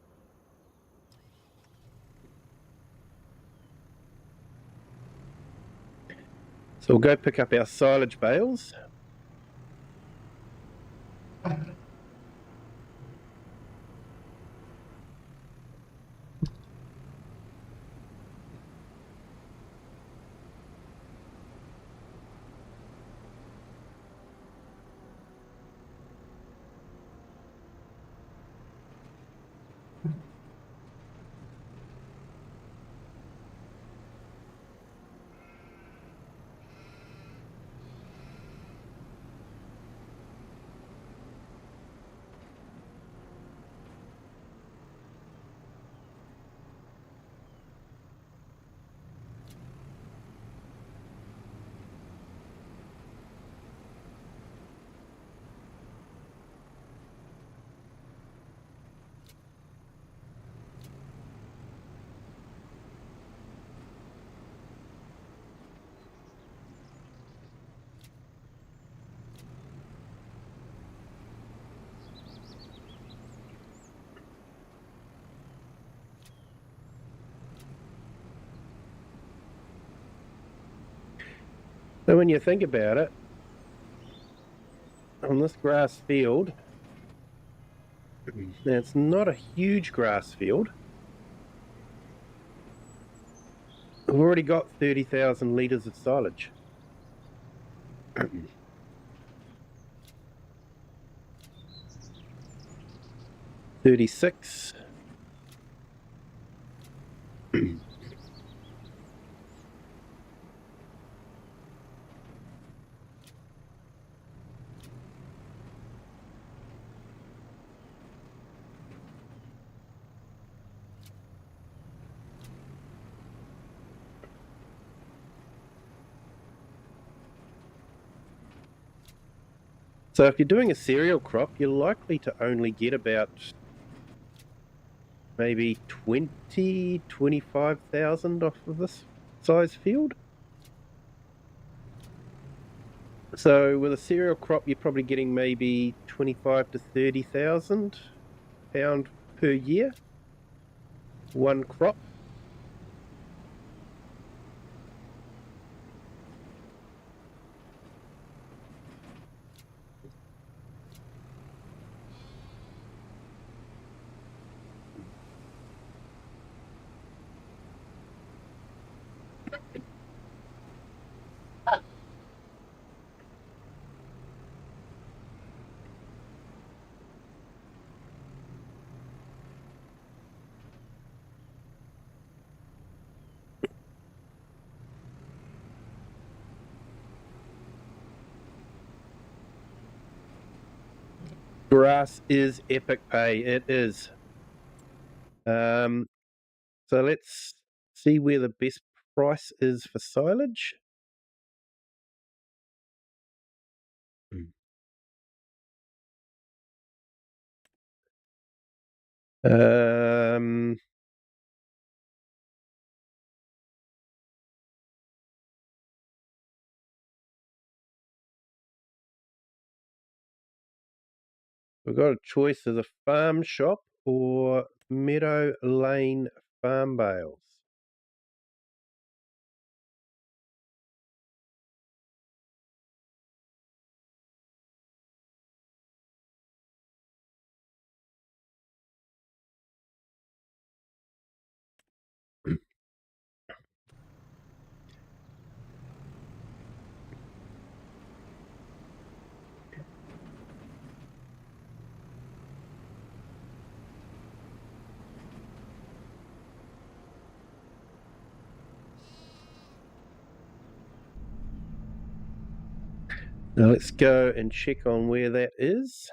So we'll go pick up our silage bales. So when you think about it, on this grass field, now it's not a huge grass field. We've already got 30,000 litres of silage. 36. So if you're doing a cereal crop, you're likely to only get about maybe 25,000 off of this size field. So with a cereal crop, you're probably getting maybe 25 to 30,000 pound per year, one crop. Grass is epic pay. It is. So let's see where the best price is for silage. We've got a choice of the farm shop or Meadow Lane farm bales. Now let's go and check on where that is.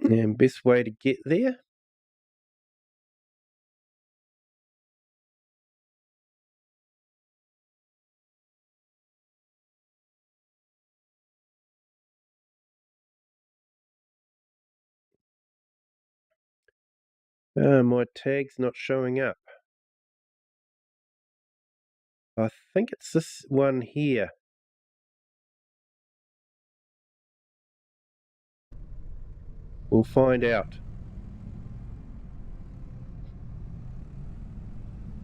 And best way to get there. My tag's not showing up. I think it's this one here. We'll find out.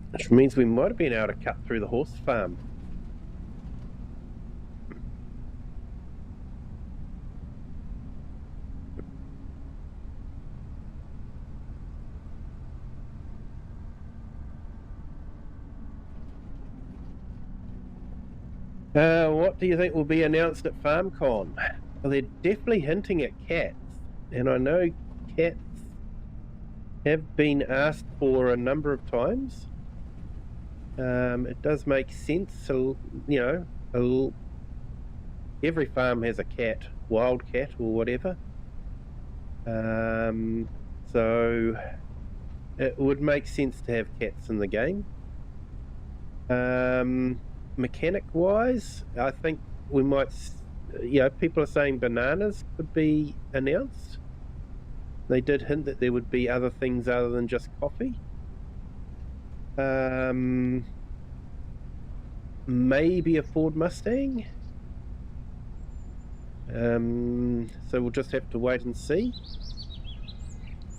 Which means we might have been able to cut through the horse farm. What do you think will be announced at FarmCon? Well, they're definitely hinting at cats, and I know cats have been asked for a number of times. It does make sense, so, you know, every farm has a cat, wild cat or whatever. So it would make sense to have cats in the game. Mechanic wise, I think we might, you know, people are saying bananas could be announced. They did hint that there would be other things other than just coffee. Maybe a Ford Mustang. So we'll just have to wait and see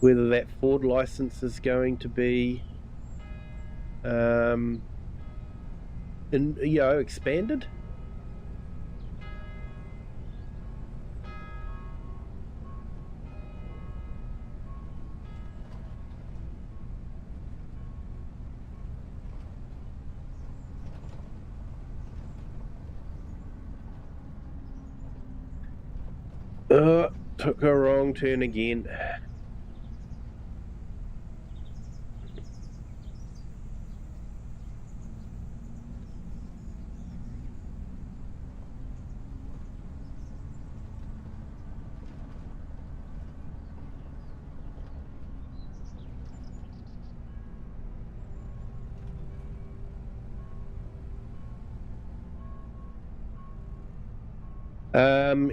whether that Ford license is going to be expanded. Took a wrong turn again.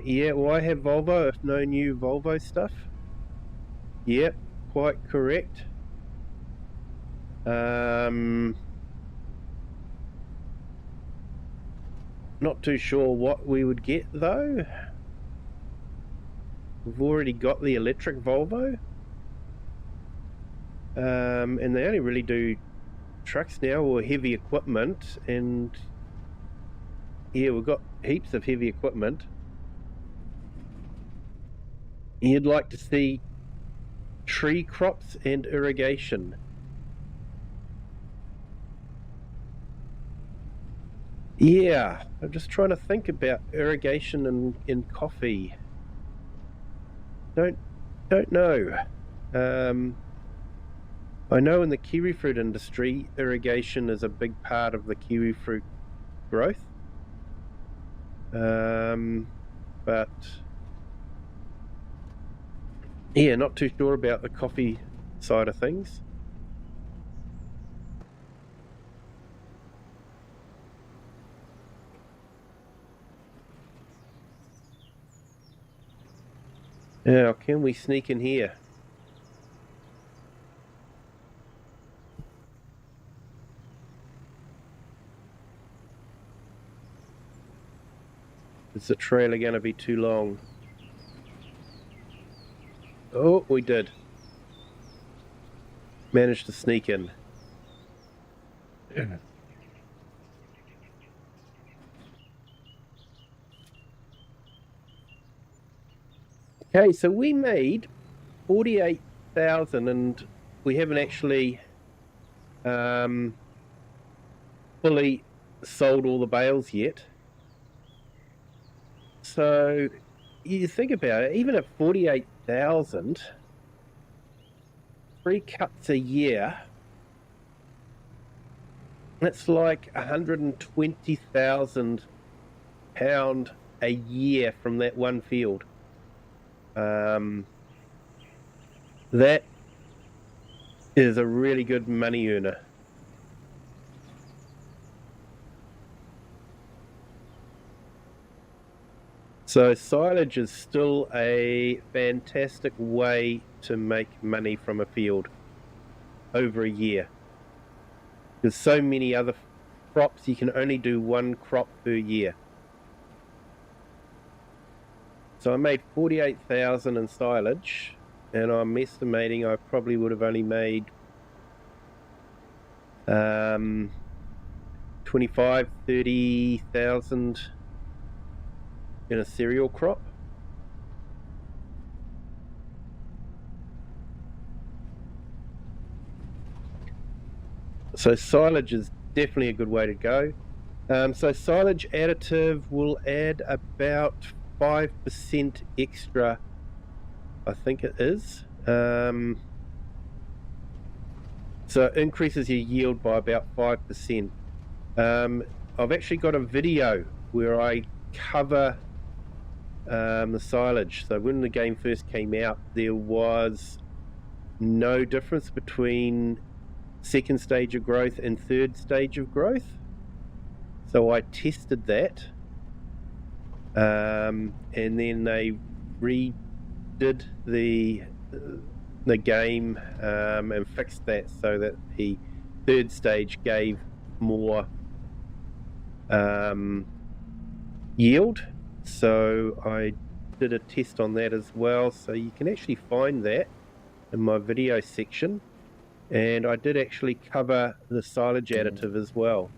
Yeah, well, I have Volvo, if no new Volvo stuff. Yep, quite correct. Not too sure what we would get though. We've already got the electric Volvo. And they only really do trucks now or heavy equipment, and yeah, we've got heaps of heavy equipment. You'd like to see tree crops and irrigation. Yeah, I'm just trying to think about irrigation in coffee. Don't know. I know in the kiwi fruit industry, irrigation is a big part of the kiwi fruit growth. But yeah, not too sure about the coffee side of things. Now, can we sneak in here? Is the trailer going to be too long? Oh, we did. Managed to sneak in. Okay, so we made 48,000 and we haven't actually fully sold all the bales yet. So you think about it, even at 48,000, 3 cuts a year, that's like £120,000 a year from that one field. That is a really good money earner. So silage is still a fantastic way to make money from a field over a year. There's so many other crops, you can only do one crop per year. So I made 48,000 in silage, and I'm estimating I probably would have only made 25,000-30,000 in a cereal crop. So silage is definitely a good way to go. So silage additive will add about 5% extra, I think it is. So it increases your yield by about 5%. I've actually got a video where I cover the silage. So when the game first came out, there was no difference between second stage of growth and third stage of growth. So I tested that, and then they redid the game and fixed that so that the third stage gave more yield. So I did a test on that as well, so you can actually find that in my video section, and I did actually cover the silage additive as well.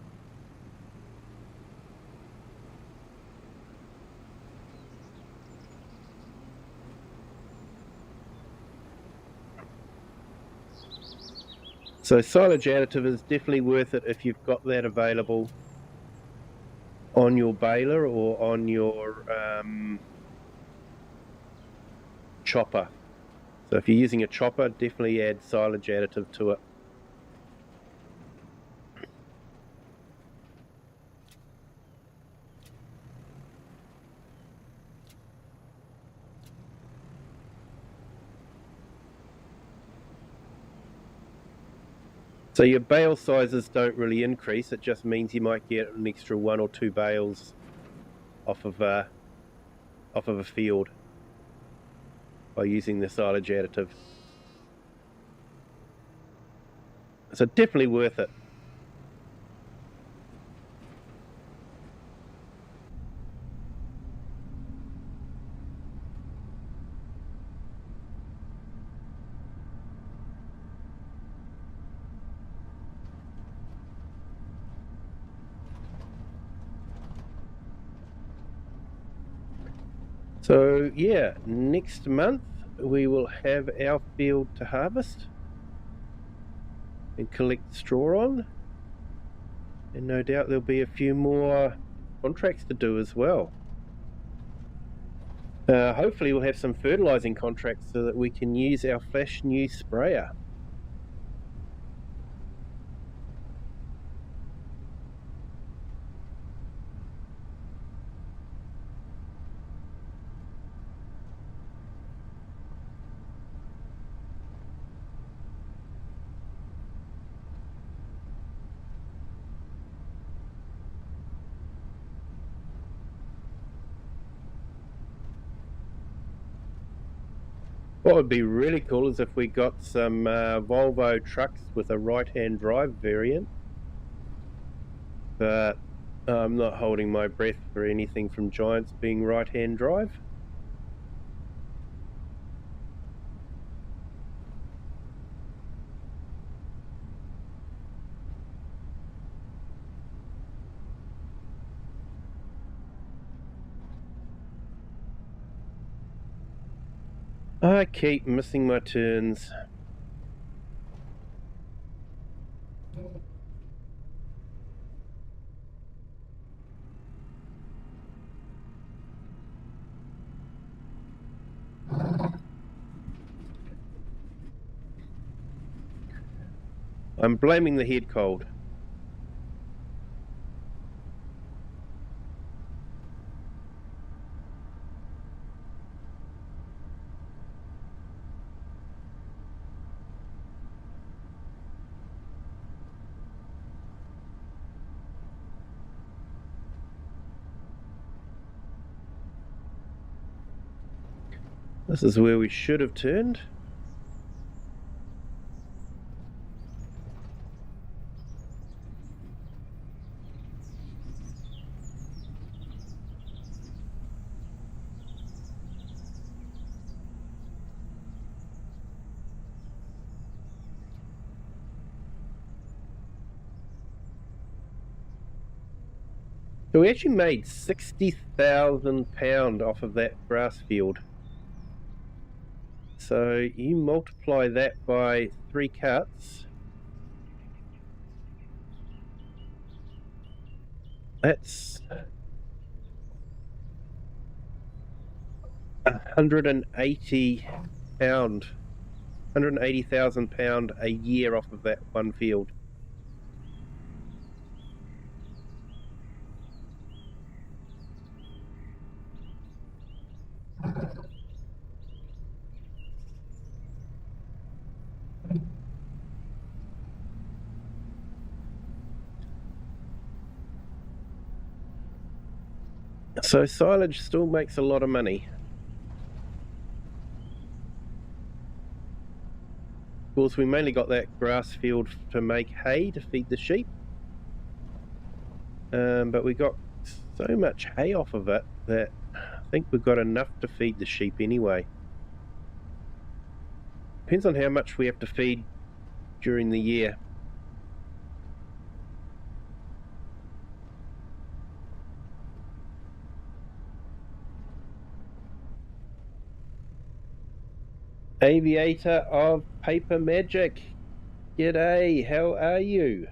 So silage additive is definitely worth it if you've got that available on your baler or on your chopper. So if you're using a chopper, definitely add silage additive to it. So your bale sizes don't really increase, it just means you might get an extra 1 or 2 bales off of a field by using the silage additive. So definitely worth it. So yeah, next month we will have our field to harvest and collect straw on, and no doubt there'll be a few more contracts to do as well. Hopefully we'll have some fertilizing contracts so that we can use our flash new sprayer. What would be really cool is if we got some Volvo trucks with a right-hand drive variant. But I'm not holding my breath for anything from Giants being right-hand drive. I keep missing my turns. I'm blaming the head cold. This is where we should have turned. So we actually made £60,000 off of that grass field. So you multiply that by 3 cuts. That's £180,000 a year off of that one field. So silage still makes a lot of money. Of course, we mainly got that grass field to make hay to feed the sheep. But we got so much hay off of it that I think we've got enough to feed the sheep anyway. Depends on how much we have to feed during the year. Aviator of Paper Magic, g'day, how are you?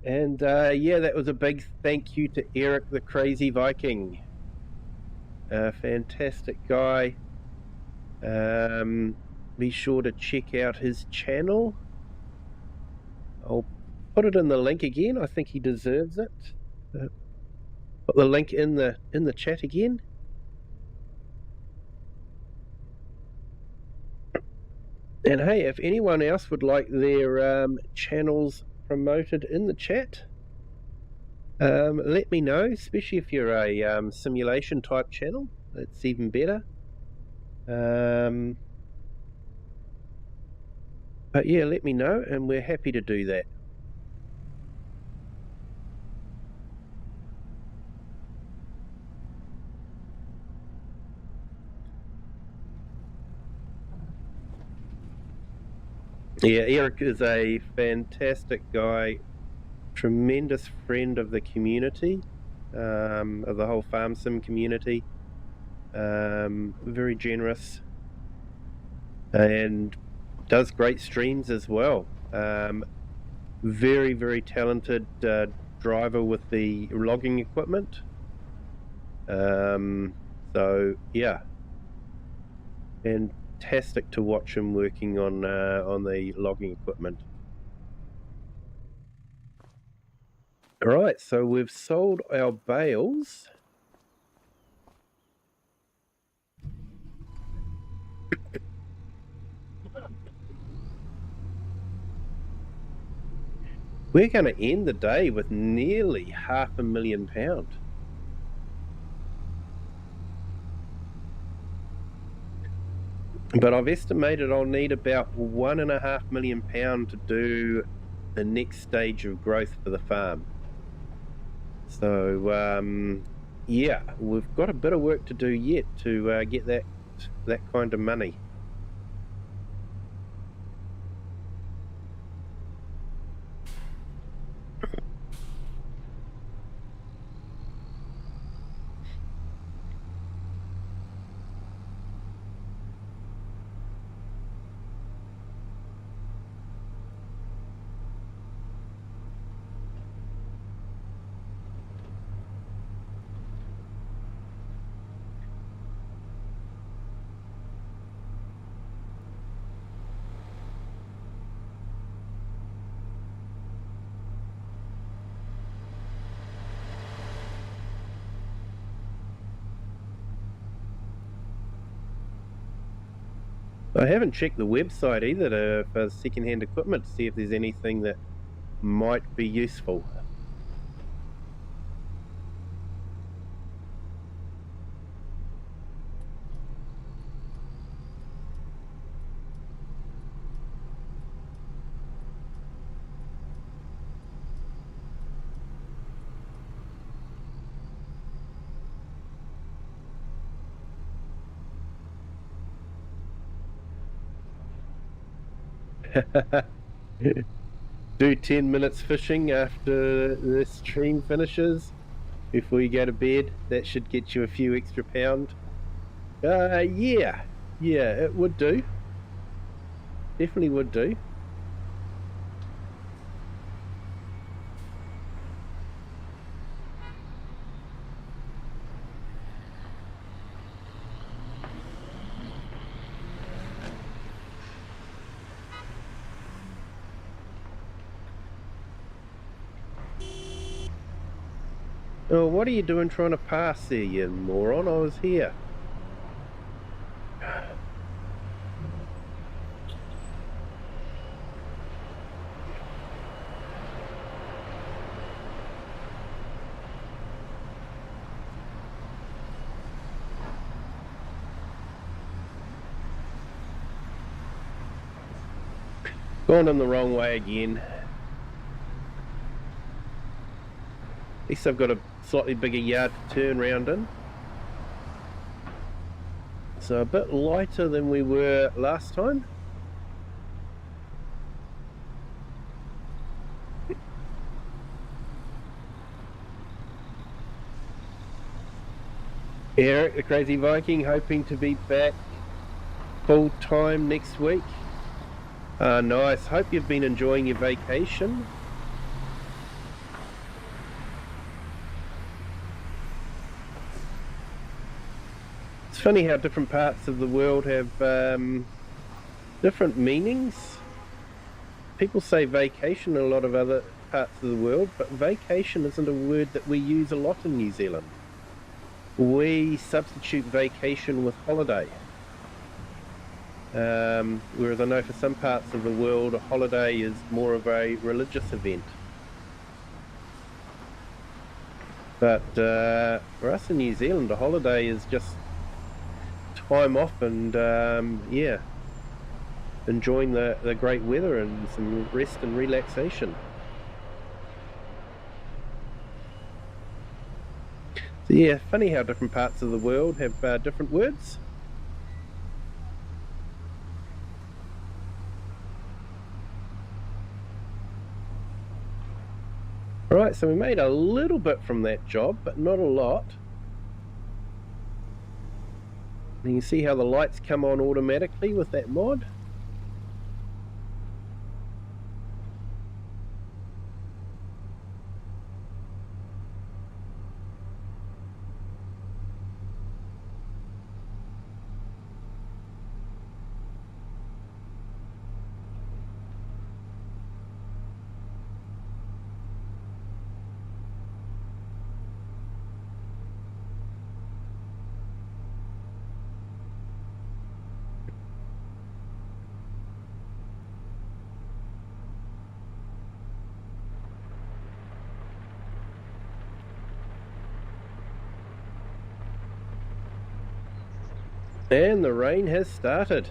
And yeah, that was a big thank you to Eric the Crazy Viking. Fantastic guy. Be sure to check out his channel. I'll put it in the link again. I think he deserves it. Put the link in the chat again. And hey, if anyone else would like their channels promoted in the chat, let me know, especially if you're a simulation type channel. That's even better. But yeah, let me know and we're happy to do that. Yeah, Eric is a fantastic guy, tremendous friend of the community, of the whole farm sim community. Very generous and does great streams as well. Very, very talented driver with the logging equipment. So yeah, fantastic to watch him working on the logging equipment. All right, so we've sold our bales. We're going to end the day with nearly £500,000. But I've estimated I'll need about £1.5 million to do the next stage of growth for the farm. So yeah, we've got a bit of work to do yet to get that kind of money. I haven't checked the website either for secondhand equipment to see if there's anything that might be useful. Do 10 minutes fishing after the stream finishes before you go to bed. That should get you a few extra pound. Yeah, it would do. Definitely would do. Oh, what are you doing trying to pass there, you moron? I was here. Gone in the wrong way again. At least I've got a slightly bigger yard to turn round in. So a bit lighter than we were last time. Eric, the Crazy Viking, hoping to be back full time next week. Nice. Hope you've been enjoying your vacation. It's funny how different parts of the world have different meanings. People say vacation in a lot of other parts of the world, but vacation isn't a word that we use a lot in New Zealand. We substitute vacation with holiday. Whereas I know for some parts of the world a holiday is more of a religious event. But for us in New Zealand, a holiday is just time off and yeah, enjoying the great weather and some rest and relaxation. So yeah, funny how different parts of the world have different words. Alright, so we made a little bit from that job, but not a lot. And you can see how the lights come on automatically with that mod. And the rain has started.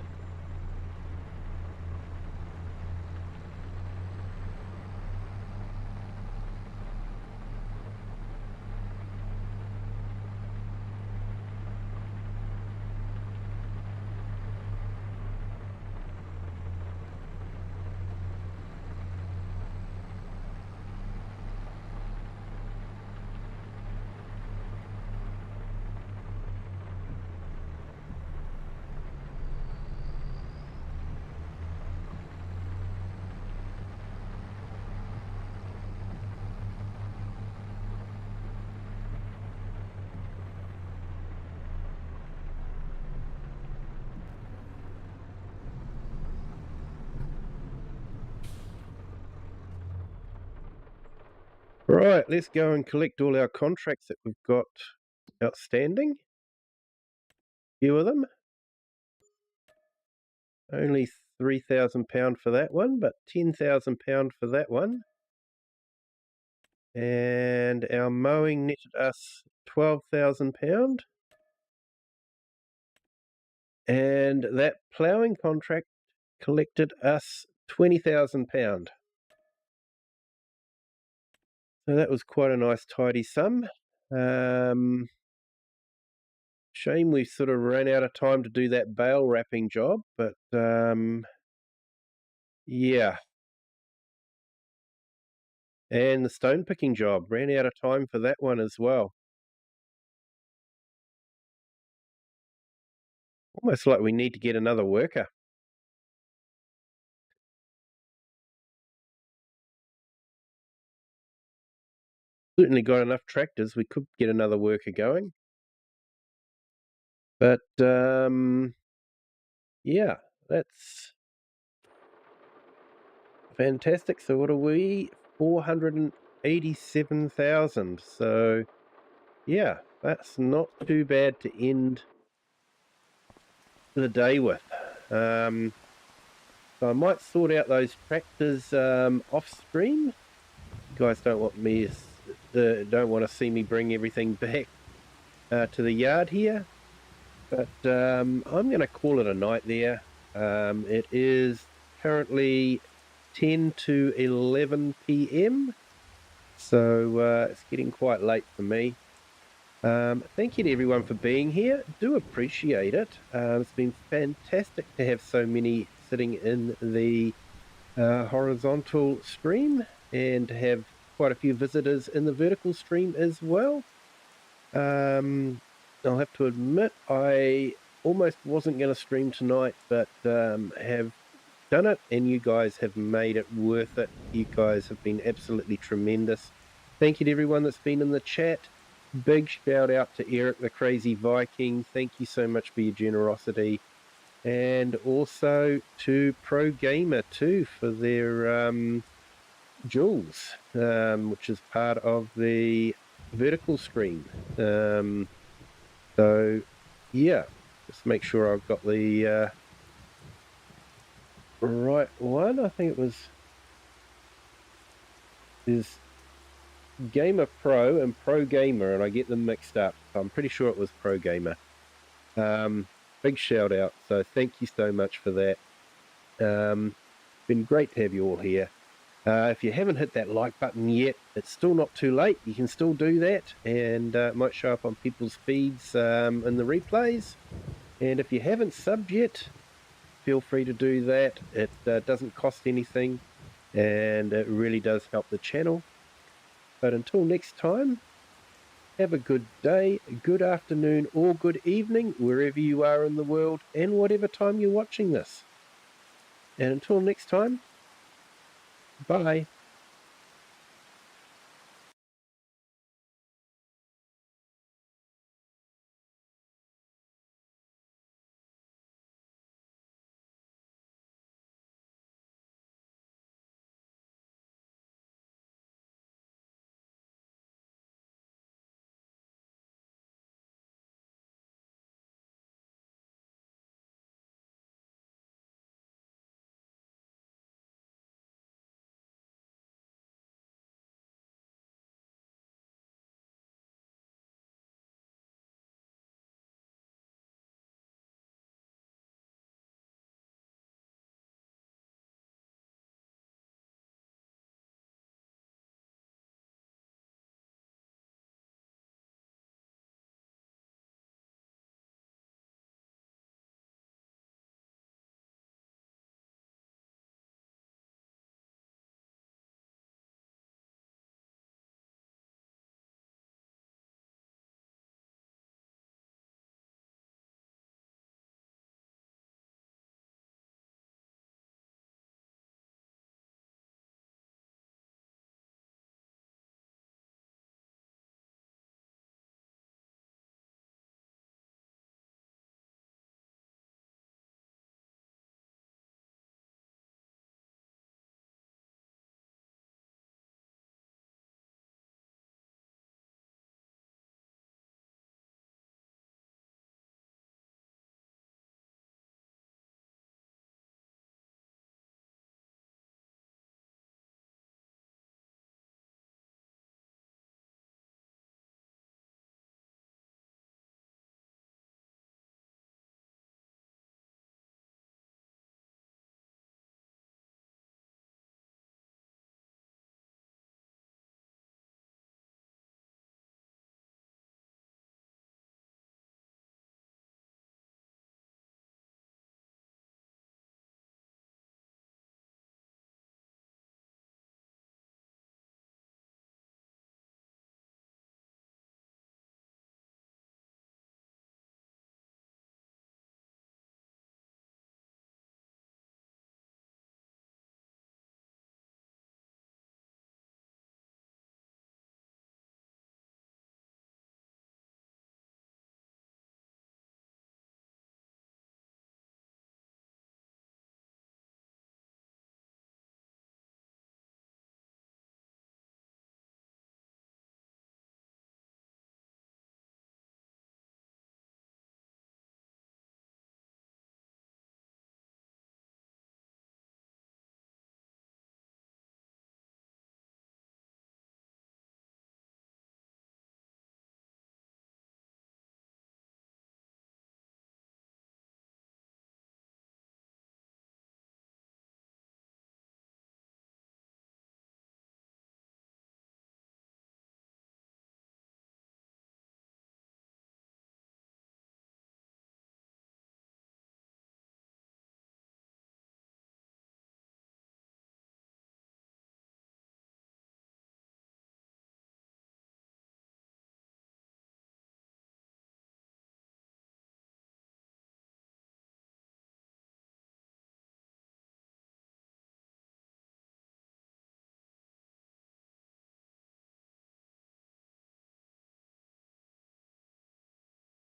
Right, let's go and collect all our contracts that we've got outstanding. A few of them. Only £3,000 for that one, but £10,000 for that one. And our mowing netted us £12,000. And that ploughing contract collected us £20,000. So that was quite a nice tidy sum. Shame we sort of ran out of time to do that bale wrapping job, but yeah. And the stone picking job, ran out of time for that one as well. Almost like we need to get another worker. Certainly got enough tractors, we could get another worker going. But yeah, that's fantastic. So what are we? 487,000. So yeah, that's not too bad to end the day with. So I might sort out those tractors off stream. You guys don't want to see me bring everything back to the yard here, but I'm going to call it a night there. It is currently 10 to 11 p.m. So it's getting quite late for me. Thank you to everyone for being here. Do appreciate it. It's been fantastic to have so many sitting in the horizontal stream and to have quite a few visitors in the vertical stream as well. I'll have to admit I almost wasn't going to stream tonight, but have done it, and you guys have made it worth it. You guys have been absolutely tremendous. Thank you to everyone that's been in the chat. Big shout out to Eric the Crazy Viking. Thank you so much for your generosity. And also to Pro Gamer too for their jewels, which is part of the vertical stream. So yeah, just make sure I've got the right one. I think it was there's Gamer Pro and Pro Gamer, and I get them mixed up. I'm pretty sure it was Pro Gamer. Big shout out. So thank you so much for that. Been great to have you all here. If you haven't hit that like button yet, it's still not too late. You can still do that, and it might show up on people's feeds in the replays. And if you haven't subbed yet, feel free to do that. It doesn't cost anything, and it really does help the channel. But until next time, have a good day, good afternoon, or good evening, wherever you are in the world, and whatever time you're watching this. And until next time, bye.